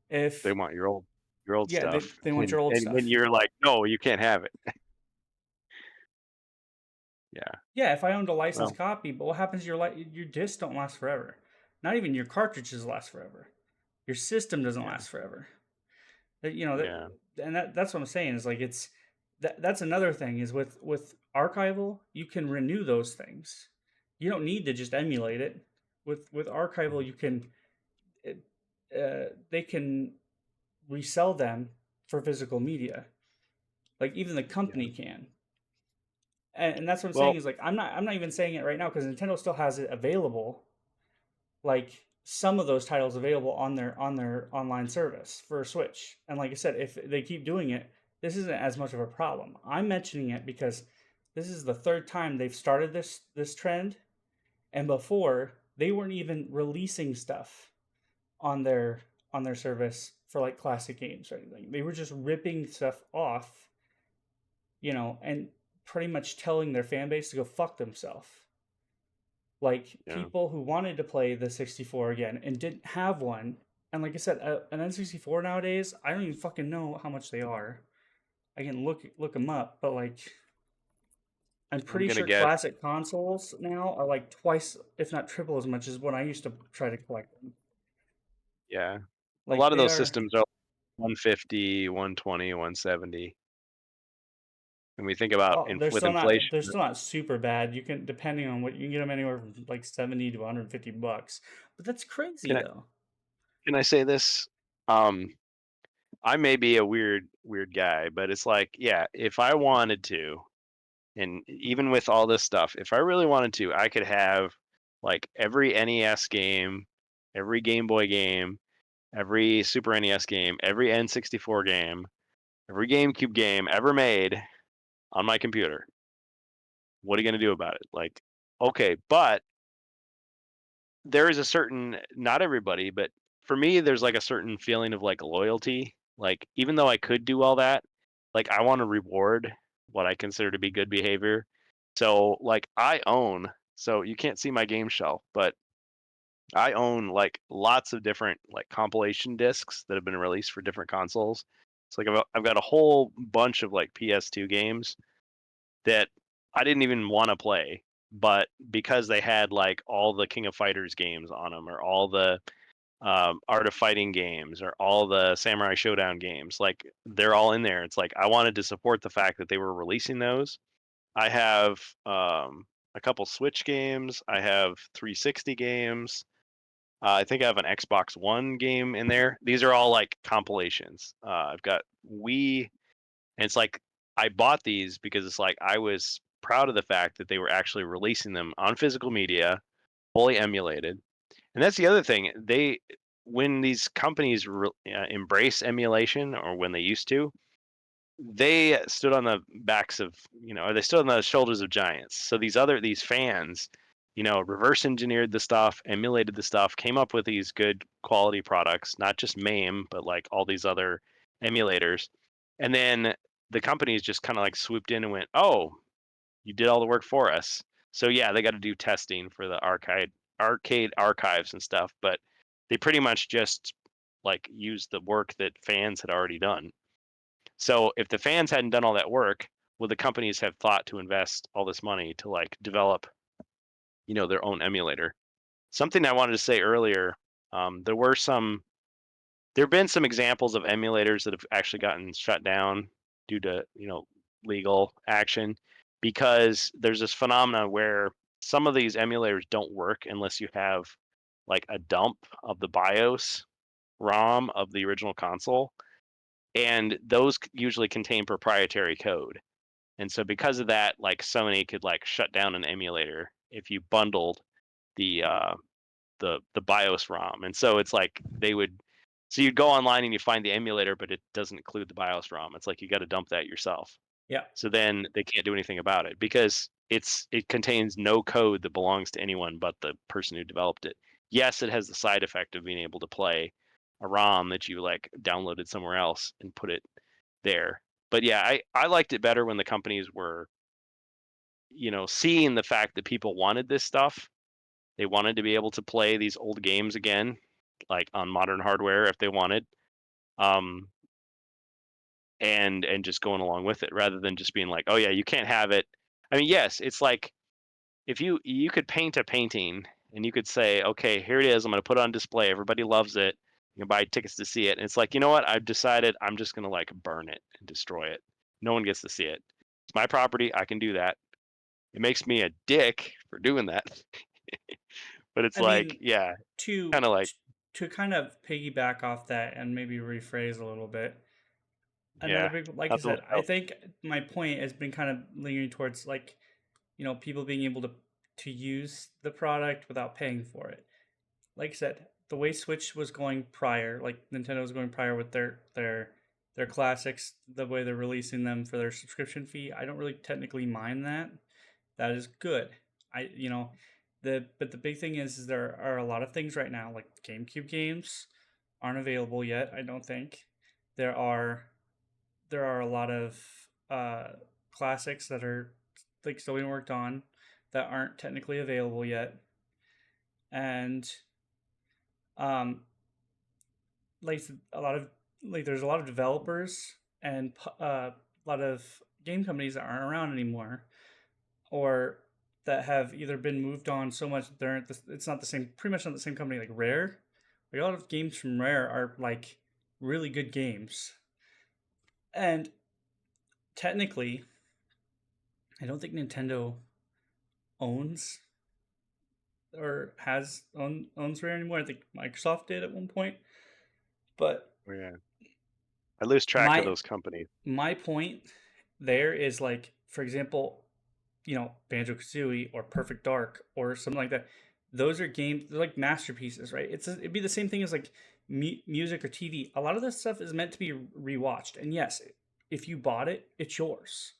they If want your old Yeah, they, stuff, they want your old and stuff. you're like, no, you can't have it. Yeah. Yeah, if I owned a licensed Well, copy, but what happens? Your discs don't last forever. Not even your cartridges last forever. Your system doesn't yeah. last forever. That you know that, Yeah. and that's what I'm saying is like that's another thing is with archival you can renew those things. You don't need to just emulate it. With archival Mhm. you can it, they can resell them for physical media. Like even the Yeah. company can. And that's what I'm saying Well, is like I'm not even saying it right now because Nintendo still has it available, like some of those titles available on their online service for Switch. And like I said, if they keep doing it, this isn't as much of a problem. I'm mentioning it because this is the third time they've started this trend, and before they weren't even releasing stuff on their service for like classic games or anything. They were just ripping stuff off, and pretty much telling their fan base to go fuck themselves. Like yeah. people who wanted to play the 64 again and didn't have one. And like I said, an N64 nowadays, I don't even fucking know how much they are. I can look them up, but like I'm I'm pretty gonna sure guess. classic consoles now are like twice, if not triple, as much as when I used to try to collect them. Yeah. A Like lot of they those are. systems are 150, 120, 170. And we think about Oh, they're with still not. inflation. They're still not super bad. You can, depending on what you can get them anywhere from like 70 to 150 bucks. But that's crazy Can I though. can I say this? Um, I may be a weird guy, but it's like, yeah, if I wanted to, and even with all this stuff, if I really wanted to, I could have like every NES game, every Game Boy game, every Super NES game, every N64 game, every GameCube game ever made on my computer. What are you going to do about it? Like, okay, but there is a certain, not everybody, but for me, there's like a certain feeling of like loyalty. Like, even though I could do all that, like, I want to reward what I consider to be good behavior. So, like, so you can't see my game shelf, but I own like lots of different like compilation discs that have been released for different consoles. So, like, I've got a whole bunch of like PS2 games that I didn't even want to play, but because they had like all the King of Fighters games on them, or all the Art of Fighting games, or all the Samurai Showdown games, like they're all in there. It's like I wanted to support the fact that they were releasing those. I have a couple Switch games. I have 360 games. I think I have an Xbox One game in there. These are all like compilations. I've got Wii, and it's like I bought these because it's like I was proud of the fact that they were actually releasing them on physical media, fully emulated. And that's the other thing. when these companies embrace emulation, or when they used to, they stood on the backs of, or they stood on the shoulders of giants. So these fans, reverse engineered the stuff, emulated the stuff, came up with these good quality products, not just MAME, but like all these other emulators. And then the companies just kind of like swooped in and went, "Oh, you did all the work for us." So yeah, they got to do testing for the arcade archives and stuff, but they pretty much just like used the work that fans had already done. So if the fans hadn't done all that work, would the companies have thought to invest all this money to like develop, their own emulator? Something I wanted to say earlier, there were there have been some examples of emulators that have actually gotten shut down due to, legal action, because there's this phenomena where some of these emulators don't work unless you have like a dump of the BIOS ROM of the original console, and those usually contain proprietary code. And so because of that, like Sony could like shut down an emulator if you bundled the the BIOS ROM. And so it's like so you'd go online and you find the emulator, but it doesn't include the BIOS ROM. It's like you got to dump that yourself. Yeah. So then they can't do anything about it because it contains no code that belongs to anyone but the person who developed it. Yes, it has the side effect of being able to play a ROM that you like downloaded somewhere else and put it there. But yeah, I liked it better when the companies were, seeing the fact that people wanted this stuff. They wanted to be able to play these old games again, like on modern hardware if they wanted. Um, and just going along with it rather than just being like, "Oh yeah, you can't have it." I mean, yes, it's like if you could paint a painting and you could say, "Okay, here it is. I'm going to put it on display. Everybody loves it. You can buy tickets to see it." And it's like, you know what? I've decided I'm just going to like burn it and destroy it. No one gets to see it. It's my property. I can do that. It makes me a dick for doing that. But it's I like, mean, yeah, to kind of like, to kind of piggyback off that and maybe rephrase a little bit. Another yeah, big, like I nothing said, will I help. think my point has been kind of leaning towards like, people being able to use the product without paying for it. Like I said, the way Switch was going prior, like Nintendo was going prior with their classics, the way they're releasing them for their subscription fee, I don't really technically mind that. That is good. But the big thing is there are a lot of things right now, like GameCube games aren't available yet, I don't think. There are a lot of uh, classics that are like still being worked on that aren't technically available yet, and um, like a lot of there's a lot of developers and a lot of game companies that aren't around anymore, or that have either been moved on so much that it's not the same, pretty much not the same company like Rare. Like a lot of games from Rare are like really good games, and technically, I don't think Nintendo owns owns Rare anymore. I think Microsoft did at one point. But Yeah, I lose track of my those companies. my point there is like, for example, Banjo Kazooie or Perfect Dark or something like that. Those are games. They're like masterpieces, right? It'd be the same thing as like music or TV. A lot of this stuff is meant to be rewatched, and yes, if you bought it, it's yours.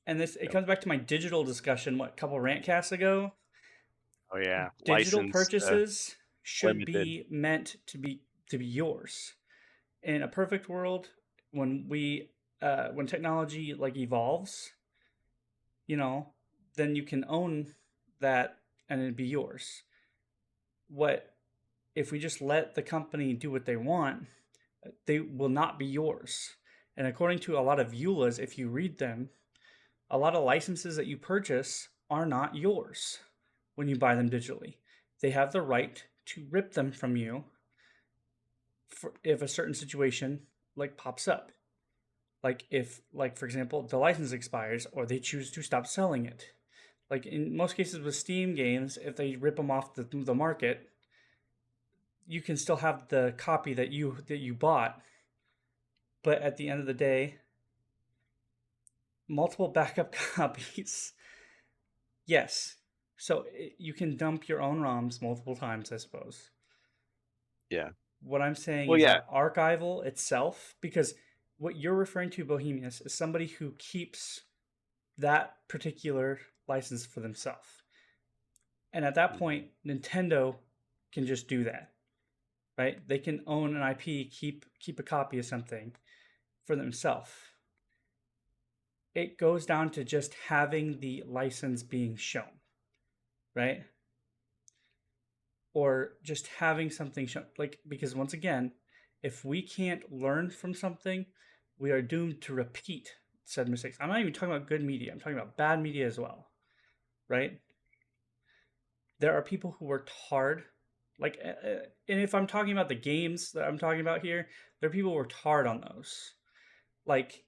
And it Yep. comes back to my digital discussion. What, a couple rantcasts ago? Oh yeah, Digital licensed, purchases should limited. be meant to be yours. In a perfect world, when technology like evolves, you know, then you can own that and it'd be yours. What if we just let the company do what they want? They will not be yours. And according to a lot of EULAs, if you read them, a lot of licenses that you purchase are not yours when you buy them digitally. They have the right to rip them from you if a certain situation like pops up. Like if, like for example, the license expires or they choose to stop selling it. Like in most cases with Steam games, if they rip them off the market, you can still have the copy that you bought, but at the end of the day, multiple backup copies. Yes. So you can dump your own ROMs multiple times, I suppose. Yeah. What I'm saying Well, is yeah. that archival itself, because what you're referring to, Bohemius, is somebody who keeps that particular license for themselves. And at that Mhm. point, Nintendo can just do that, right? They can own an IP, keep a copy of something for themselves. It goes down to just having the license being shown, right? Or just having something shown, like, because once again, if we can't learn from something, we are doomed to repeat said mistakes. I'm not even talking about good media, I'm talking about bad media as well, right? There are people who worked hard, like, and if I'm talking about the games that I'm talking about here, there are people who worked hard on those, like,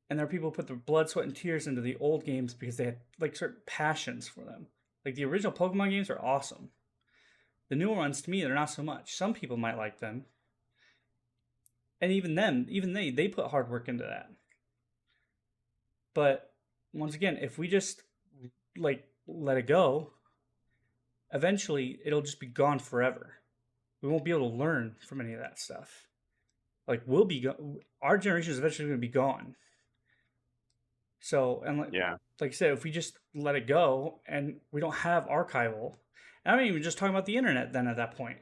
and there are people who put their blood, sweat, and tears into the old games because they had like certain passions for them. Like the original Pokemon games are awesome. The newer ones, to me, they're not so much. Some people might like them, and even them, even they put hard work into that. But once again, if we just like let it go, eventually it'll just be gone forever. We won't be able to learn from any of that stuff. Like our generation is eventually going to be gone. So, and Yeah. like I said, if we just let it go and we don't have archival, and I'm not even just talking about the internet then at that point,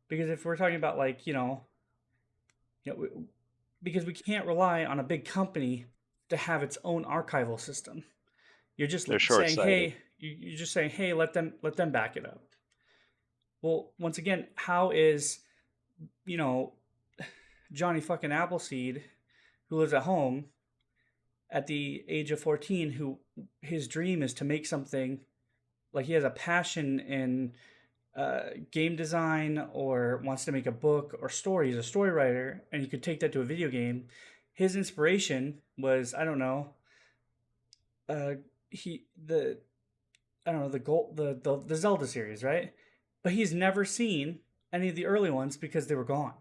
because if we're talking about like because we can't rely on a big company to have its own archival system. You're just They're saying, short-sighted. hey, you're just saying, hey, let them back it up. Well, once again, how is you know Johnny fucking Appleseed, who lives at home at the age of 14, who his dream is to make something, like he has a passion in game design or wants to make a book or story. He's a story writer, and you could take that to a video game. His inspiration was, I don't know, uh, he the I don't know, the gold the Zelda series, right? But he's never seen any of the early ones because they were gone.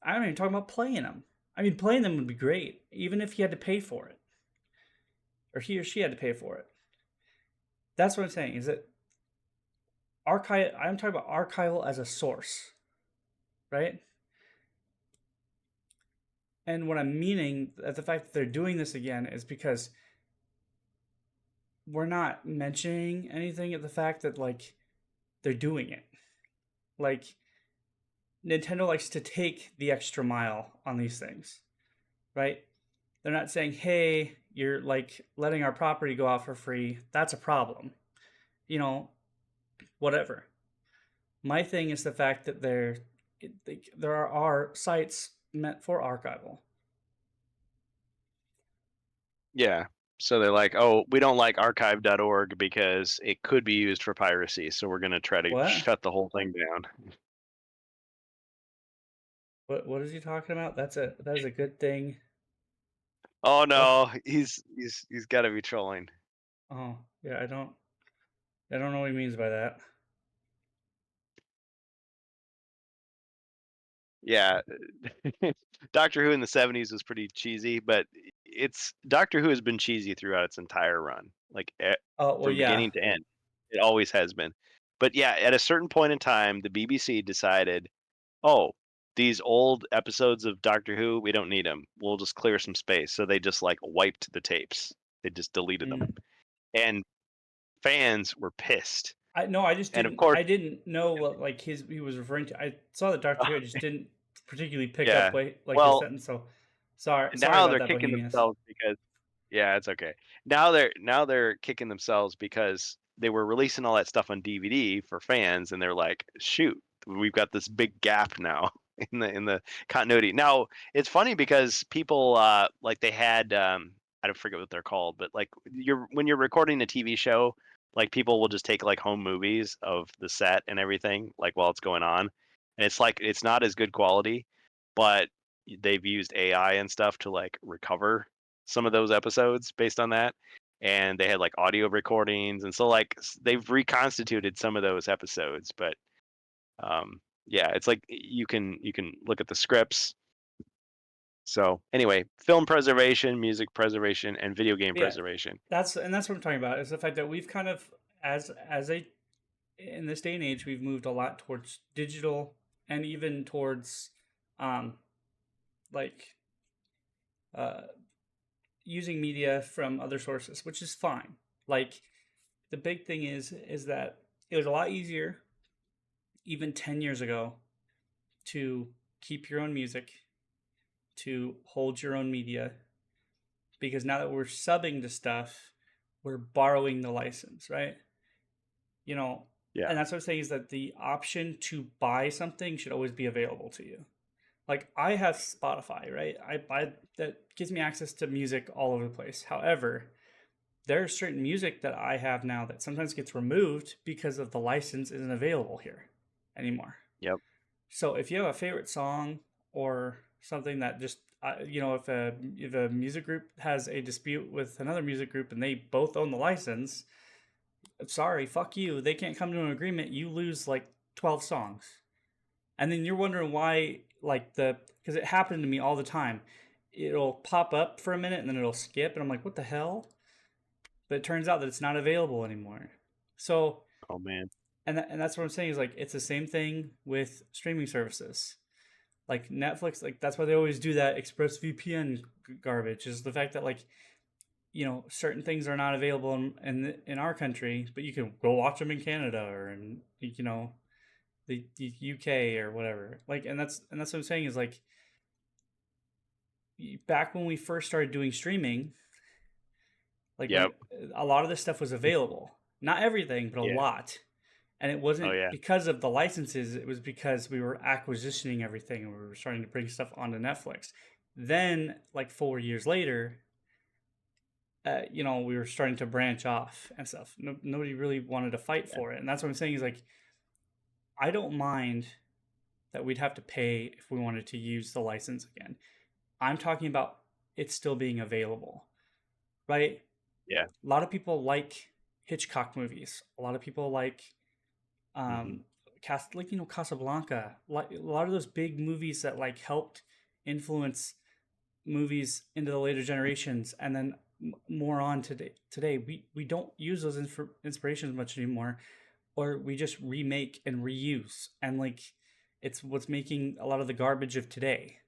I'm not even talking about playing them. I mean, playing them would be great, even if he had to pay for it, or he or she had to pay for it. That's what I'm saying. Is that archive? I'm talking about archival as a source, right? And what I'm meaning at the fact that they're doing this again is because we're not mentioning anything at the fact that like they're doing it. Like Nintendo likes to take the extra mile on these things, right? They're not saying, "Hey, you're like letting our property go out for free. That's a problem." You know, whatever. My thing is the fact that there are sites meant for archival. Yeah. So they're like, "Oh, we don't like archive.org because it could be used for piracy, so we're gonna try to What? shut the whole thing down." What is he talking about? That is a good thing. Oh What? no, he's got to be trolling. Oh, yeah, I don't know what he means by that. Yeah, Doctor Who in the '70s was pretty cheesy, but it's Doctor Who has been cheesy throughout its entire run, like Oh, well, from yeah. beginning to end. It always has been. But yeah, at a certain point in time, the BBC decided, oh, these old episodes of Doctor Who, we don't need them. We'll just clear some space. So they just like wiped the tapes. They just deleted them, Mm. and fans were pissed. I no, I just And of didn't. course, I didn't know what like he was referring to. I saw the Doctor Who. I just didn't particularly pick up yeah. like his Well, sentence. So sorry now about they're that, kicking Bohemians. themselves because yeah, it's okay. Now they're kicking themselves because they were releasing all that stuff on DVD for fans, and they're like, "Shoot, we've got this big gap now in the continuity." Now it's funny because people like they had I don't forget what they're called, but like when you're recording a TV show, like people will just take like home movies of the set and everything, like while it's going on, and it's like it's not as good quality, but they've used AI and stuff to like recover some of those episodes based on that. And they had like audio recordings, and so like they've reconstituted some of those episodes. But yeah, it's like you can look at the scripts. So anyway, film preservation, music preservation, and video game Yeah, preservation. that's what I'm talking about. Is the fact that we've kind of as a in this day and age, we've moved a lot towards digital and even towards um, like uh, using media from other sources, which is fine. Like the big thing is that it was a lot easier even 10 years ago to keep your own music, to hold your own media, because now that we're subbing to stuff, we're borrowing the license, right? You know, Yeah. and that's what I'm saying is that the option to buy something should always be available to you. Like I have Spotify, right? I buy that gives me access to music all over the place. However, there's certain music that I have now that sometimes gets removed because of the license isn't available here anymore. Yep. So if you have a favorite song or something that just if a music group has a dispute with another music group and they both own the license, sorry, fuck you. They can't come to an agreement. You lose like 12 songs. And then you're wondering why, like, because it happened to me all the time. It'll pop up for a minute and then it'll skip. And I'm like, what the hell? But it turns out that it's not available anymore. So, Oh man. and that's what I'm saying is like, it's the same thing with streaming services. Like Netflix, like, that's why they always do that ExpressVPN garbage, is the fact that, like, certain things are not available in our country, but you can go watch them in Canada or in the UK or whatever. Like, and that's what I'm saying is like back when we first started doing streaming, like when Yep. a lot of this stuff was available, not everything, but a Yeah. lot. And it Oh wasn't yeah. because of the licenses; it was because we were acquisitioning everything and we were starting to bring stuff onto Netflix. Then, like 4 years later, we were starting to branch off and stuff. Nobody really wanted to fight Yeah. for it, and that's what I'm saying is like I don't mind that we'd have to pay if we wanted to use the license again. I'm talking about it still being available, right? Yeah. A lot of people like Hitchcock movies. A lot of people like Hmm. um Casablanca. Like a lot of those big movies that like helped influence movies into the later generations, and then more on today we don't use those inspirations much anymore, or we just remake and reuse, and like it's what's making a lot of the garbage of today.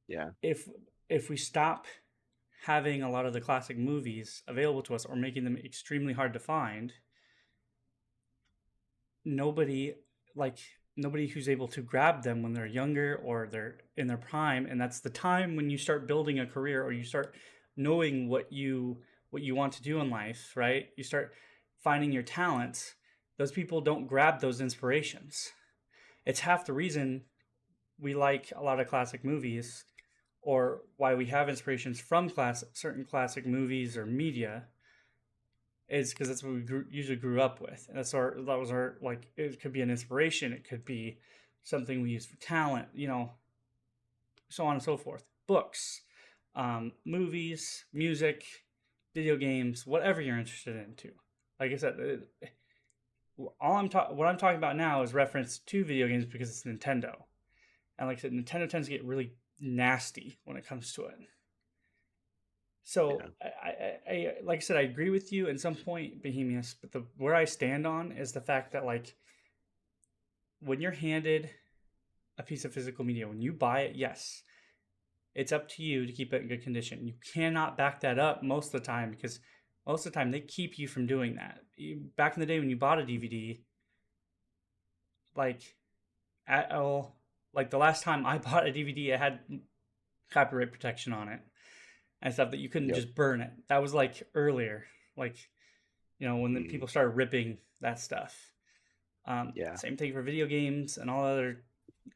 Yeah. If we stop having a lot of the classic movies available to us or making them extremely hard to find, nobody like nobody who's able to grab them when they're younger or they're in their prime, and that's the time when you start building a career or you start knowing what you want to do in life, right? You start finding your talents. Those people don't grab those inspirations. It's half the reason we like a lot of classic movies, or why we have inspirations from certain classic movies or media, is because that's what we usually grew up with. And that was our, like, it could be an inspiration, it could be something we use for talent, so on and so forth. Books, movies, music, video games, whatever you're interested in too. Like I said, what I'm talking about now is reference to video games because it's Nintendo. And like I said, Nintendo tends to get really nasty when it comes to it. So Yeah. I like I said, I agree with you in some point, Bohemius, but where I stand on is the fact that, like, when you're handed a piece of physical media, when you buy it, yes, it's up to you to keep it in good condition. You cannot back that up most of the time, because most of the time they keep you from doing that. Back in the day when you bought a DVD, like like the last time I bought a DVD, it had copyright protection on it and stuff that you couldn't Yep. just burn it. That was like earlier, like when the Hmm. people started ripping that stuff. Yeah. Same thing for video games and all that other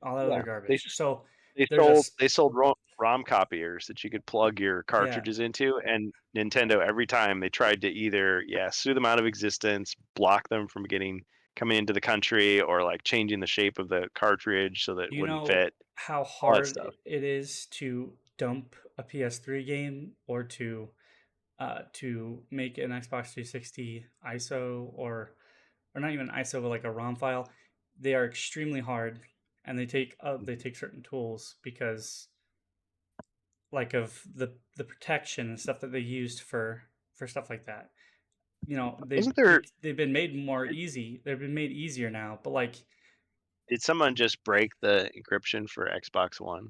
Yeah. They garbage. So they there's sold a they sold ROM copiers that you could plug your yeah. cartridges into, and Nintendo every time they tried to either sue them out of existence, block them from getting coming into the country, or like changing the shape of the cartridge so that it Do you wouldn't know fit. how All that hard stuff. it is to dump a PS3 game, or to make an Xbox 360 ISO, or not even ISO, but like a ROM file? They are extremely hard, and they take certain tools because, like, of the protection and stuff that they used for stuff like that. you know, Wasn't there? they've been made more Did, easy. They've been made easier now, but like did someone just break the encryption for Xbox One?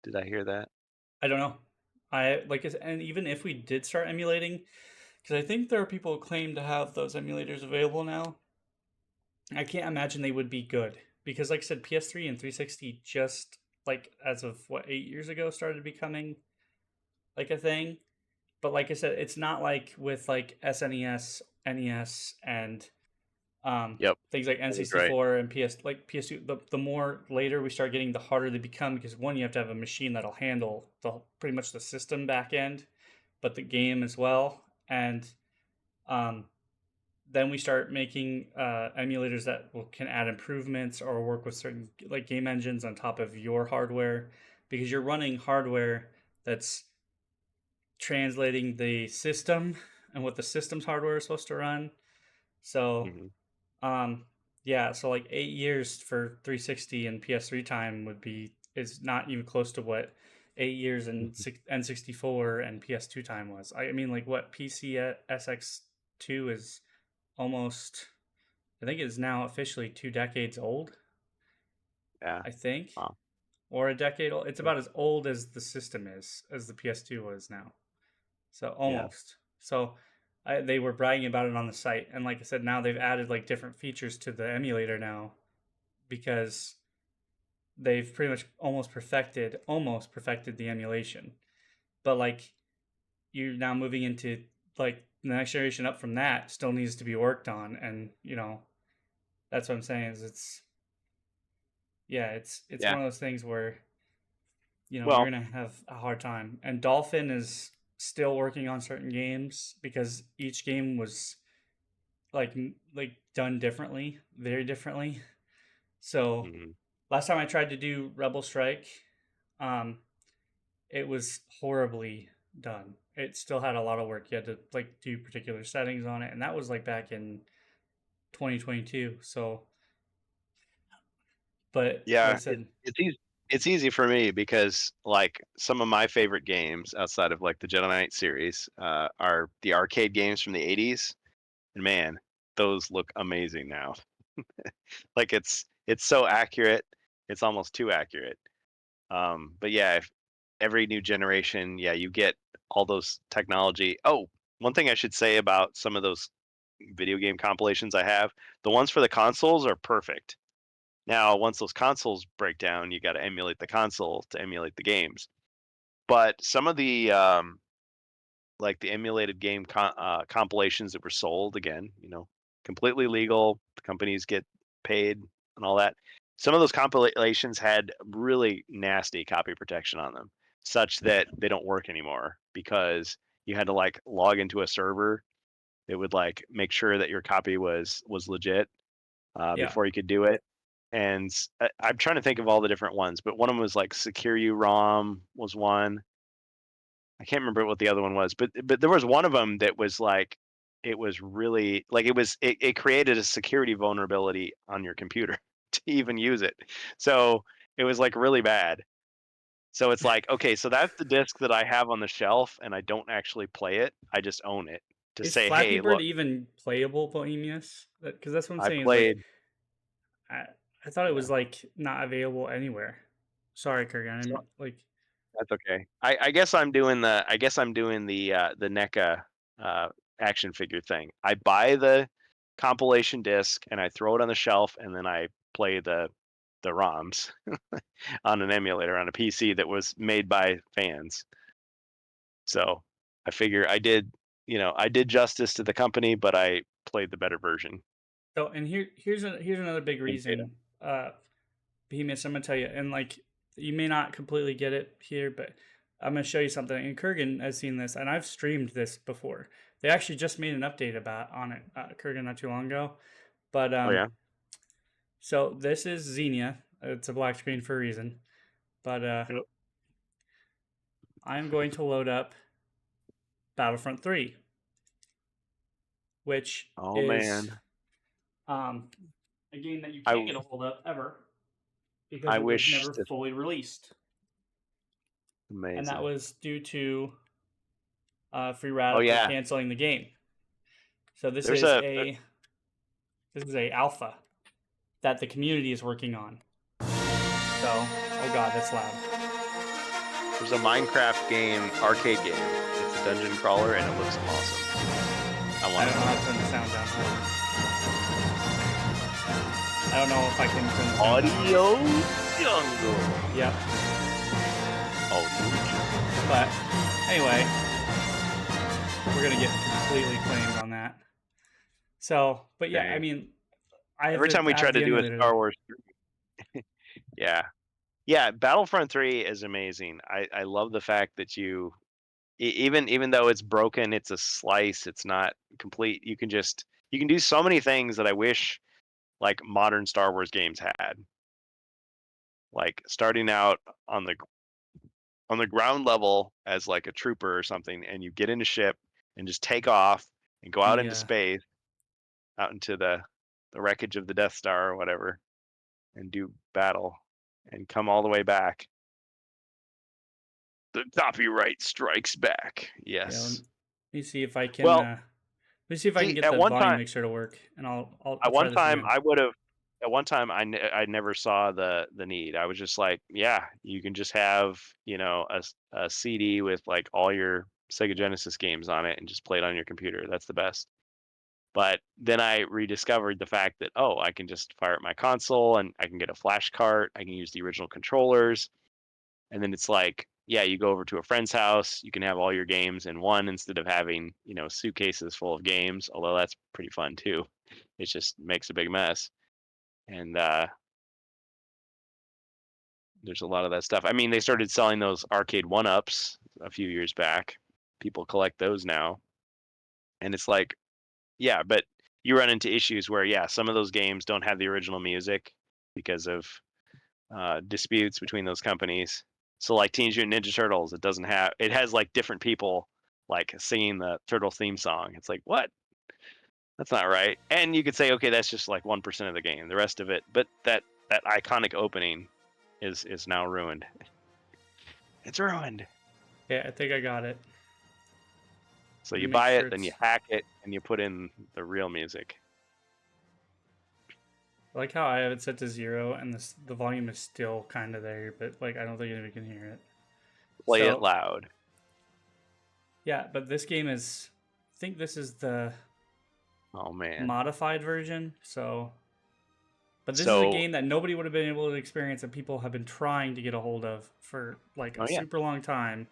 Did I hear that? I don't know. And even if we did start emulating, because I think there are people who claim to have those emulators available now. I can't imagine they would be good because, like I said, PS3 and 360 just like as of what 8 years ago started becoming like a thing. But like I said, it's not like with like SNES, NES, and Yep, things like that is right. N64 and PS2. The more later we start getting, the harder they become because one, you have to have a machine that'll handle the pretty much the system back end, but the game as well, and um, then we start making emulators that can add improvements or work with certain like game engines on top of your hardware because you're running hardware that's translating the system and what the system's hardware is supposed to run. So, Hmm. um, yeah, so like 8 years for 360 and PS3 time is not even close to what 8 years in N64 and PS2 time was. I mean, like what PC SX2 is almost, I think it is now officially 2 decades old. Yeah. I think, Wow. or a decade old. It's about as old as the system is, as the PS2 was now. So Yeah. almost. So they were bragging about it on the site, and like I said, now they've added like different features to the emulator now because they've pretty much almost perfected the emulation. But like you're now moving into like the next generation up from that still needs to be worked on, and that's what I'm saying is it's Yeah. one of those things where you're Well, gonna have a hard time. And Dolphin is still working on certain games because each game was like done differently, very differently. So mhm. last time I tried to do Rebel Strike, um, it was horribly done. It still had a lot of work. You had to like do particular settings on it, and that was like back in 2022. So, but like I Yeah, said, it's easy for me because like some of my favorite games outside of like the Jedi Knight series are the arcade games from the 80s, and man, those look amazing now. Like it's so accurate, it's almost too accurate. But yeah, if every new generation, yeah, you get all those technology. Oh, one thing I should say about some of those video game compilations I have, the ones for the consoles are perfect. Now, once those consoles break down, you got to emulate the console to emulate the games. But some of the like the emulated game compilations that were sold, again, completely legal. The companies get paid and all that. Some of those compilations had really nasty copy protection on them, such that they don't work anymore because you had to like log into a server that would like make sure that your copy was legit yeah, before you could do it. And I'm trying to think of all the different ones, but one of them was like Secure You ROM was one. I can't remember what the other one was, but there was one of them that was like it was really like it created a security vulnerability on your computer to even use it. So it was like really bad. So it's like, okay, so that's the disc that I have on the shelf and I don't actually play it. I just own it to is say, Flappy hey, Bird look, even playable, Bohemius? Because that's what I'm I saying is like played. I, I thought it Yeah. was like not available anywhere. Sorry, Kurgan. So I'm like, that's okay. I guess I'm doing the NECA uh, action figure thing. I buy the compilation disc and I throw it on the shelf and then I play the ROMs on an emulator on a PC that was made by fans. So I figure I did justice to the company, but I played the better version so, and here's another big in beta. reason. Behemoths, I'm gonna tell you, and like you may not completely get it here, but I'm gonna show you something. And Kurgan has seen this, and I've streamed this before. They actually just made an update about on it, Kurgan, not too long ago. But Oh yeah. so this is Xenia. It's a black screen for a reason. But Yep. I'm going to load up Battlefront 3, which Oh is man. um, a game that you I can't get a hold of ever because I it was wish never this fully released, and that amazing. was due to Free Oh Radical yeah. canceling the game. So this There's is a a alpha that the community is working on. So, oh god, that's loud. there's a Minecraft game, arcade game. It's a dungeon crawler and it looks awesome. I I want don't know how to turn the sound down. I don't know if I can turn the sound down. Audio Jungle. Yep. Audio Jungle. But anyway, we're gonna get completely claimed on that. So, but yeah, Dang. I mean, I Every time we try to do a emulator. Star Wars, yeah, yeah, Battlefront 3 is amazing. I love the fact that you even though it's broken, it's a slice, it's not complete. You can do so many things that I wish like modern Star Wars games had. Like starting out on the ground level as like a trooper or something, and you get in a ship and just take off and go out into space, out into the wreckage of the Death Star or whatever, and do battle and come all the way back. The copyright strikes back. Yeah, let Yes. me see if I can. Well, Let me see if I can see, get at the one volume time, mixer to work, and I'll at try one this time, again. I would have. At one time, I never saw the need. I was just like, yeah, you can just have a CD with like all your Sega Genesis games on it and just play it on your computer. That's the best. But then I rediscovered the fact that, oh, I can just fire up my console and I can get a flash cart. I can use the original controllers. And then it's like, yeah, you go over to a friend's house, you can have all your games in one instead of having, suitcases full of games, although that's pretty fun too. It just makes a big mess. And there's a lot of that stuff. I mean, they started selling those arcade one-ups a few years back. People collect those now. And it's like, yeah, but you run into issues where, yeah, some of those games don't have the original music because of disputes between those companies. So like Teenage Mutant Ninja Turtles, it has like different people like singing the turtle theme song. It's like, what? That's not right. And you could say, okay, that's just like 1% of the game. The rest of it, but that iconic opening is now ruined. It's ruined. Yeah, I think I got it. So you Make buy sure it, then you it's. hack it, and you put in the real music. I like how I have it set to 0, and the volume is still kind of there, but like I don't think anybody can hear it. Play it So loud. yeah, but this game is. I think this is the Oh man. modified version. So, but this is a So, game that nobody would have been able to experience, and people have been trying to get a hold of for like oh a yeah. super long time,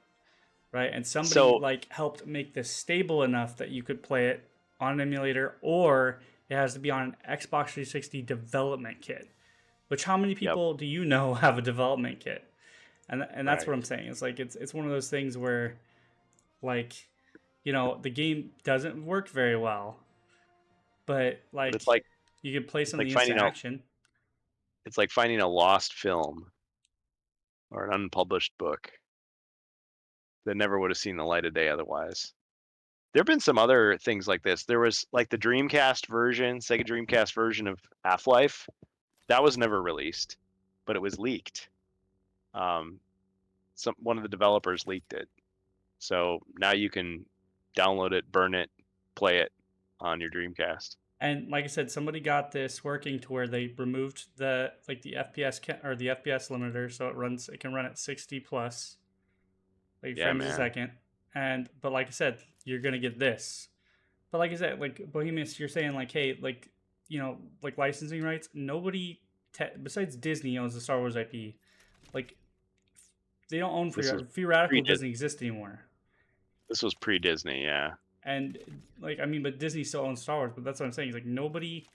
right? And somebody So, like helped make this stable enough that you could play it on an emulator, or it has to be on an Xbox 360 development kit. Which how many yep, people do you know have a development kit? And that's what right. I'm saying. It's like it's one of those things where like the game doesn't work very well, but But like you could play it's some of like the finding instant a action. it's like finding a lost film or an unpublished book that never would have seen the light of day otherwise. There have been some other things like this. There was like the Dreamcast version, Sega Dreamcast version of Half-Life. That was never released, but it was leaked. One of the developers leaked it. So now you can download it, burn it, play it on your Dreamcast. And like I said, somebody got this working to where they removed the FPS or the FPS limiter, so it can run at 60 plus, like Yeah, frames a man. second. But like I said, you're gonna get this. But like I said, like Bohemians, you're saying like, hey, like like licensing rights. Nobody besides Disney owns the Star Wars IP. Like they don't own This was Free Radical pre-Disney. doesn't exist anymore. This was pre-Disney, yeah. And like I mean, but Disney still owns Star Wars. But that's what I'm saying. It's like nobody.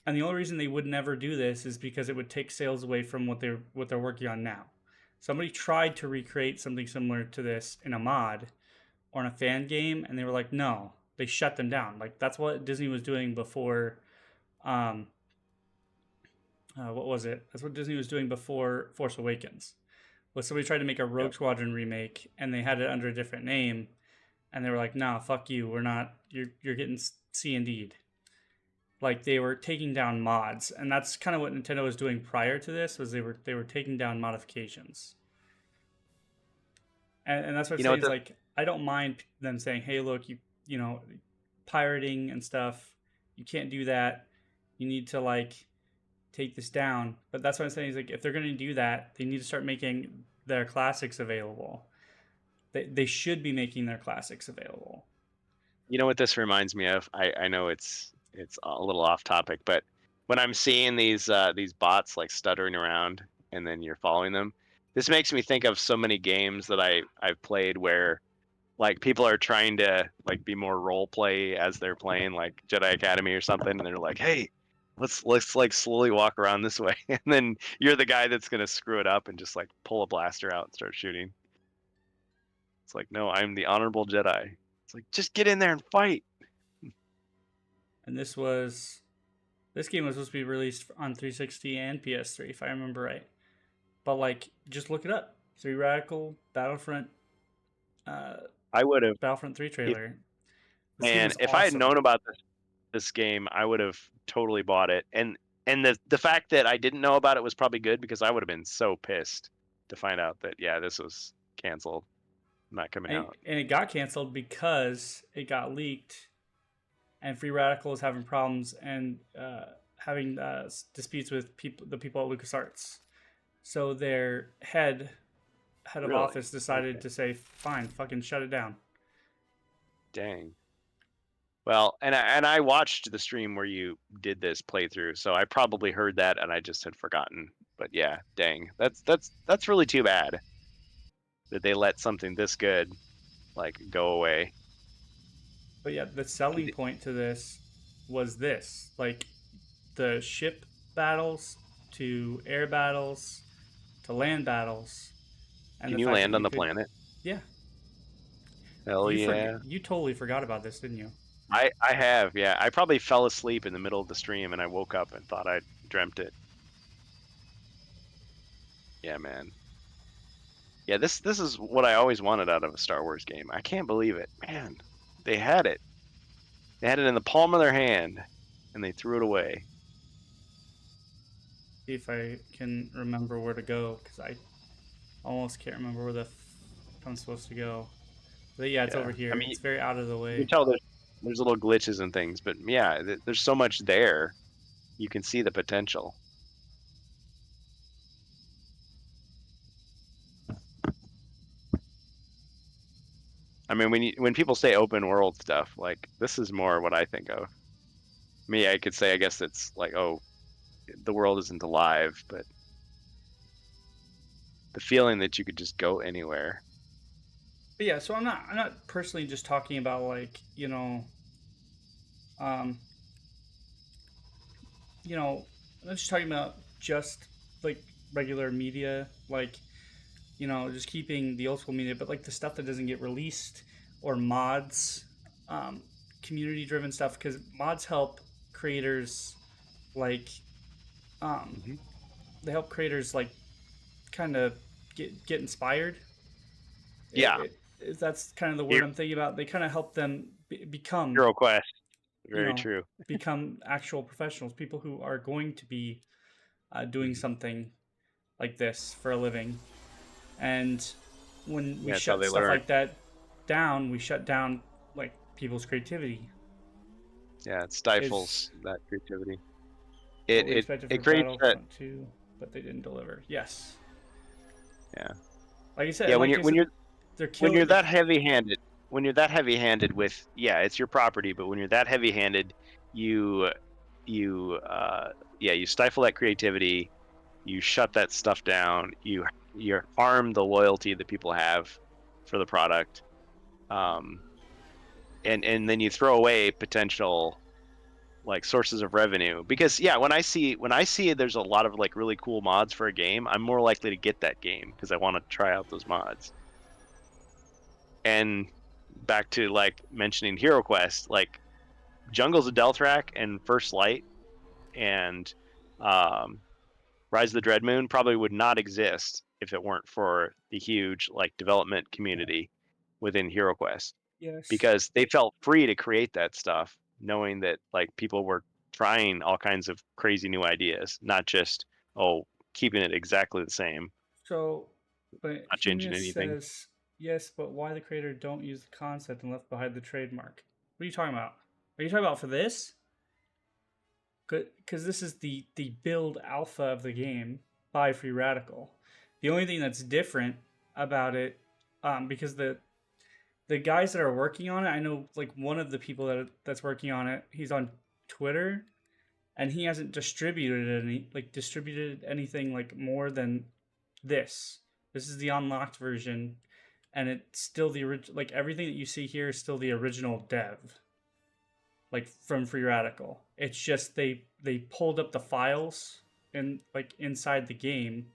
And the only reason they would never do this is because it would take sales away from what they're working on now. Somebody tried to recreate something similar to this in a mod or in a fan game, and they were like, no, they shut them down. Like that's what Disney was doing before. What was it? That's what Disney was doing before Force Awakens. Was somebody tried to make a Rogue Yep. Squadron remake, and they had it under a different name, and they were like, nah, fuck you, we're not. You're getting C&D'd. Like they were taking down mods, and that's kind of what Nintendo was doing prior to this. Was they were taking down modifications, and that's what I'm saying. Is like I don't mind them saying, hey, look, you know, pirating and stuff. You can't do that. You need to like take this down. But that's what I'm saying is like if they're gonna do that, they need to start making their classics available. They should be making their classics available. You know what this reminds me of? I know it's a little off topic, but when I'm seeing these bots like stuttering around and then you're following them, this makes me think of so many games that I've played where like people are trying to like be more role play as they're playing like Jedi Academy or something, and they're like, "Hey, let's like slowly walk around this way," and then you're the guy that's gonna screw it up and just like pull a blaster out and start shooting. It's like, no, I'm the honorable Jedi. It's like, just get in there and fight. And this game was supposed to be released on 360 and PS3 if I remember right. But like just look it up. 3 Radical Battlefront uh I would have, Battlefront 3 if trailer. This game man, is if I had awesome. known about this game, I would have totally bought it. And the fact that I didn't know about it was probably good because I would have been so pissed to find out that yeah, this was canceled, not coming out. And it got canceled because it got leaked and Free Radical is having problems and having disputes with the people at LucasArts. So their head of Really? office decided Okay. to say, "Fine, fucking shut it down." Dang. Well, and I watched the stream where you did this playthrough, so I probably heard that and I just had forgotten. But yeah, dang. That's really too bad that they let something this good like go away. But yeah, the selling point to this was this, like the ship battles to air battles to land battles, and Can the you fact that land on you the could, planet? yeah, Hell yeah. you totally forgot about this, didn't you? I have, yeah. I probably fell asleep in the middle of the stream and I woke up and thought I dreamt it. Yeah, man. Yeah, this is what I always wanted out of a Star Wars game. I can't believe it. Man, they had it. They had it in the palm of their hand and they threw it away. See if I can remember where to go because I almost can't remember where I'm supposed to go. But yeah, it's Yeah. over I here. mean, It's very out of the you can way. tell there's little glitches and things, but yeah, there's so much there. You can see the potential. I mean, when people say open world stuff, like this is more what I think of. Me, I could say I guess it's like, oh, the world isn't alive, but the feeling that you could just go anywhere. But yeah, so I'm not personally just talking about like um, I'm not just talking about just like regular media, like just keeping the old school media, but like the stuff that doesn't get released or mods, um, community driven stuff because mods help creators like um, Hmm. they help creators like kind of get inspired. Yeah, That's kind of the word Hero, I'm thinking about. They kind of help them become Hero Quest, you very know true. become actual professionals, people who are going to be doing Hmm. something like this for a living. And when we Yeah, that's how shut they stuff learn. like that down, we shut down like people's creativity. Yeah, it Is stifles that creativity. what It we it expected it for creates that. Battlefront 2, but they didn't deliver. Yes, Yeah, like I said, yeah. and When like you're I when said, you're they're when killing. you're that heavy-handed, when you're that heavy-handed with, yeah, it's your property, but when you're that heavy-handed, you you yeah, you stifle that creativity, you shut that stuff down, you harm the loyalty that people have for the product, um, and then you throw away potential like sources of revenue because yeah, when I see there's a lot of like really cool mods for a game, I'm more likely to get that game because I want to try out those mods. And back to like mentioning Hero Quest, like Jungles of Delthrak and First Light and um, Rise of the Dreadmoon probably would not exist if it weren't for the huge like development community within Hero Quest Yes. because they felt free to create that stuff, knowing that like people were trying all kinds of crazy new ideas, not just oh keeping it exactly the same, So, but not changing Humus anything. says yes, but why the creator don't use the concept and left behind the trademark? What are you talking about? Are you talking about for this? Because this is the build alpha of the game by Free Radical. The only thing that's different about it, because the guys that are working on it, I know like one of the people that's working on it, he's on Twitter, and he hasn't distributed anything like more than this. This is the unlocked version, and it's still the original. Like everything that you see here is still the original dev, like from Free Radical. It's just they pulled up the files in like inside the game,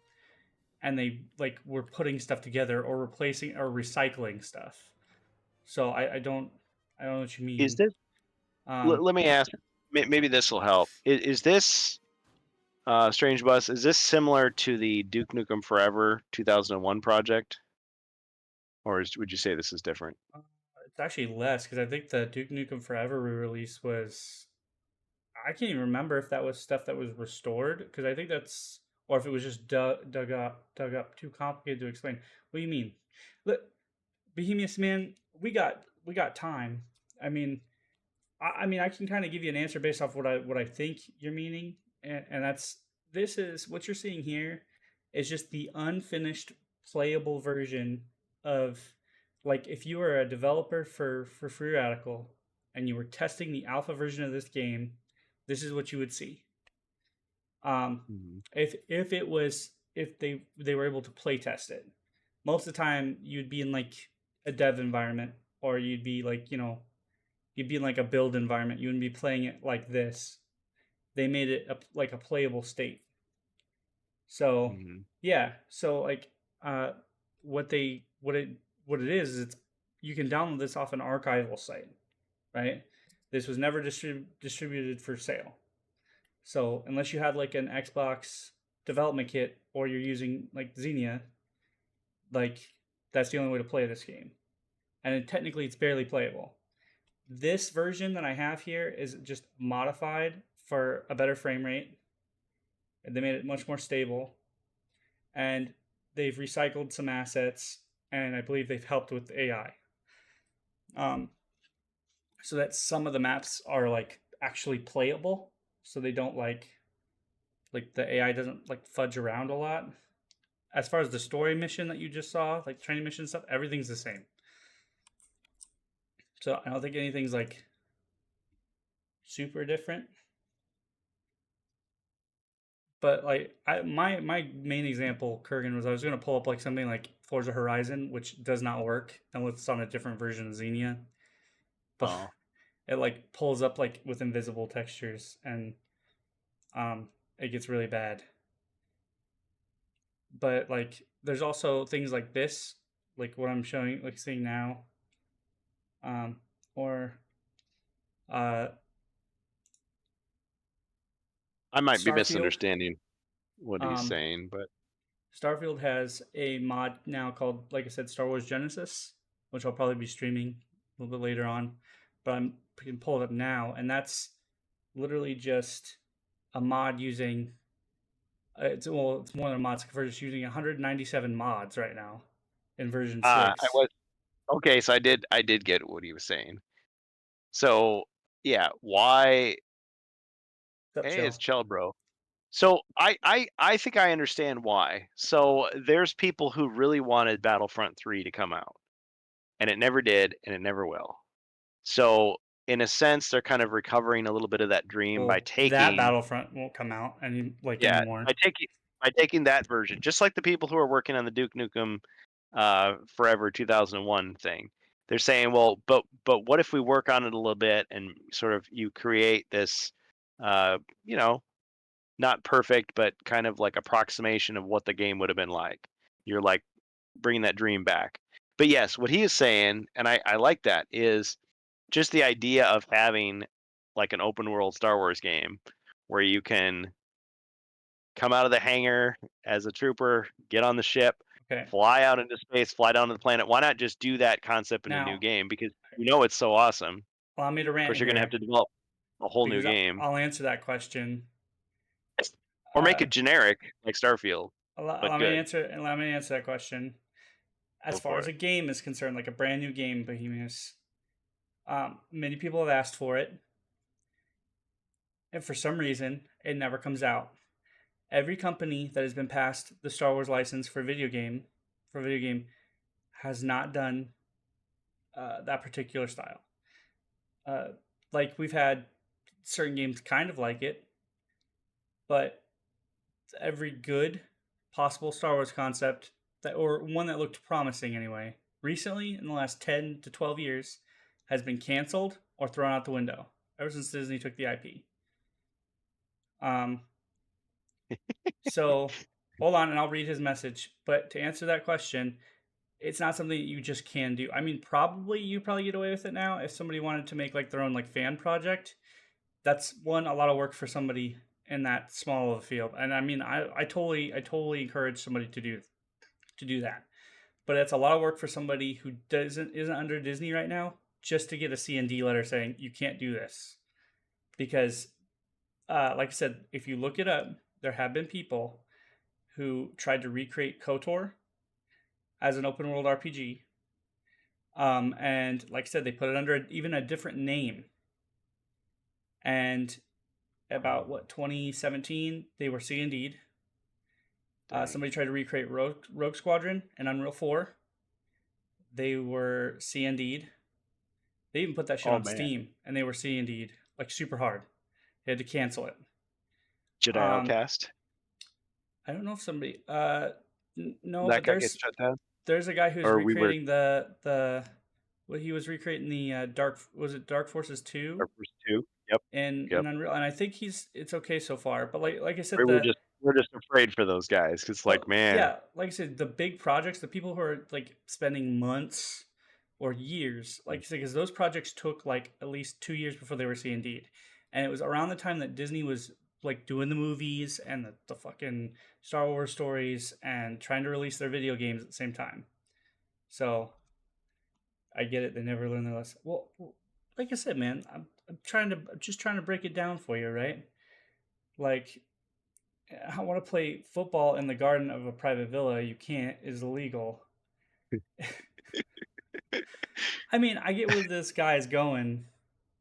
and they like were putting stuff together or replacing or recycling stuff. So I don't know what you Is mean. this? Um, Let me ask. Maybe this will help. Is this Strange Bus? Is this similar to the Duke Nukem Forever 2001 project, or would you say this is different? it's actually less because I think the Duke Nukem Forever re-release was, I can't even remember if that was stuff that was restored because I think that's, or if it was just dug up. Too complicated to explain. What do you mean? Look, Bohemius man, we got time. I mean, I mean, I can kind of give you an answer based off what I think you're meaning, and that's, this is what you're seeing here is just the unfinished playable version of, like, if you were a developer for Free Radical and you were testing the alpha version of this game, this is what you would see. Um, Mm-hmm. if it was, if they were able to play test it, most of the time you'd be in like a dev environment, or you'd be like, you'd be in like a build environment. You wouldn't be playing it like this. They made it like a playable state. So Mm-hmm. yeah, so like uh, what they what it is it's, you can download this off an archival site, right? This was never distributed for sale. So unless you had like an Xbox development kit or you're using like Xenia, like that's the only way to play this game. And technically it's barely playable. This version that I have here is just modified for a better frame rate. And they made it much more stable. And they've recycled some assets, and I believe they've helped with AI. Um, so that some of the maps are like actually playable, so they don't like the AI doesn't like fudge around a lot. As far as the story mission that you just saw, like training mission stuff, everything's the same. So I don't think anything's like super different. But like my main example, Kurgan, was I was gonna pull up like something like Forza Horizon, which does not work unless it's on a different version of Xenia. But Oh, it like pulls up like with invisible textures, and it gets really bad. But like there's also things like this, like what I'm showing, like seeing now, um, or uh, I might be Starfield. misunderstanding what he's Um, saying, but Starfield has a mod now called, like I said, Star Wars Genesis, which I'll probably be streaming a little bit later on. But I can pull it up now, and that's literally just a mod using. It's, well, it's more than a mod. We're just using 197 mods right now in version I 6. was okay. So I did get what he was saying. So yeah, why? What's up, Hey, it's Chill? Chell, bro. So I think I understand why. So there's people who really wanted Battlefront 3 to come out, and it never did, and it never will. So in a sense, they're kind of recovering a little bit of that dream by Well, that taking, Battlefront won't come out yeah, anymore. by taking that version, just like the people who are working on the Duke Nukem Forever 2001 thing. They're saying, well, but what if we work on it a little bit and sort of you create this, uh, you know, not perfect, but kind of like approximation of what the game would have been like. You're like bringing that dream back. But yes, what he is saying, and I like that, is just the idea of having like an open world Star Wars game where you can come out of the hangar as a trooper, get on the ship, Okay. fly out into space, fly down to the planet. Why not just do that concept in a new Now, game? Because you know it's so awesome. Of allow me to rant course, you're going to have here to develop a whole new because game I'll answer that question. or make Uh, it generic like Starfield, but allow me to good. answer. Allow me to answer that question. As Go far for as it. a game is concerned, like a brand new game, Bohemius, many people have asked for it. and for some reason, it never comes out. Every company that has been passed the Star Wars license for video game has not done that particular style. Like we've had certain games kind of like it, but every good possible Star Wars concept that, or one that looked promising anyway, recently in the last 10 to 12 years has been canceled or thrown out the window ever since Disney took the IP. So hold on and I'll read his message. But to answer that question, it's not something that you just can do. I mean, you probably get away with it now. If somebody wanted to make like their own like fan project, that's a lot of work for somebody in that small of a field. And I mean, I totally encourage somebody to do that. But it's a lot of work for somebody who isn't under Disney right now just to get a C&D letter saying you can't do this. Because like I said, if you look it up, there have been people who tried to recreate KOTOR as an open world RPG. And like I said, they put it under even a different name. And about 2017, they were C&D'd. Somebody tried to recreate Rogue Squadron and Unreal 4. They were C&D'd. They even put that shit on Steam, and they were C&D'd like super hard. They had to cancel it. Jedi Outcast. I don't know if somebody. No, that guy gets shut down. There's a guy who's recreating he was recreating the Dark Forces 2? Dark Forces 2. Yep. In Unreal, and I think it's okay so far. But like I said, we're just afraid for those guys because man, yeah, like I said, the big projects, the people who are like spending months or years, like I said, because those projects took like at least 2 years before they were C&D'd, and it was around the time that Disney was like doing the movies and the fucking Star Wars stories and trying to release their video games at the same time. So I get it. They never learn their lesson. Well, like I said, man, I'm just trying to break it down for you, right? Like, I want to play football in the garden of a private villa. You can't. Is illegal. I mean, I get where this guy is going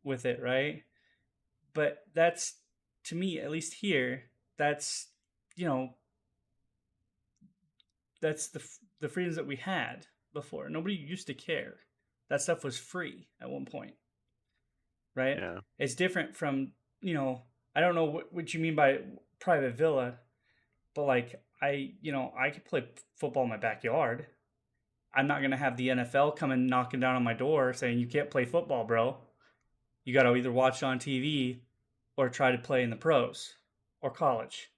with it, right? But that's, to me, at least here, that's, that's the freedoms that we had before. Nobody used to care. That stuff was free at one point, right? Yeah. It's different from, I don't know what you mean by private villa, but like I could play football in my backyard. I'm not going to have the NFL coming knocking down on my door saying you can't play football, bro. You got to either watch it on TV or try to play in the pros or college.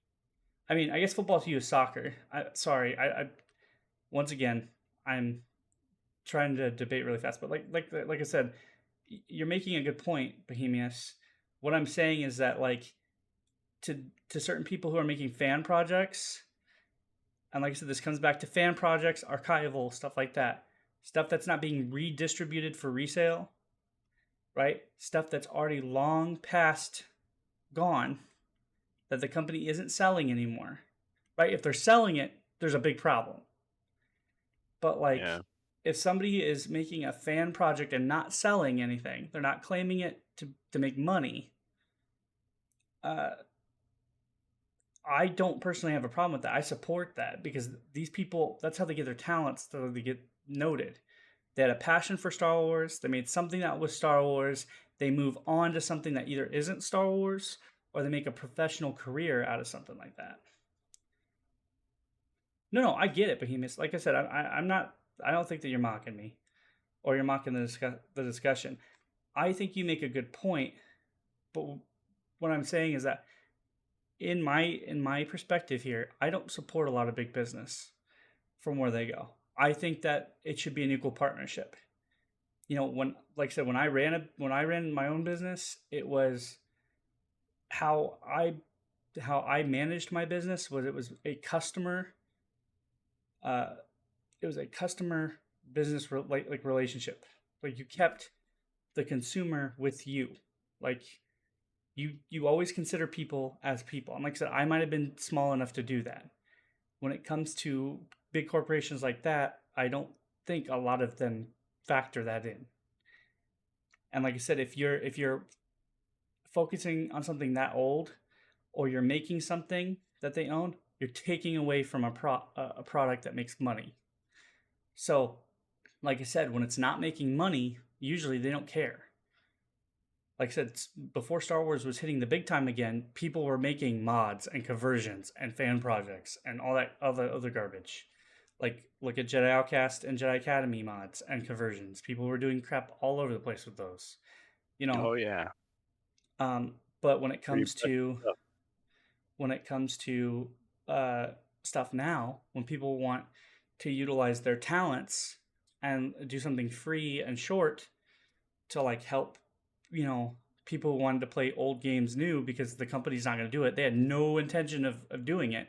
I mean, I guess football to you is soccer. I once again, I'm trying to debate really fast, but like I said, you're making a good point, Bohemius. What I'm saying is that like to certain people who are making fan projects, and like I said, this comes back to fan projects, archival stuff like that, stuff that's not being redistributed for resale, right? Stuff that's already long past gone, that the company isn't selling anymore, right? If they're selling it, there's a big problem. But like, if somebody is making a fan project and not selling anything, they're not claiming it to make money. I don't personally have a problem with that. I support that because these people, that's how they get their talents, so they get noted. They had a passion for Star Wars. They made something that was Star Wars. They move on to something that either isn't Star Wars or they make a professional career out of something like that. No, I get it, Bohemius. Like I said, I'm not. I don't think that you're mocking me, or you're mocking the discussion. I think you make a good point, but what I'm saying is that in my perspective here, I don't support a lot of big business from where they go. I think that it should be an equal partnership. When, like I said, when I ran my own business, it was how I managed my business was it was a customer. It was a customer business relationship. Like you kept the consumer with you. Like you always consider people as people. And like I said, I might have been small enough to do that. When it comes to big corporations like that, I don't think a lot of them factor that in. And like I said, if you're focusing on something that old, or you're making something that they own, you're taking away from a product that makes money. So, like I said, when it's not making money, usually they don't care. Like I said, before Star Wars was hitting the big time again, people were making mods and conversions and fan projects and all that other garbage. Like look at Jedi Outcast and Jedi Academy mods and conversions. People were doing crap all over the place with those. You know, Oh yeah. but when it Pretty comes impressive to stuff. when it comes to uh, stuff now, when people want to utilize their talents and do something free and short to like help, people who wanted to play old games new because the company's not going to do it. They had no intention of doing it,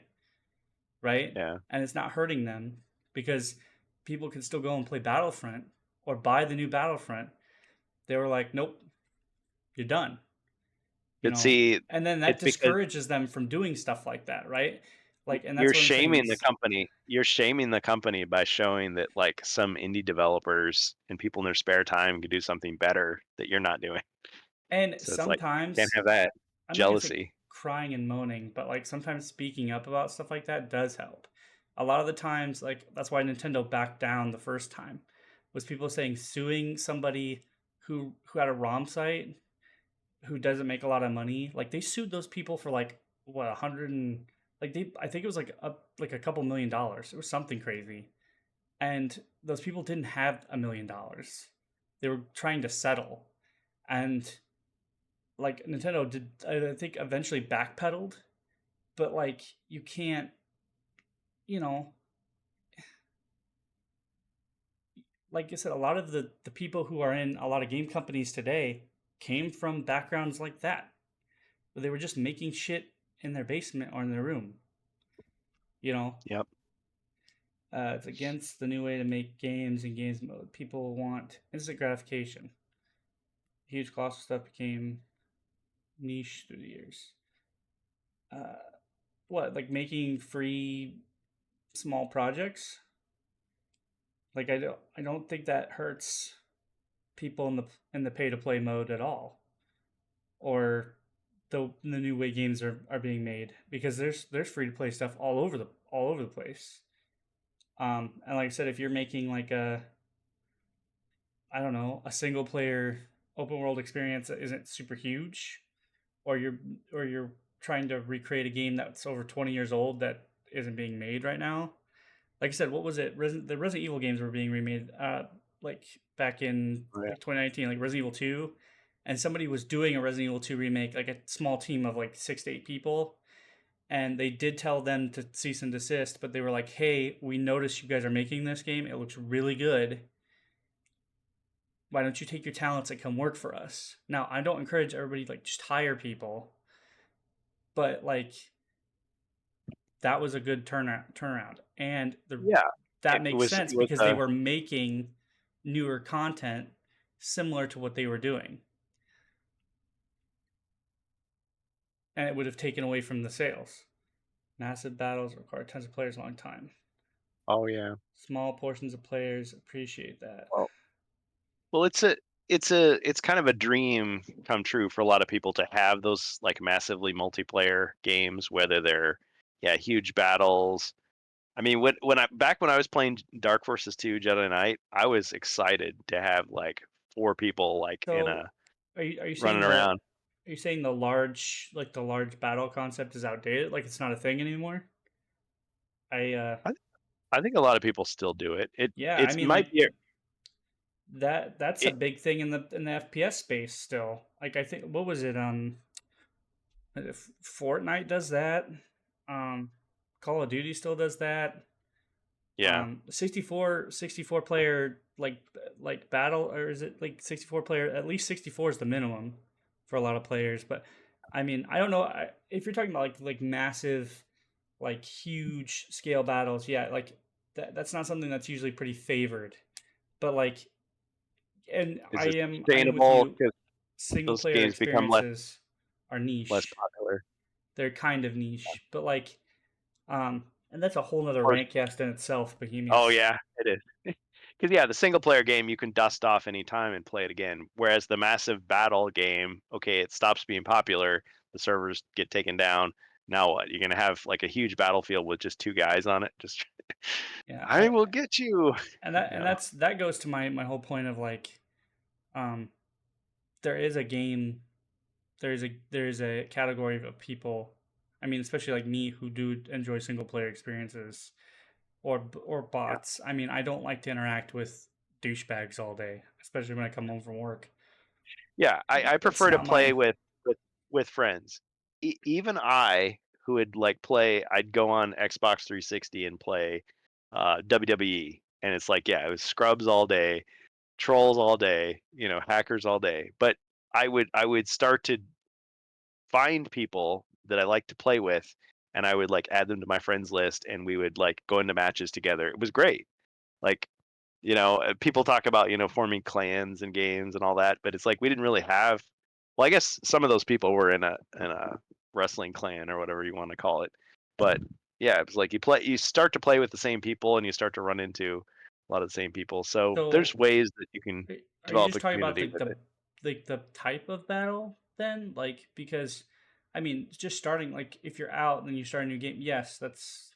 right? Yeah. And it's not hurting them because people can still go and play Battlefront or buy the new Battlefront. They were like, nope, you're done, But see, and then that it's because discourages them from doing stuff like that, right? Like, and you're that's what I'm saying shaming the is, company. You're shaming the company by showing that like some indie developers and people in their spare time could do something better that you're not doing. and So it's like can't sometimes have that I'm not gonna say jealousy. crying and moaning, but like sometimes speaking up about stuff like that does help. A lot of the times, like that's why Nintendo backed down the first time, was people saying suing somebody who had a ROM site who doesn't make a lot of money. Like they sued those people for like what 100 and like they I think it was like a couple $1 million. It was something crazy, and those people didn't have $1 million. They were trying to settle, and like Nintendo did, I think eventually backpedaled, but like you can't, you know, like I said, a lot of the people who are in a lot of game companies today came from backgrounds like that, where they were just making shit in their basement or in their room. You know, Yep. it's against the new way to make games in games mode. People want instant gratification. Huge colossal stuff became niche through the years. Uh, what like making free small projects? Like I don't think that hurts people in the pay to play mode at all, or the new way games are being made, because there's free to play stuff all over the place. And like I said, if you're making like a I don't know a single player open world experience that isn't super huge, or you're trying to recreate a game that's over 20 years old that isn't being made right now. Like I said, what was it? The Resident Evil games were being remade, like back in Oh, yeah. like 2019, like Resident Evil 2, and somebody was doing a Resident Evil 2 remake, like a small team of like 6 to 8 people, and they did tell them to cease and desist, but they were like, "Hey, we noticed you guys are making this game. It looks really good. Why don't you take your talents and come work for us?" Now, I don't encourage everybody like just hire people, but like that was a good turnaround, and Yeah. that It makes was sense it was because they were making newer content similar to what they were doing, and it would have taken away from the sales. Massive battles require tons of players a long time. oh yeah. Small portions of players appreciate that. Well, well, it's kind of a dream come true for a lot of people to have those like massively multiplayer games, whether they're yeah huge battles. I mean, when I was playing Dark Forces 2 Jedi Knight, I was excited to have like four people like in So, a are you running saying around. the large battle concept is outdated? Like it's not a thing anymore? I I, I think a lot of people still do it. Yeah, I It's mean might like be that's a it, big thing in the FPS space still. Like I think what was it Fortnite does that. Um, Call of Duty still does that. yeah. 64 player like battle, or is it like 64 player? At least 64 is the minimum for a lot of players. But I mean, I don't know if you're talking about like massive, like huge scale battles. Yeah, like that's not something that's usually pretty favored. But like, and Is I it am with sustainable? you. Because Single those player games become experiences are less niche. popular. They're kind of niche, but and that's a whole nother Or rant cast in itself, oh behemoths. yeah, it is. because yeah, the single player game you can dust off any time and play it again. Whereas the massive battle game, okay, it stops being popular, the servers get taken down. Now what? You're gonna have like a huge battlefield with just two guys on it. Just Yeah, I will get you. and that goes to my whole point of like, um, there is a game, there's a category of people. I mean, especially like me who do enjoy single player experiences or Yeah, bots. I mean, I don't like to interact with douchebags all day, especially when I come home from work. yeah. I It's prefer to not play my. with friends. Even I, who would like play, I'd go on Xbox 360 and play WWE, and it's like, yeah, it was scrubs all day, trolls all day, hackers all day. But I would start to find people that I like to play with, and I would like add them to my friends list, and we would like go into matches together. It was great. Like, people talk about forming clans and games and all that, but it's like we didn't really have. Well, I guess some of those people were in a wrestling clan or whatever you want to call it, but yeah, it was like you start to play with the same people, and you start to run into a lot of the same people. So there's So, ways that you can are you develop just a talking about community with it. the type of battle then? Like, because I mean, just starting, like, if you're out and you start a new game, yes, that's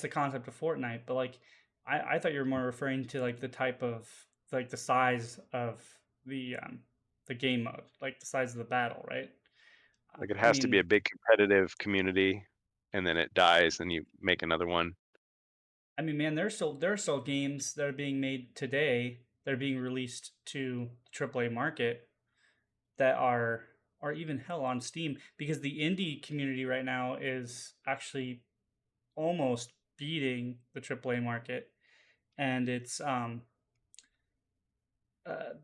the concept of Fortnite. But like, I thought you were more referring to like the type of, like, the size of the game mode, like the size of the battle, right? Like it I has to be mean, a big competitive community, and then it dies, and you make another one. man, there are still games that are being made today that are being released to the AAA market that are, or even hell, on Steam, because the indie community right now is actually almost beating the AAA market, and it's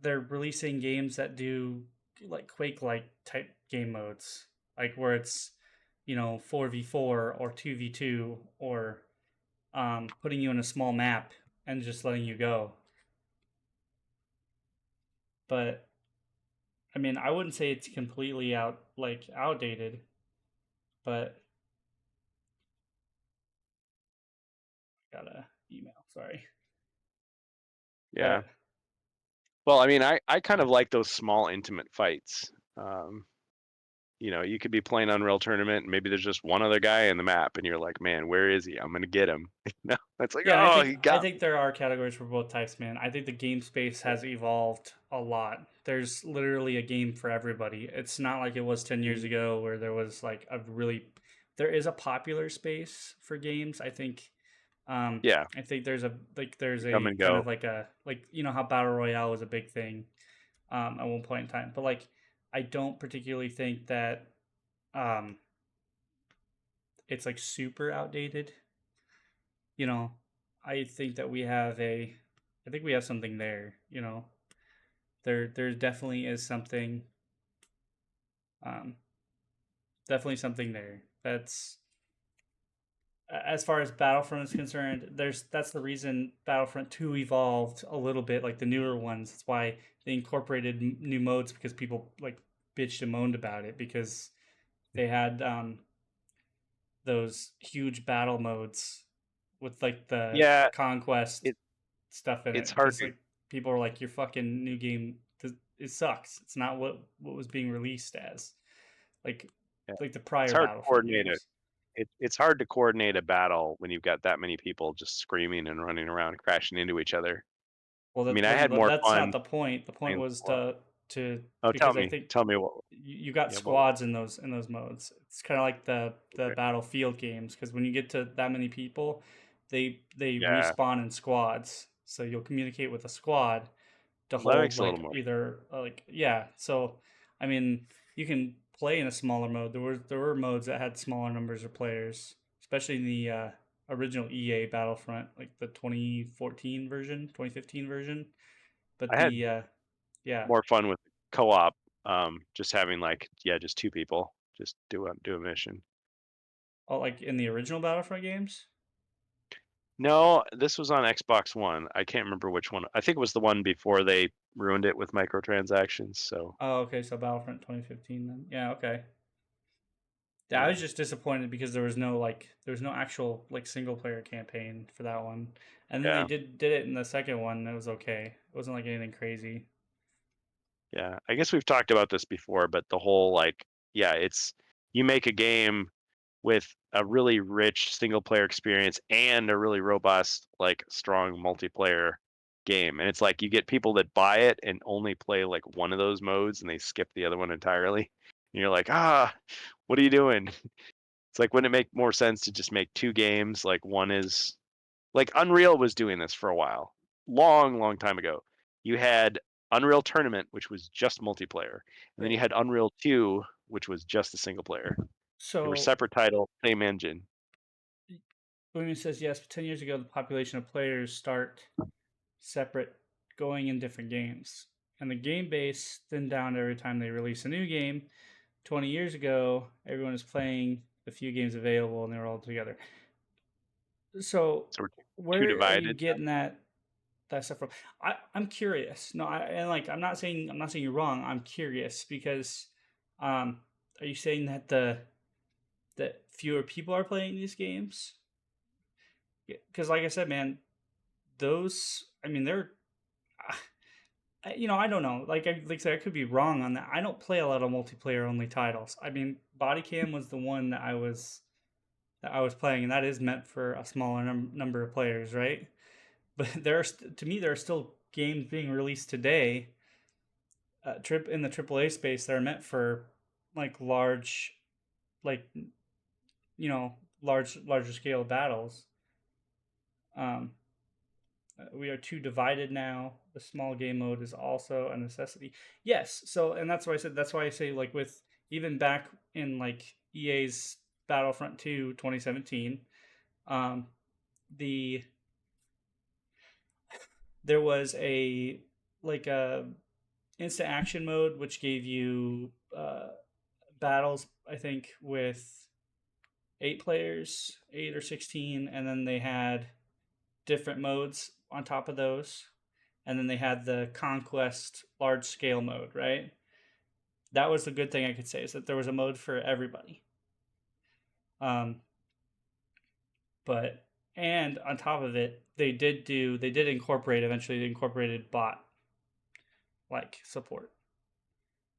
they're releasing games that do like Quake like type game modes, like where it's 4v4 or 2v2 or putting you in a small map and just letting you go. But I mean, I wouldn't say it's completely outdated, but got a email. Sorry, Yeah. but Well, I mean, I kind of like those small, intimate fights. Um, you could be playing Unreal Tournament, and maybe there's just one other guy in the map, and you're like, man, where is he? I'm gonna get him. It's like, yeah, and oh, he I got me. think there are categories for both types, man. I think the game space Yeah. has evolved a lot. There's literally a game for everybody. It's not like it was 10 years Mhm. ago where there was like a really, there is a popular space for games. Um Yeah, I think there's come a and kind go. of like a, like, how Battle Royale was a big thing at one point in time. But like, I don't particularly think that um it's like super outdated. you know, I think that I think we have something there. There definitely is something, um, definitely something there. As far as Battlefront is concerned. That's the reason Battlefront 2 evolved a little bit, like the newer ones. That's why they incorporated new modes, because people like bitched and moaned about it, because they had those huge battle modes with like the Yeah, conquest it stuff in it's it, hard because to. like people are like, your fucking new game, it sucks. It's not what was being released as, like Yeah, like the it's prior hard to Battlefront coordinate it. games. It's hard to coordinate a battle when you've got that many people just screaming and running around, crashing into each other. Well, I mean, I had more that's not fun the point. The point playing was solo. to Oh, tell because I me, think tell me what? you got Yeah, what was squads in those modes. It's kind of like the okay? Battlefield games, because when you get to that many people, they Yeah, respawn in squads. So you'll communicate with a squad to that hold makes a little like more. either like, yeah. So I mean, you can play in a smaller mode. There were modes that had smaller numbers of players, especially in the original EA Battlefront, like the 2014 version, 2015 version. But I had yeah, more fun with co-op. Just having like, yeah, just two people just do a mission. oh, like in the original Battlefront games. No, this was on Xbox One. I can't remember which one. I think it was the one before they ruined it with microtransactions. So Oh, okay, so Battlefront 2015 then. Yeah, okay. Yeah, I was just disappointed because there was no actual like single player campaign for that one. And then they Yeah. did it in the second one, and it was okay. It wasn't like anything crazy. Yeah, I guess we've talked about this before, but the whole like, yeah, it's you make a game with a really rich single player experience and a really robust, like strong multiplayer game. And it's like you get people that buy it and only play like one of those modes and they skip the other one entirely. And you're like, what are you doing? It's like, wouldn't it make more sense to just make two games? Like one is like Unreal was doing this for a while, long time ago. You had Unreal Tournament, which was just multiplayer, and then you Right. had Unreal 2, which was just a single player. They were So separate titles, same engine. William says yes, but 10 years ago the population of players start separate, going in different games, and the game base thinned down every time they release a new game. 20 years ago, everyone was playing the few games available, and they were all together. So So we're too where are you divided. getting that stuff from? I'm curious. No, and like I'm not saying you're wrong. I'm curious because are you saying that that fewer people are playing these games? Because like I said, man, those I mean they're I don't know. Like I said, I could be wrong on that. I don't play a lot of multiplayer only titles. I mean, Body Cam was the one that I was playing, and that is meant for a smaller number of players, right? But to me there are still games being released today, trip in the AAA space that are meant for like large, like larger scale battles. Um, we are too divided now. The small game mode is also a necessity. Yes, so and that's why I said that's why I say like with even back in like EA's Battlefront 2 2017, um, the there was a like a instant action mode which gave you battles I think with 8 players, 8 or 16, and then they had different modes on top of those, and then they had the conquest large scale mode, right? That was the good thing I could say, is that there was a mode for everybody. um but and on top of it they did incorporate, eventually they incorporated bot like support,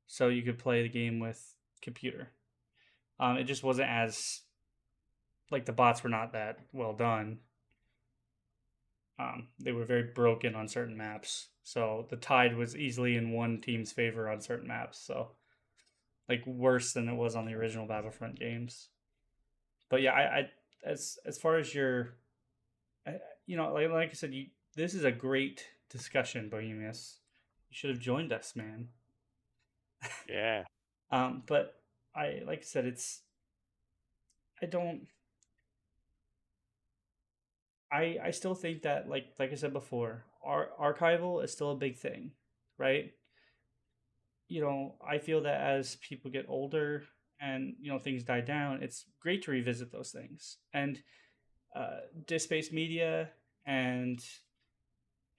so you could play the game with computer. It just wasn't as like the bots were not that well done. They were very broken on certain maps, so the tide was easily in one team's favor on certain maps. So like worse than it was on the original Battlefront games. But yeah, I as far as your, like I said, you this is a great discussion, Bohemius. You should have joined us, man. Yeah. But I like I said, I don't I still think that like I said before, archival is still a big thing, right? I feel that as people get older and things die down, it's great to revisit those things. And disc-based media and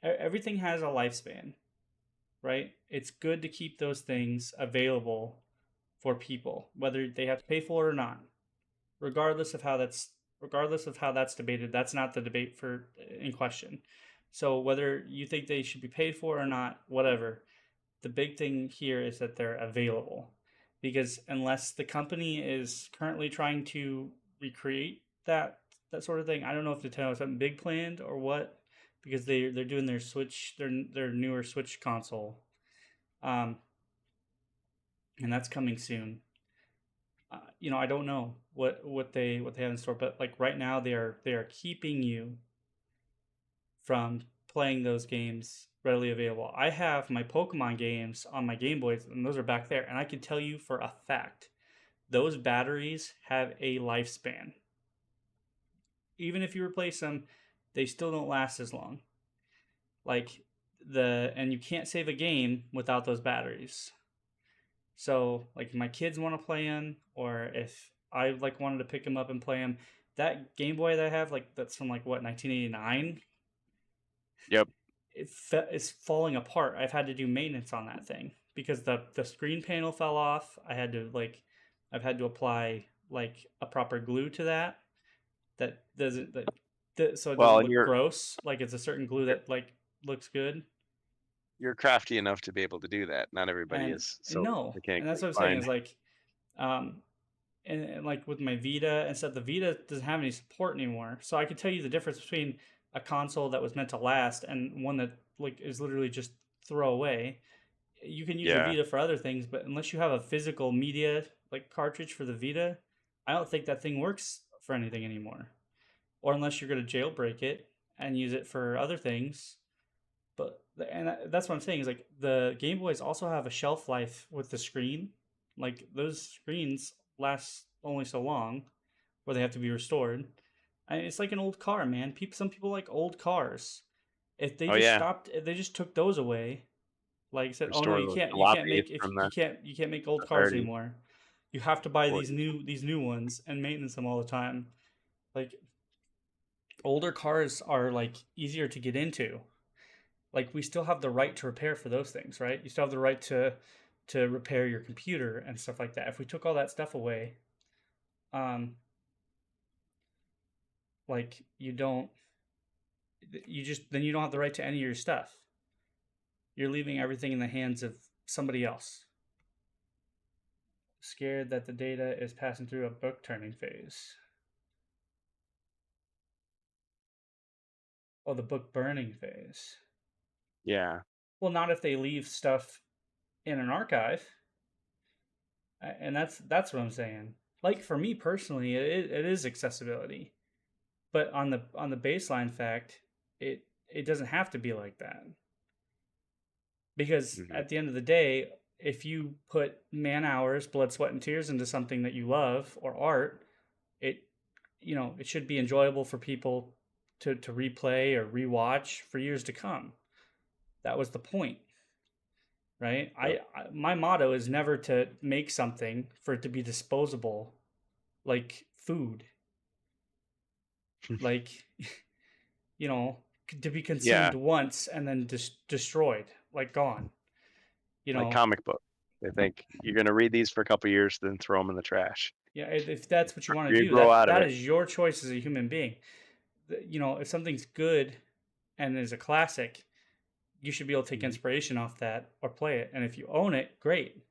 everything has a lifespan, right? It's good to keep those things available for people, whether they have to pay for it or not. Regardless of how that's debated, that's not the debate for in question. So whether you think they should be paid for or not, whatever, the big thing here is that they're available, because unless the company is currently trying to recreate that sort of thing, I don't know if Nintendo has something big planned or what, because they're doing their Switch, their newer Switch console, um, and that's coming soon. I don't know what they have in store, but like right now they are keeping you from playing those games readily available. I have my Pokemon games on my Game Boys, and those are back there. And I can tell you for a fact, those batteries have a lifespan. Even if you replace them, they still don't last as long. Like and you can't save a game without those batteries. So like if my kids want to play them, or if I like wanted to pick them up and play them, that Game Boy that I have, like that's from like what 1989, Yep. it's falling apart. I've had to do maintenance on that thing because the screen panel fell off. I've had to apply like a proper glue to that doesn't so it Well, doesn't and look gross. Like it's a certain glue you're that like looks good. you're crafty enough to be able to do that. Not everybody And, is and so no, and that's mechanically what I'm saying inclined. is like, um, and like with my Vita and stuff, the Vita doesn't have any support anymore. So I can tell you the difference between a console that was meant to last and one that like is literally just throw away. You can use the Yeah, Vita for other things, but unless you have a physical media like cartridge for the Vita, I don't think that thing works for anything anymore. Or unless you're going to jailbreak it and use it for other things. But that's what I'm saying is like the Game Boys also have a shelf life with the screen. Like those screens last only so long, where they have to be restored. And it's like an old car, man. Some people like old cars. If they oh just yeah, stopped, if they just took those away, like I said, oh no, restore the you can't jalopy make if from the you can't make old cars 30s, anymore. You have to buy 40s. these new ones and maintenance them all the time. Like older cars are like easier to get into. Like we still have the right to repair for those things, right? You still have the right to repair your computer and stuff like that. If we took all that stuff away, um, like you just then you don't have the right to any of your stuff. You're leaving everything in the hands of somebody else. Scared that the data is passing through a book turning phase. Oh, the book burning phase. Yeah. Well, not if they leave stuff in an archive. And that's what I'm saying. Like for me personally, it is accessibility. But on the baseline fact, it doesn't have to be like that. Because Hmm. at the end of the day, if you put man hours, blood, sweat, and tears into something that you love or art, it it should be enjoyable for people to replay or rewatch for years to come. That was the point, right? Yep. My motto is never to make something for it to be disposable, like food, like you know, to be Yeah, consumed once and then destroyed, like gone. You like know, comic book. They think you're gonna read these for a couple years, then throw them in the trash. yeah, if that's what you want to You do, grow out of that it. is your choice as a human being. If something's good and is a classic, you should be able to take Mhm. inspiration off that or play it. And if you own it, great.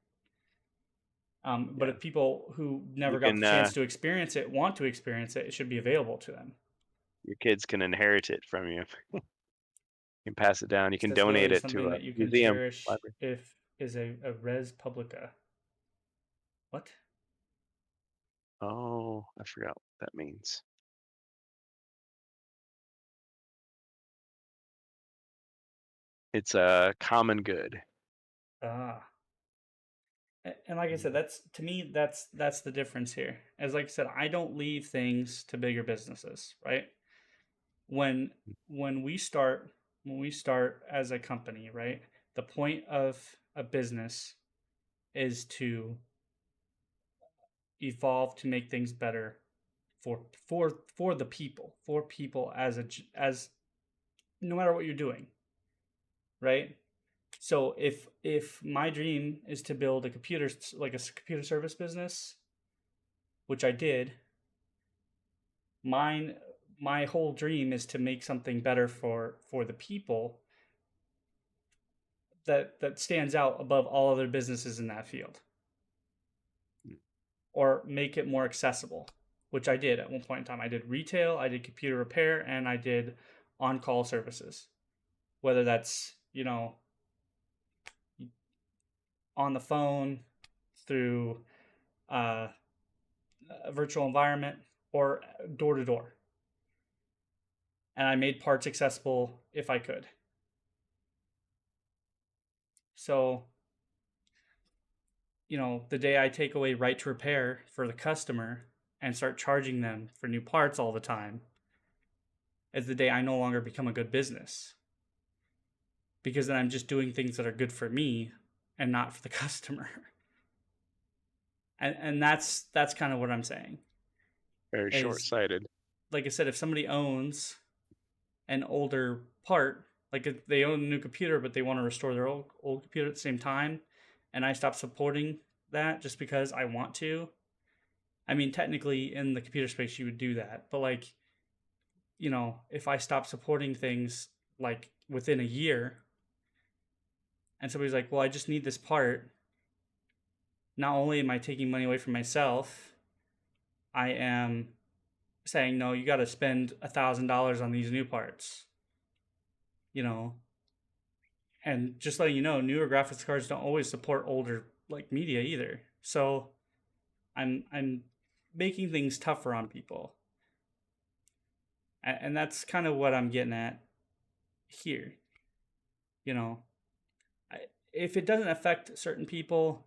But Yeah, if people who you never got the can. chance to experience it want to experience it, it should be available to them. Your kids can inherit it from you. You can pass it down. You can Accessibility donate is it to something a that you can museum, cherish library. if is a res publica. What? Oh, I forgot what that means. It's a common good. Ah. And like I said, Mhm. that's to me, that's the difference here. As like I said, I don't leave things to bigger businesses, right? When when we start when we start as a company, right? The point of a business is to evolve to make things better for the people, for people as no matter what you're doing, right? So if my dream is to build a computer like a computer service business, which I did, mine my whole dream is to make something better for the people that stands out above all other businesses in that field, or make it more accessible, which I did at one point in time. I did retail, I did computer repair, and I did on-call services, whether that's on the phone, through uh, a virtual environment, or door to door. And I made parts accessible if I could. So, the day I take away right to repair for the customer and start charging them for new parts all the time is the day I no longer become a good business. Because then I'm just doing things that are good for me and not for the customer. And that's kind of what I'm saying. Very Is short-sighted. like I said, if somebody owns an older part, like if they own a new computer but they want to restore their old computer at the same time, and I stop supporting that just because I want to, I mean, technically in the computer space you would do that, but like, if I stop supporting things like within a year and somebody's like, "Well, I just need this part." Not only am I taking money away from myself, I am saying, "No, you got to spend $1,000 on these new parts." You know, and just letting you know, newer graphics cards don't always support older like media either. So I'm making things tougher on people, and that's kind of what I'm getting at here. You know, I, if it doesn't affect certain people,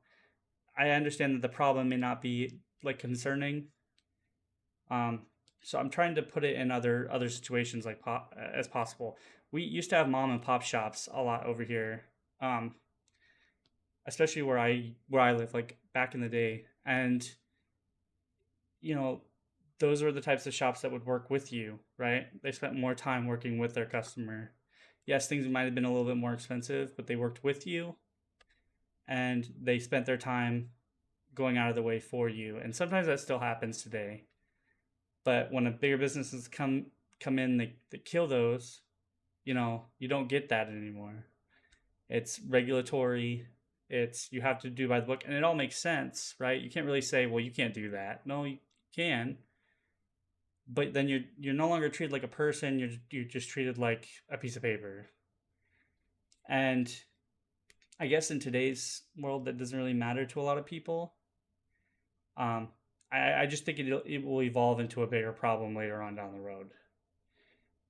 I understand that the problem may not be like concerning. Um, so I'm trying to put it in other situations like as possible. We used to have mom and pop shops a lot over here, um, especially where I live, like back in the day, and you know, those were the types of shops that would work with you, right? They spent more time working with their customer. Yes, things might have been a little bit more expensive, but they worked with you and they spent their time going out of the way for you. And sometimes that still happens today. But when a bigger businesses come in, they kill those, you don't get that anymore. It's regulatory, it's you have to do by the book, and it all makes sense, right? You can't really say, well, you can't do that. No, you can, but then you're no longer treated like a person. You're just treated like a piece of paper. And I guess in today's world, that doesn't really matter to a lot of people. Um, I just think it will evolve into a bigger problem later on down the road,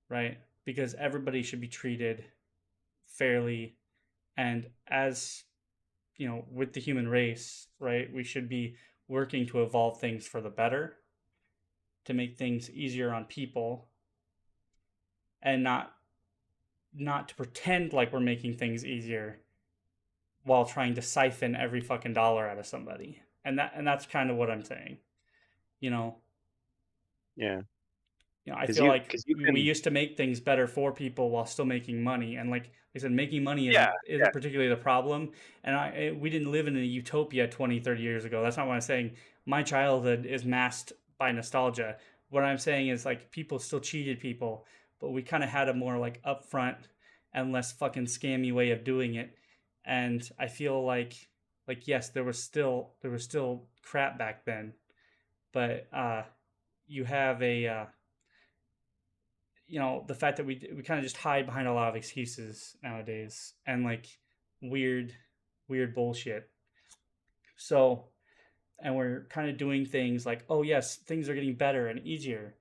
right? Because everybody should be treated fairly, and as with the human race, right, we should be working to evolve things for the better, to make things easier on people, and not to pretend like we're making things easier while trying to siphon every fucking dollar out of somebody. And that's kind of what I'm saying. You know, Yeah, I because feel like you we can. used to make things better for people while still making money, and like I said, making money Yeah, yeah, isn't particularly the problem. And we didn't live in a utopia 20, 30 years ago. That's not what I'm saying. My childhood is masked by nostalgia. What I'm saying is like people still cheated people, but we kind of had a more like upfront and less fucking scammy way of doing it. And I feel like yes, there was still crap back then, but you have a the fact that we kind of just hide behind a lot of excuses nowadays and like weird weird bullshit. So, and we're kind of doing things like, oh yes, things are getting better and easier,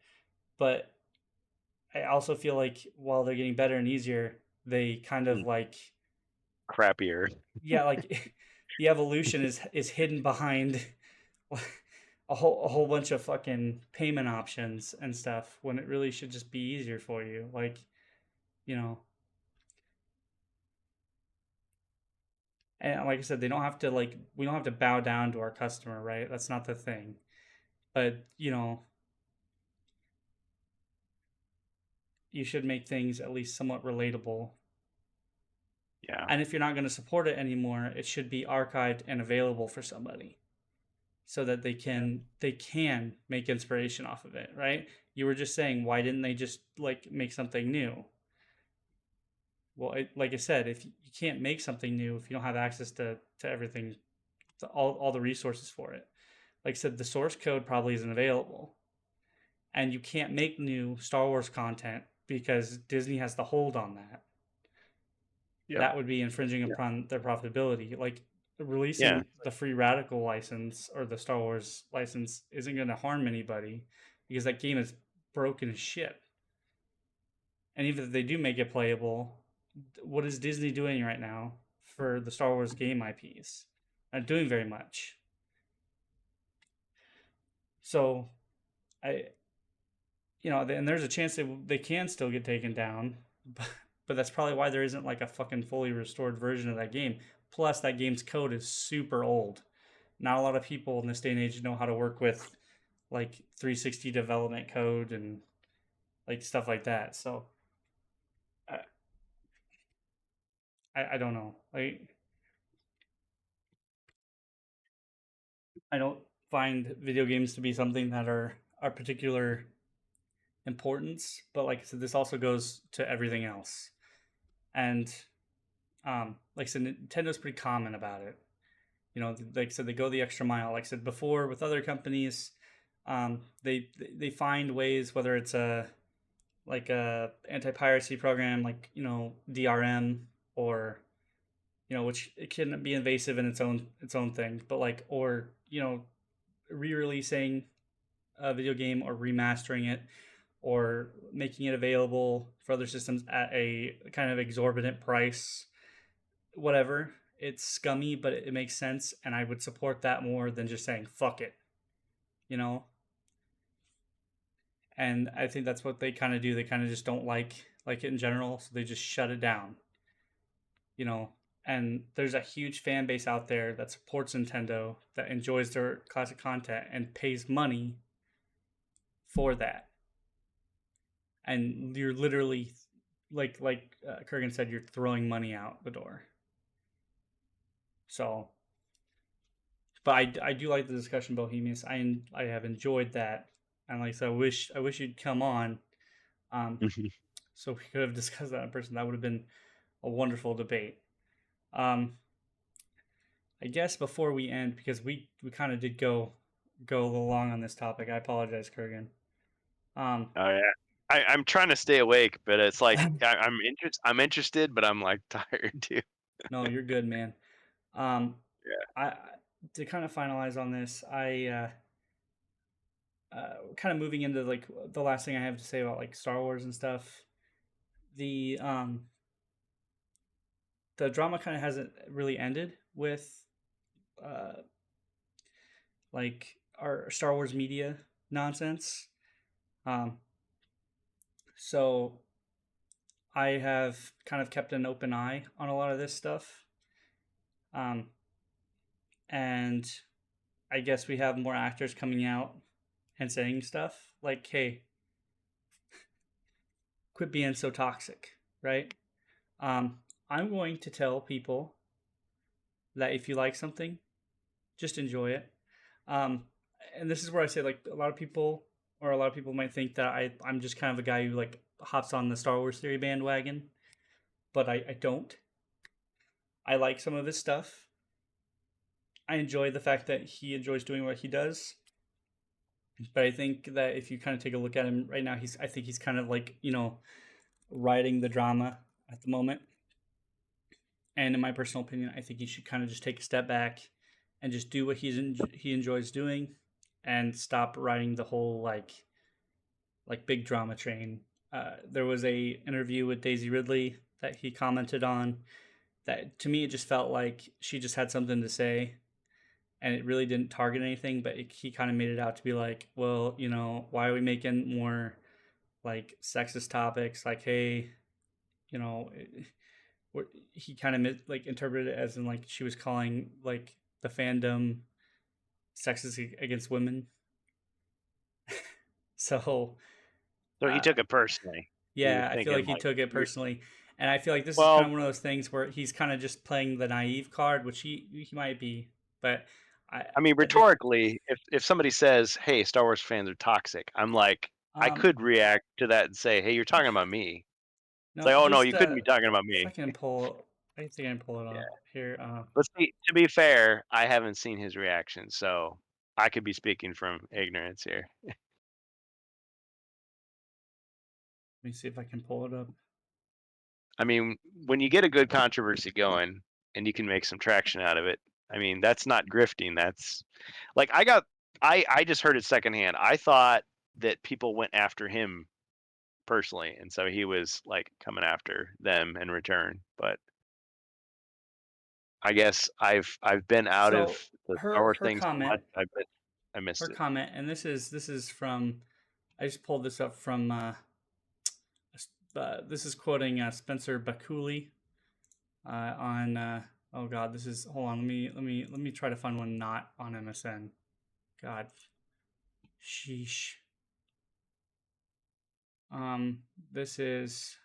but I also feel like while they're getting better and easier, they kind of mm, like, crappier. yeah, like the evolution is hidden behind a whole bunch of fucking payment options and stuff when it really should just be easier for you. Like, you know, and like I said, they don't have to like we don't have to bow down to our customer, right? That's not the thing. But you should make things at least somewhat relatable. Yeah, And if you're not going to support it anymore, it should be archived and available for somebody so that yeah, they can make inspiration off of it, right? You were just saying, why didn't they just like make something new? Well, like I said, if you can't make something new if you don't have access to everything, to all the resources for it. Like I said, the source code probably isn't available, and you can't make new Star Wars content because Disney has the hold on that. yep, That would be infringing yeah, upon their profitability. Like yeah, releasing the free Radical license or the Star Wars license isn't going to harm anybody because that game is broken as shit. And even if they do make it playable, what is Disney doing right now for the Star Wars game IPs? Not doing very much. So I, and there's a chance they can still get taken down, but that's probably why there isn't like a fucking fully restored version of that game. Plus, that game's code is super old. Not a lot of people in this day and age know how to work with like 360 development code and like stuff like that. So I, I don't know. I don't find video games to be something that are particular importance, but like I said, this also goes to everything else. And like I said, Nintendo's pretty common about it. You know, like I said, they go the extra mile. Like I said before, with other companies, they find ways, whether it's a anti-piracy program like DRM, or which it can be invasive in its own thing, but like, or re-releasing a video game or remastering it or making it available for other systems at a kind of exorbitant price, whatever. It's scummy, but it makes sense, and I would support that more than just saying fuck it, you know. And I think that's what they kind of do. They kind of just don't like it in general, so they just shut it down, you know. And there's a huge fan base out there that supports Nintendo, that enjoys their classic content and pays money for that. And you're literally, like Kurgan said, you're throwing money out the door. So, but I do like the discussion, Bohemius. I have enjoyed that, and like I said, I wish you'd come on, so we could have discussed that in person. That would have been a wonderful debate. Um, I guess before we end, because we kind of did go along on this topic. I apologize, Kurgan. Oh yeah. I'm trying to stay awake, but it's like I'm interested, but I'm like tired too. No, you're good, man. Um, Yeah. I to kind of finalize on this, kind of moving into like the last thing I have to say about like Star Wars and stuff. The the drama kind of hasn't really ended with uh like our Star Wars media nonsense. Um, so I have kind of kept an open eye on a lot of this stuff. Um, and I guess we have more actors coming out and saying stuff like, "Hey, quit being so toxic," right? I'm going to tell people that if you like something, just enjoy it. Um, and this is where I say, like, a lot of people might think that I'm just kind of a guy who like hops on the Star Wars theory bandwagon, but I don't. I like some of his stuff. I enjoy the fact that he enjoys doing what he does. But I think that if you kind of take a look at him right now, I think he's kind of like, riding the drama at the moment. And in my personal opinion, I think he should kind of just take a step back and just do what he enjoys doing, and stop riding the whole like big drama train. There was a interview with Daisy Ridley that he commented on that, to me, it just felt like she just had something to say, and it really didn't target anything, but he kind of made it out to be like, well, why are we making more like sexist topics? Like, hey, you know, he kind of like interpreted it as in like she was calling like the fandom sexist against women. So, So he uh, took it personally. He was yeah, I feel thinking like he like, took it personally, and I feel like this is kind well, of one of those things where he's kind of just playing the naive card, which he might be, but I I mean, I think rhetorically, if somebody says, "Hey, Star Wars fans are toxic," I'm like, I um could react to that and say, "Hey, you're talking about me." It's no, like, "Oh no, just you couldn't be talking about if I me." can pull, I think I can pull it Yeah. up here. But see, to be fair, I haven't seen his reaction, so I could be speaking from ignorance here. Let me see if I can pull it up. I mean, when you get a good controversy going and you can make some traction out of it, I mean, that's not grifting. That's like I just heard it secondhand. I thought that people went after him personally, and so he was like coming after them in return. But I guess I've been out of So the Star her Wars her thing so comment much. I missed her it. comment, and this is from, I just pulled this up from this is quoting Spencer Bakuli on oh god, this is, hold on, let me try to find one not on MSN. God, sheesh. This is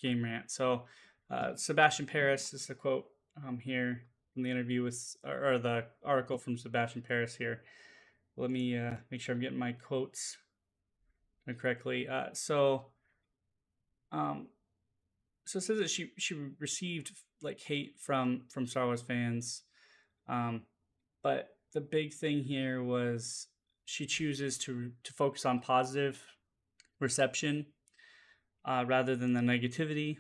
Game Rant. So Sebastian Paris, this is a quote here from the interview with, or the article from Sebastian Paris here. let me make sure I'm getting my quotes correctly. Um, so it says that she received like hate from Star Wars fans, um, but the big thing here was she chooses to focus on positive reception rather than the negativity,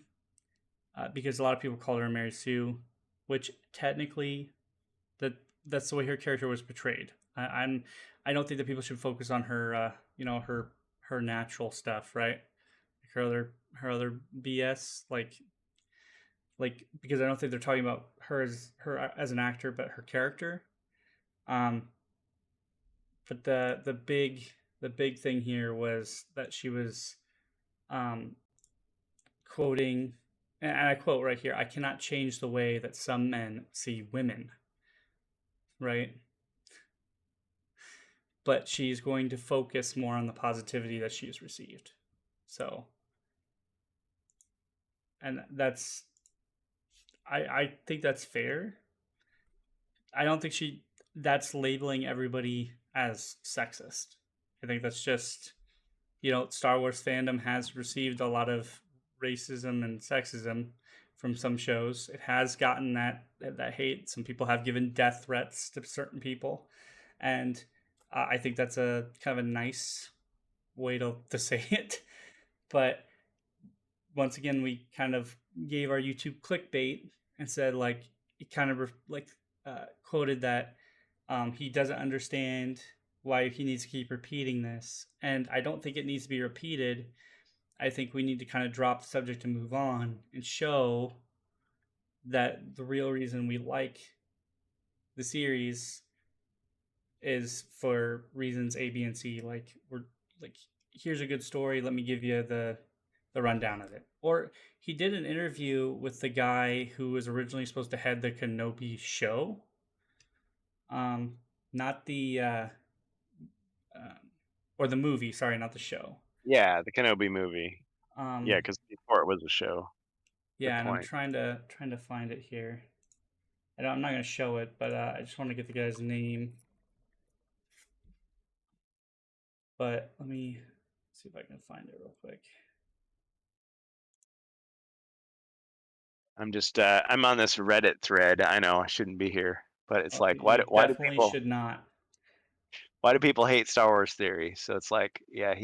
because a lot of people called her Mary Sue, which technically that that's the way her character was portrayed. I don't think that people should focus on her, her natural stuff, right? Her other BS, because I don't think they're talking about her as an actor, but her character. Um, but the big thing here was that she was um, quoting, and I quote right here: "I cannot change the way that some men see women." Right, but she's going to focus more on the positivity that she's received. So, and I think that's fair. I don't think that's labeling everybody as sexist. I think that's just, Star Wars fandom has received a lot of racism and sexism from some shows. It has gotten that hate. Some people have given death threats to certain people, and I think that's a kind of a nice way to say it. But once again, we kind of gave our YouTube clickbait and said like it kind of quoted that he doesn't understand why he needs to keep repeating this, and I don't think it needs to be repeated. I think we need to kind of drop the subject and move on and show that the real reason we like the series is for reasons A, B, and C. Like we're like, here's a good story. Let me give you the rundown of it. Or he did an interview with the guy who was originally supposed to head the Kenobi show. Not the um, or the movie. Sorry, not the show. Yeah, the Kenobi movie. Yeah, Um, because before it was a show. Good yeah, and I'm point. trying to find it here. I'm not going to show it, but I just want to get the guy's name. But let me see if I can find it real quick. I'm on this Reddit thread. I know I shouldn't be here, but it's Oh, like you why do definitely people should not. hate Star Wars theory? So it's like, yeah,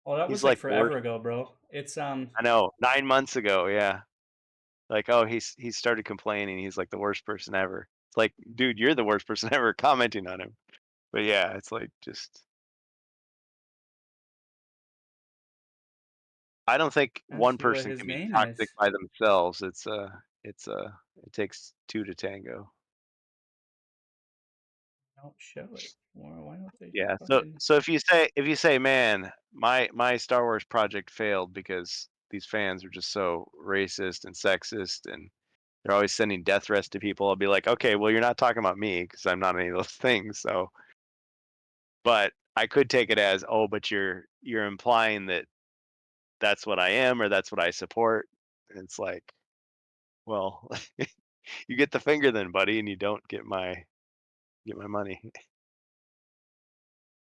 Well, that he's was like like the forever worst. ago, bro. It's I know, 9 months ago, yeah. Like, oh, he started complaining. He's like the worst person ever. It's like, dude, you're the worst person ever commenting on him. But yeah, it's like just I don't think trying to one see what person his can be name is. toxic by themselves. It takes two to tango. Don't show it. Why don't they Yeah. So fucking? so if you say, man, my Star Wars project failed because these fans are just so racist and sexist and they're always sending death threats to people, I'll be like, okay, well, you're not talking about me because I'm not any of those things. So, but I could take it as, oh, but you're implying that that's what I am or that's what I support. And it's like, well, you get the finger then, buddy, and you don't get my money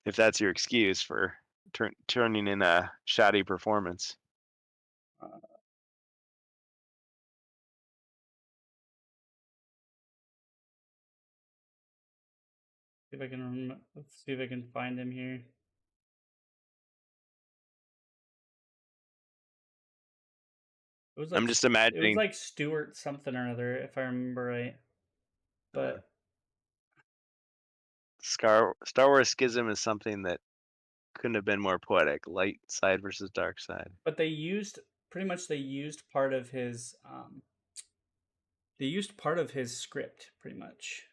if that's your excuse for turning in a shoddy performance. Uh, see if I can. Let's see if I can find him here. It was I'm like just it was imagining like Stuart something or other, if I remember right. uh, But Star Wars schism is something that couldn't have been more poetic. Light side versus dark side. they used pretty much they used part of his script pretty much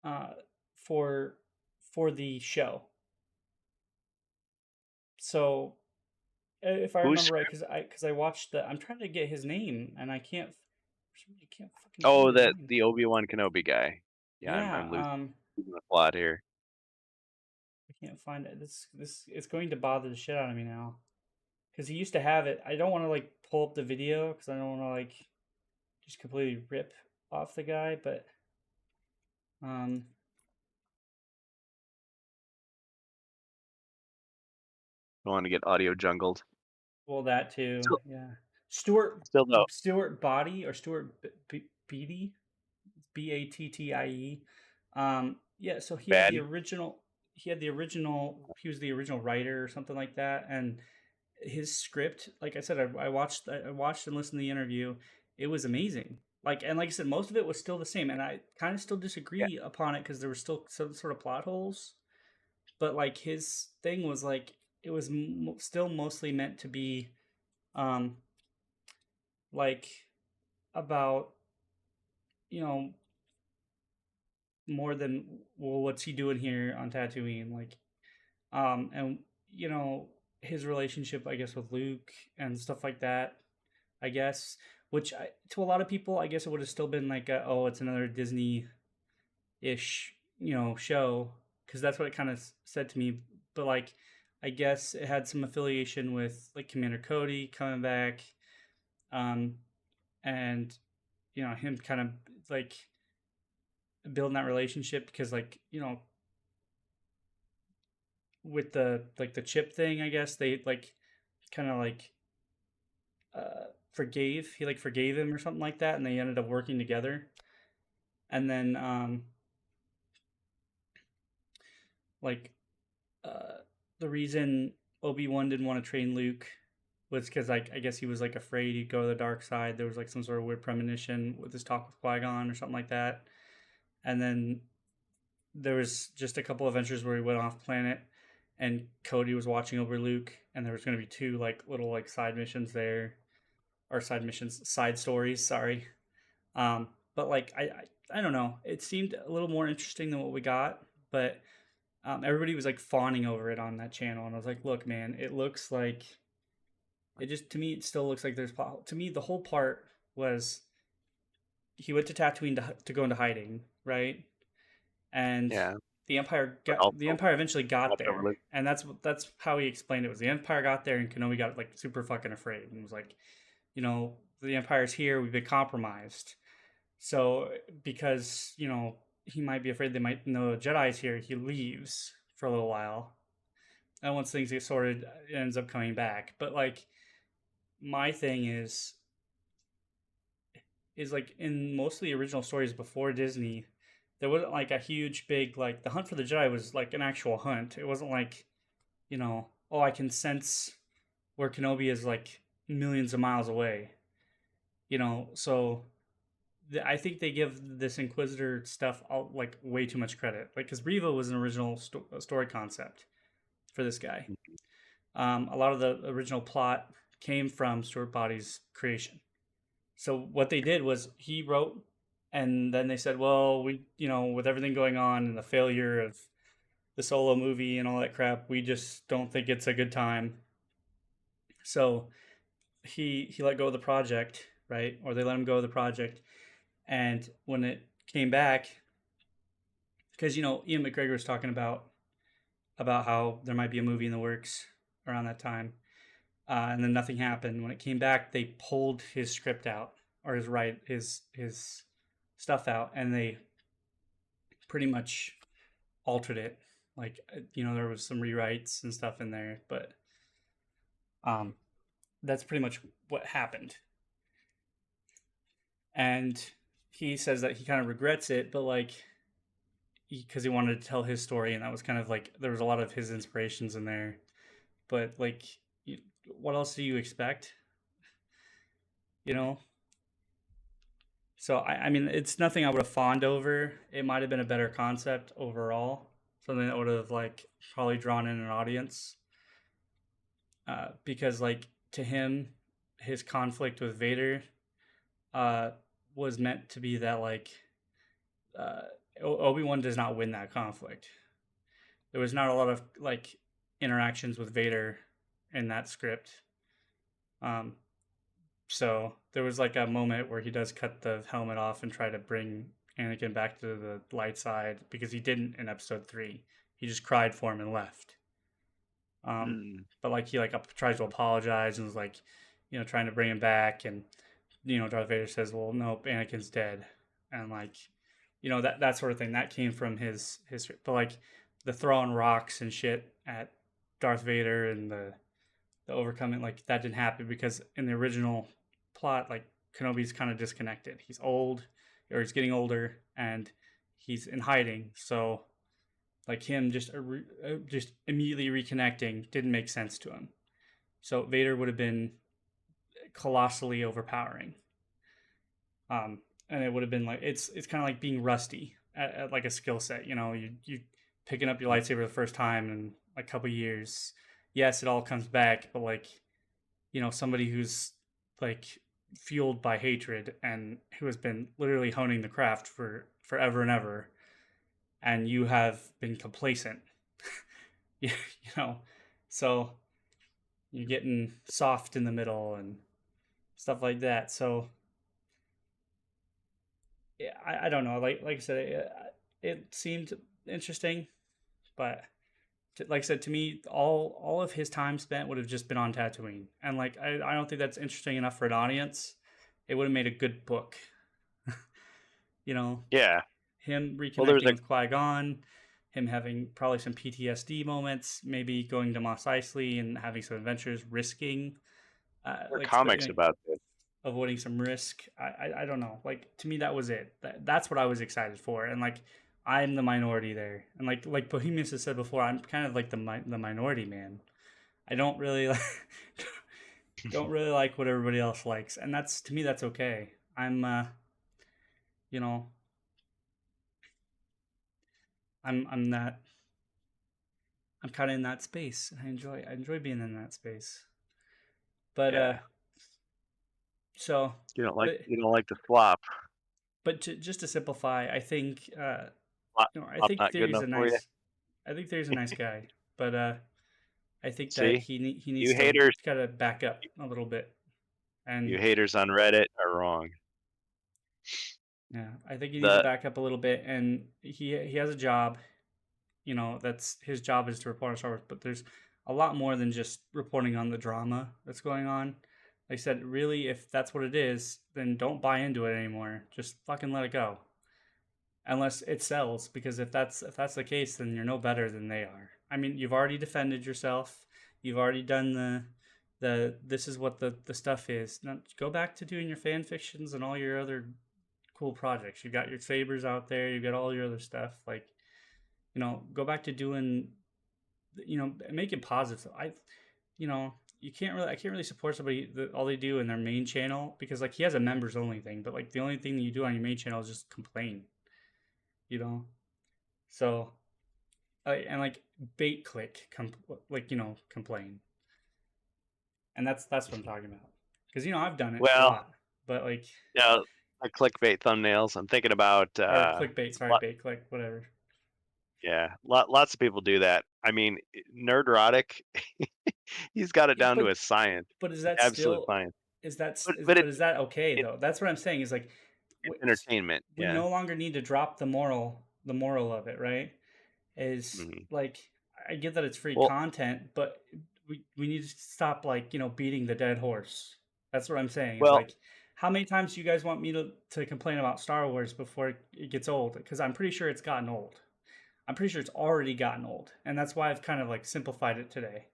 uh, for the show. So if I Who's remember right, because I watched the, I'm trying to get his name and I can't. I can't fucking find oh his that name. the Obi-Wan Kenobi guy? Yeah, Yeah, I'm losing the plot here. I can't find it. This it's going to bother the shit out of me now because he used to have it. I don't want to like pull up the video because I don't want to like just completely rip off the guy, but um Don't want to get audio jungled. Well, that too. Still, Yeah. Stuart still though. Stuart Body or Stuart Beatty, Battie. Yeah, so he had the Batty. original. He was the original writer or something like that, and his script, like I said, I watched and listened to the interview. It was amazing. Like I said, most of it was still the same, and I kind of still Yeah. disagree upon it because there were still some sort of plot holes. But like his thing was like it was still mostly meant to be, um, like about, you know, more than, well, what's he doing here on Tatooine, like, and you know, his relationship, I guess, with Luke and stuff like that, I guess, which to a lot of people, I guess it would have still been like, oh, it's another Disney ish, show, because that's what it kind of said to me. But like, I guess it had some affiliation with like Commander Cody coming back, um, and him kind of like building that relationship because like with the chip thing, I guess they like kind of like forgave him or something like that, and they ended up working together. And then like the reason Obi-Wan didn't want to train Luke was because like I guess he was like afraid he'd go to the dark side. There was like some sort of weird premonition with his talk with Qui-Gon or something like that. And then there was just a couple adventures where he went off planet and Cody was watching over Luke, and there was going to be two like little like side missions there, or side stories, sorry. But like I don't know, it seemed a little more interesting than what we got, but everybody was like fawning over it on that channel, and I was like, look, man, it looks like it just, to me, it still looks like there's to me the whole part was he went to Tatooine to go into hiding, right? And Yeah. But the also Empire eventually got watch over there, Luke. and that's how he explained it. Was the Empire got there, and Kenobi got like super fucking afraid and was like, the Empire's here, we've been compromised. So because he might be afraid they might know Jedi's here, he leaves for a little while, and once things get sorted, it ends up coming back. But like my thing is like in most of the original stories before Disney, there wasn't like a huge big like the hunt for the Jedi was like an actual hunt. It wasn't like, oh, I can sense where Kenobi is like millions of miles away. So I think they give this Inquisitor stuff all like way too much credit. Like, because Reva was an original story concept for this guy. A lot of the original plot came from Stuart Body's creation. So what they did was he wrote, and then they said, well, with everything going on and the failure of the Solo movie and all that crap, we just don't think it's a good time. So he let go of the project, right? Or they let him go of the project. And when it came back, because Ian McGregor was talking about how there might be a movie in the works around that time, and then nothing happened. When it came back, they pulled his script out, or his stuff out, and they pretty much altered it. Like there was some rewrites and stuff in there, but um, that's pretty much what happened. And he says that he kind of regrets it, but like because he wanted to tell his story, and that was kind of like there was a lot of his inspirations in there. But like, what else do you expect? You know. So I mean, it's nothing I would have fawned over. It might have been a better concept overall, something that would have like probably drawn in an audience. Because like to him, his conflict with Vader uh, was meant to be that like uh, Obi-Wan does not win that conflict. There was not a lot of like interactions with Vader in that script. Um, so there was like a moment where he does cut the helmet off and try to bring Anakin back to the light side because he didn't in Episode 3. He just cried for him and left. Mm. But like he like tries to apologize and was like, trying to bring him back, and Darth Vader says, "Well, nope, Anakin's dead," and like, that sort of thing that came from his history. But like the throwing rocks and shit at Darth Vader and the overcoming, like that didn't happen because in the original plot, like Kenobi's kind of disconnected. He's old, or he's getting older, and he's in hiding. So like him just immediately reconnecting didn't make sense to him. So Vader would have been colossally overpowering. And it would have been like it's kind of like being rusty at like a skill set. You know, you picking up your lightsaber the first time in a couple years. Yes, it all comes back, but like somebody who's like fueled by hatred and who has been literally honing the craft for forever and ever, and you have been complacent. you know, so you're getting soft in the middle and stuff like that. So yeah, I don't know. Like I said, it seemed interesting, but like I said, to me, all of his time spent would have just been on Tatooine, and like I don't think that's interesting enough for an audience. It would have made a good book, you know. Yeah. Him Well, there was reconnecting with Qui Gon, him having probably some PTSD moments, maybe going to Mos Eisley and having some adventures, risking, were like comics about this. avoiding some risk. I don't know. Like to me, that was it. That's what I was excited for, and like I'm the minority there, and like Bohemians has said before, I'm kind of like the minority man. I don't really like, don't really like what everybody else likes, and that's to me that's okay. I'm you know I'm that I'm kind of in that space. I enjoy being in that space, but Yeah. so but You don't like the flop. just to simplify, I think Flop, I flop think not good there's enough a for you. nice I think there's a nice guy, but I think that See, he needs you to haters, kind of back up a little bit, you and haters on Reddit are wrong. yeah, I think he needs to The back up a little bit, and he has a job. That's his job is to report on Star Wars, but there's a lot more than just reporting on the drama that's going on. Like I said, really, if that's what it is, then don't buy into it anymore. Just fucking let it go. Unless it sells, because if that's the case, then you're no better than they are. I mean, you've already defended yourself. You've already done the this is what the stuff is. Now go back to doing your fan fictions and all your other cool projects. You got your sabers out there. You got all your other stuff. Like go back to doing make it positive. You can't really I can't really support somebody that all they do in their main channel because like he has a members only thing, but like the only thing that you do on your main channel is just complain. You know, so and like bait click complain, and that's what I'm talking about. Because I've done it a well, lot, but like yeah, like clickbait thumbnails. I'm thinking about or clickbait, sorry, lot, bait click, whatever. yeah, lots of people do that. I mean, Nerdrotic, he's got it Yeah, down to but a science, is that absolute still science. is But but is that okay though? That's what I'm saying. Is like it's entertainment. we Yeah. no longer need to drop the moral of it, right? Is Hmm. like I get that it's free Well, content, but we need to stop like beating the dead horse. That's what I'm saying. Is well, like how many times do you guys want me to complain about Star Wars before it gets old? Because I'm pretty sure it's gotten old. I'm pretty sure it's already gotten old, and that's why I've kind of like simplified it today.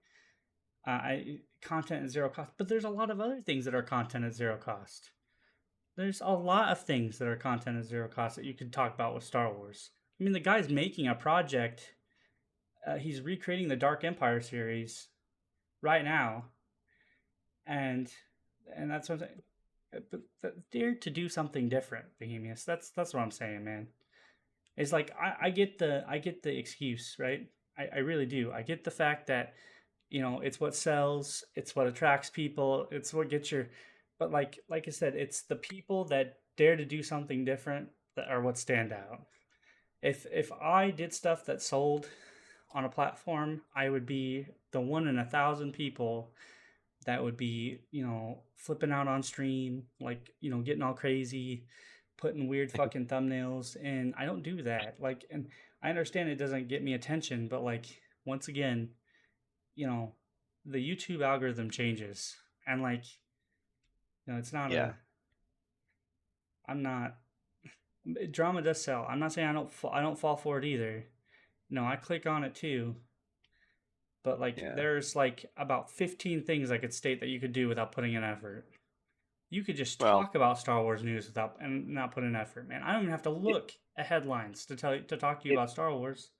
I content at zero cost, but there's a lot of other things that are content at zero cost. There's a lot of things that are content at zero cost that you could talk about with Star Wars. I mean, the guy's making a project. He's recreating the Dark Empire series right now, and that's what I'm saying. But dare to do something different, Bohemius. That's what I'm saying, man. It's like I get the excuse, right? I really do. I get the fact that it's what sells, it's what attracts people, it's what gets your. But like I said, it's the people that dare to do something different that are what stand out. If I did stuff that sold on a platform, I would be the one in 1,000 people that would be flipping out on stream, like getting all crazy, putting weird fucking thumbnails, and I don't do that. Like, and I understand it doesn't get me attention, but like once again, you know, the YouTube algorithm changes, and like it's not yeah. a. I'm not. Drama does sell. I'm not saying I don't. I don't fall for it either. No, I click on it too, but like Yeah. there's like about 15 things I could state that you could do without putting in effort. You could just Well, talk about Star Wars news without and not put in effort, man. I don't even have to it, look at headlines to talk to you it about Star Wars.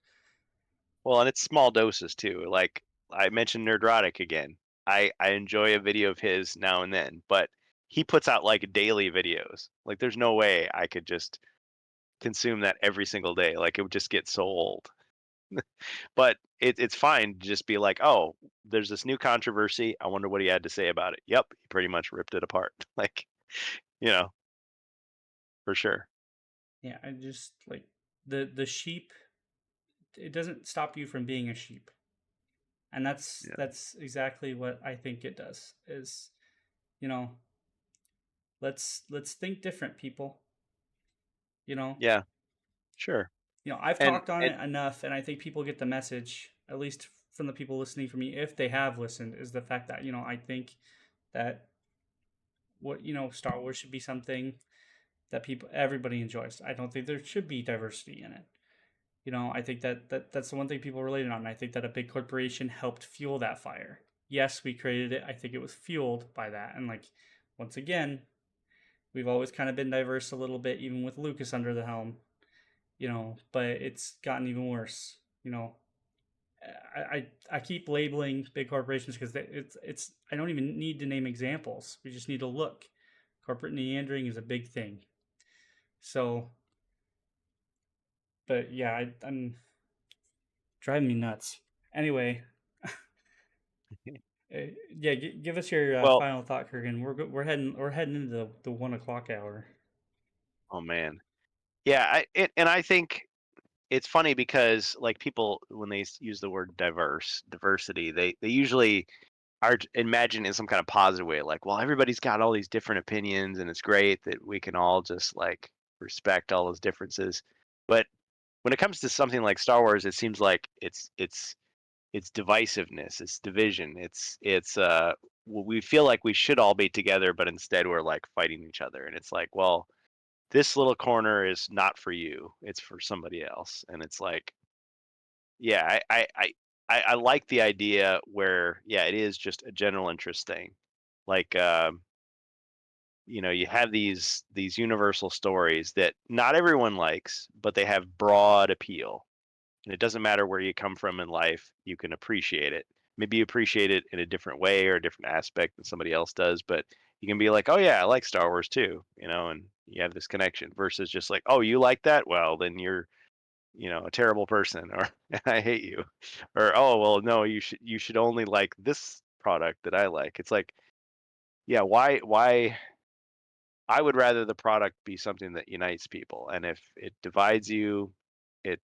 well, and it's small doses too. Like I mentioned Nerdrotic again. I enjoy a video of his now and then, but he puts out like daily videos. Like there's no way I could just consume that every single day. Like it would just get so old. But it's fine to just be like, oh, there's this new controversy. I wonder what he had to say about it. Yep, he pretty much ripped it apart. Like, you know, for sure. Yeah, I just like the sheep. It doesn't stop you from being a sheep, and Yeah. that's exactly what I think it does. Is you know let's think different, people. You know, Yeah, sure. I've And talked on and it enough, and I think people get the message, at least from the people listening for me, if they have listened, is the fact that I think that what Star Wars should be something that everybody enjoys. I don't think there should be diversity in it. I think that's the one thing people related on. And I think that a big corporation helped fuel that fire. Yes, we created it. I think it was fueled by that. And like once again, we've always kind of been diverse a little bit, even with Lucas under the helm. But it's gotten even worse. I keep labeling big corporations because it's I don't even need to name examples. We just need to look. Corporate meandering is a big thing. So, but yeah, I'm driving me nuts. Anyway, yeah, give us your well, final thought, Kurgan. We're heading into the 1 o'clock hour. oh man. Yeah, and I think it's funny because like people when they use the word diversity, they usually are imagine in some kind of positive way, like, well, everybody's got all these different opinions and it's great that we can all just like respect all those differences. But when it comes to something like Star Wars, it seems like it's divisiveness, it's division, it's we feel like we should all be together, but instead we're like fighting each other, and it's like, well, this little corner is not for you, it's for somebody else, and it's like, yeah, I like the idea where yeah, it is just a general interest thing, like you have these universal stories that not everyone likes, but they have broad appeal. And it doesn't matter where you come from in life, you can appreciate it. Maybe you appreciate it in a different way or a different aspect than somebody else does, but you can be like, "Oh yeah, I like Star Wars too," and you have this connection versus just like, "Oh, you like that? Well, then you're, a terrible person or I hate you." Or, "Oh, well, no, you should only like this product that I like." It's like, yeah, why I would rather the product be something that unites people, and if it divides you,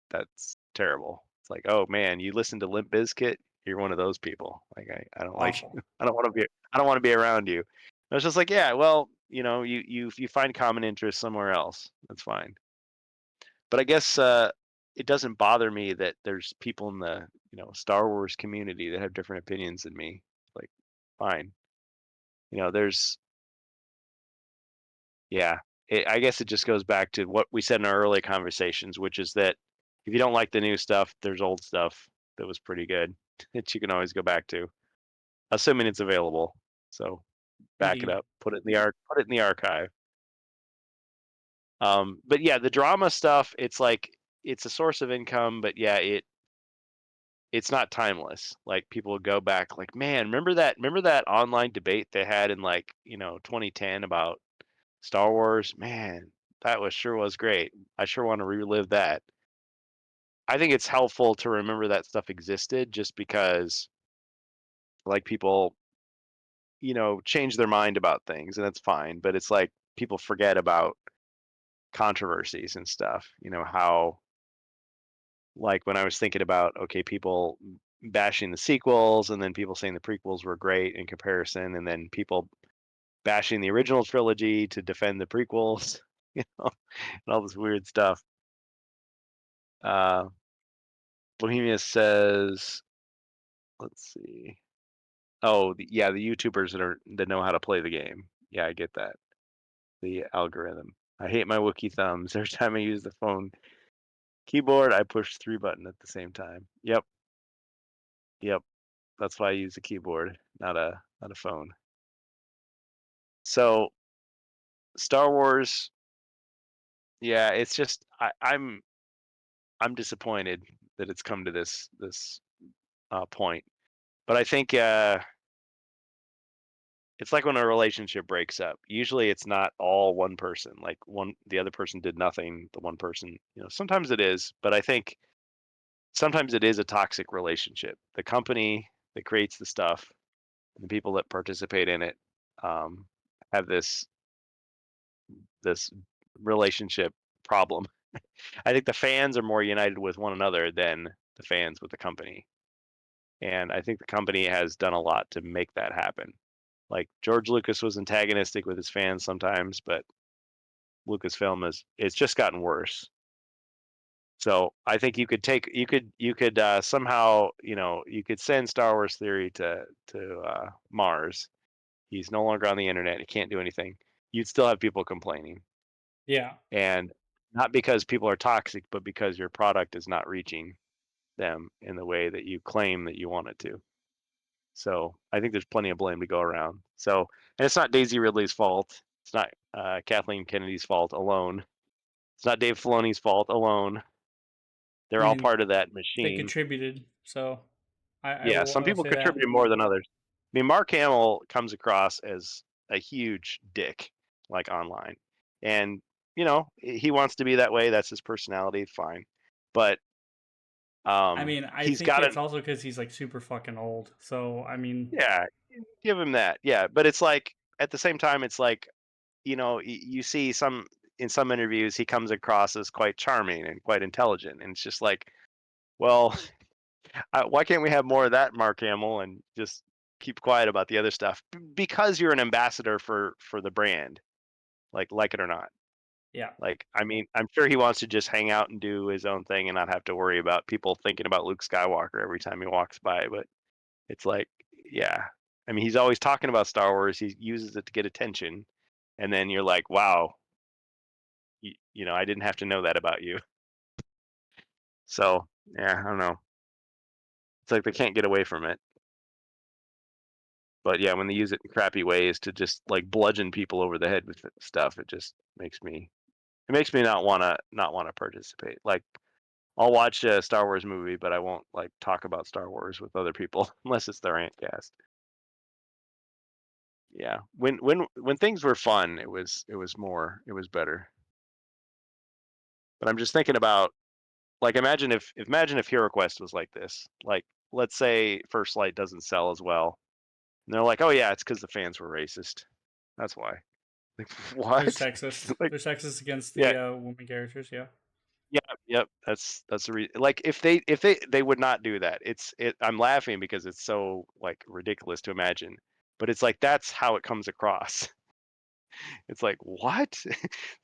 that's terrible. It's like, oh man, you listen to Limp Bizkit, you're one of those people. Like I don't like Awful. you. I don't want to be around you. And it's just like, yeah, well, you find common interests somewhere else. That's fine. But I guess it doesn't bother me that there's people in the Star Wars community that have different opinions than me. Like, fine. There's Yeah, I guess it just goes back to what we said in our early conversations, which is that if you don't like the new stuff, there's old stuff that was pretty good that you can always go back to, assuming it's available. So back it Indeed. up, put it in the archive. But yeah, the drama stuff, it's like it's a source of income, but yeah, it's not timeless. Like people go back, like, man, remember that online debate they had in like 2010 about Star Wars? Man, that was great. I sure want to relive that. I think it's helpful to remember that stuff existed just because like people, change their mind about things and that's fine, but it's like people forget about controversies and stuff. How like when I was thinking about okay, people bashing the sequels and then people saying the prequels were great in comparison and then people bashing the original trilogy to defend the prequels, and all this weird stuff. Uh, Bohemia says, let's see. Oh, yeah, the YouTubers that know how to play the game. Yeah, I get that. The algorithm. I hate my Wookiee thumbs. Every time I use the phone keyboard, I push 3 buttons at the same time. Yep, yep. That's why I use a keyboard, not a phone. So Star Wars, yeah, it's just I'm disappointed that it's come to this point. But I think it's like when a relationship breaks up. Usually it's not all one person. Like the other person did nothing. The one person, sometimes it is, but I think sometimes it is a toxic relationship. The company that creates the stuff, and the people that participate in it, um, have this relationship problem. I think the fans are more united with one another than the fans with the company. And I think the company has done a lot to make that happen. Like George Lucas was antagonistic with his fans sometimes, but Lucasfilm is it's just gotten worse. So I think you could somehow you could send Star Wars Theory to Mars. He's no longer on the internet. He can't do anything. You'd still have people complaining, Yeah. and not because people are toxic, but because your product is not reaching them in the way that you claim that you want it to. So I think there's plenty of blame to go around. So, and it's not Daisy Ridley's fault. It's not Kathleen Kennedy's fault alone. It's not Dave Filoni's fault alone. I They're all mean, part of that they machine. contributed, so Yeah, some I will people say that. contributed more than others. I mean, Mark Hamill comes across as a huge dick, like online, and he wants to be that way. That's his personality. Fine, but I mean, I he's think got it's an also because he's like super fucking old. So I mean, yeah. Give him that. Yeah, but it's like at the same time, it's like you see in some interviews he comes across as quite charming and quite intelligent, and it's just like, well, why can't we have more of that, Mark Hamill, and just keep quiet about the other stuff? Because you're an ambassador for the brand, like it or not. yeah. Like, I mean, I'm sure he wants to just hang out and do his own thing and not have to worry about people thinking about Luke Skywalker every time he walks by. But it's like, yeah, I mean, he's always talking about Star Wars. He uses it to get attention, and then you're like, wow, I didn't have to know that about you. So yeah, I don't know. It's like they can't get away from it. But yeah, when they use it in crappy ways to just like bludgeon people over the head with stuff, it just makes me not wanna participate. Like I'll watch a Star Wars movie, but I won't like talk about Star Wars with other people unless it's their Antcast. Yeah. When things were fun, it was better. But I'm just thinking about like imagine if Hero Quest was like this. Like let's say First Light doesn't sell as well. And they're like, "Oh yeah, it's because the fans were racist. That's why." Like, They're what? sexist. Like, They're sexist against yeah, the woman characters. Yeah. yeah, yep. That's the reason. Like, if they would not do that. I'm laughing because it's so like ridiculous to imagine, but it's like that's how it comes across. It's like what?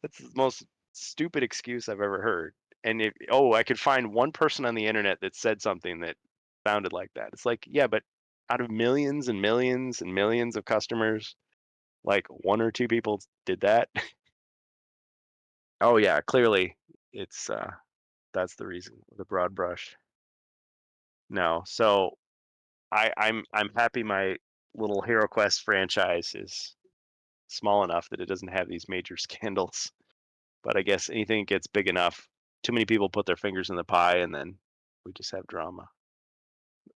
That's the most stupid excuse I've ever heard. And I could find one person on the internet that said something that sounded like that. It's like, yeah, but out of millions and millions and millions of customers, like one or two people did that. Oh yeah, clearly it's that's the reason, the broad brush. No. So I'm happy my little Hero Quest franchise is small enough that it doesn't have these major scandals. But I guess anything gets big enough, too many people put their fingers in the pie and then we just have drama.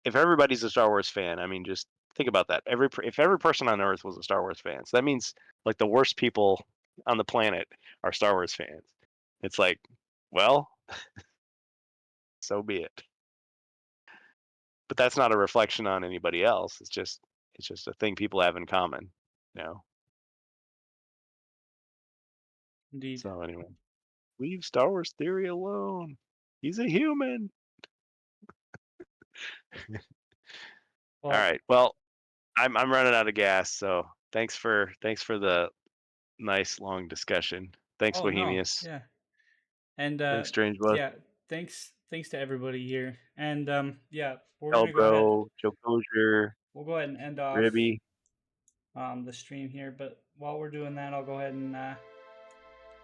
If everybody's a Star Wars fan, I mean just think about that. If every person on earth was a Star Wars fan, so that means like the worst people on the planet are Star Wars fans. It's like, well, so be it. But that's not a reflection on anybody else. It's just a thing people have in common, you know. Indeed. So anyway, leave Star Wars Theory alone. He's a human. All Well. right. Well, I'm running out of gas, so thanks for the nice long discussion. Thanks, Oh no. Bohemius. Yeah. And Thanks, Strangeblood. yeah. Thanks to everybody here. And yeah, we're gonna go ahead. Elbro, Joe Kosher, We'll go ahead and end off Ribby. the stream here. But while we're doing that, I'll go ahead and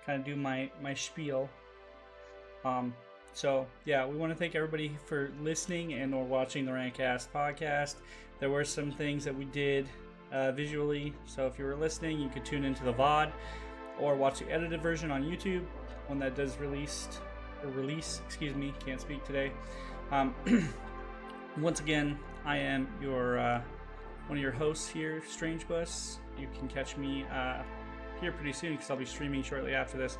kind of do my spiel. Um, So yeah, we want to thank everybody for listening and or watching the Rantcast podcast. There were some things that we did visually, so if you were listening, you could tune into the VOD or watch the edited version on YouTube when that does release. Can't speak today. Once again, I am your one of your hosts here, Strange Bus. You can catch me here pretty soon because I'll be streaming shortly after this.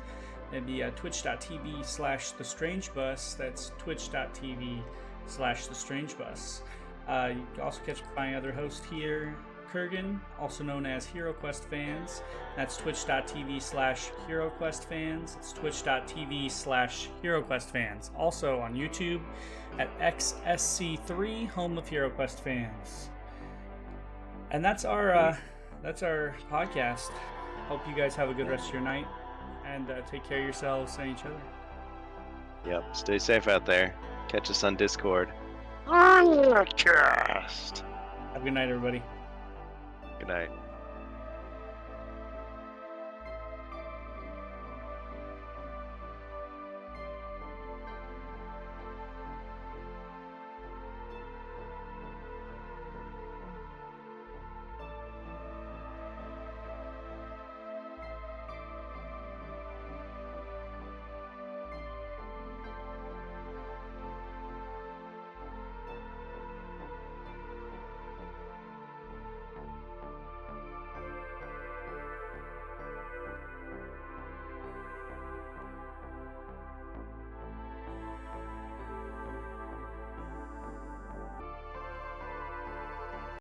It'd be twitch.tv/thestrangebus. That's twitch.tv/thestrangebus. You can also catch my other host here, Kurgan, also known as HeroQuest Fans. That's twitch.tv/HeroQuest Fans. It's twitch.tv/HeroQuest Fans. Also on YouTube at XSC3, home of HeroQuest Fans. And that's our podcast. Hope you guys have a good rest of your night, and take care of yourselves and each other. Yep. Stay safe out there. Catch us on Discord. Podcast. Have a good night, everybody. Good night.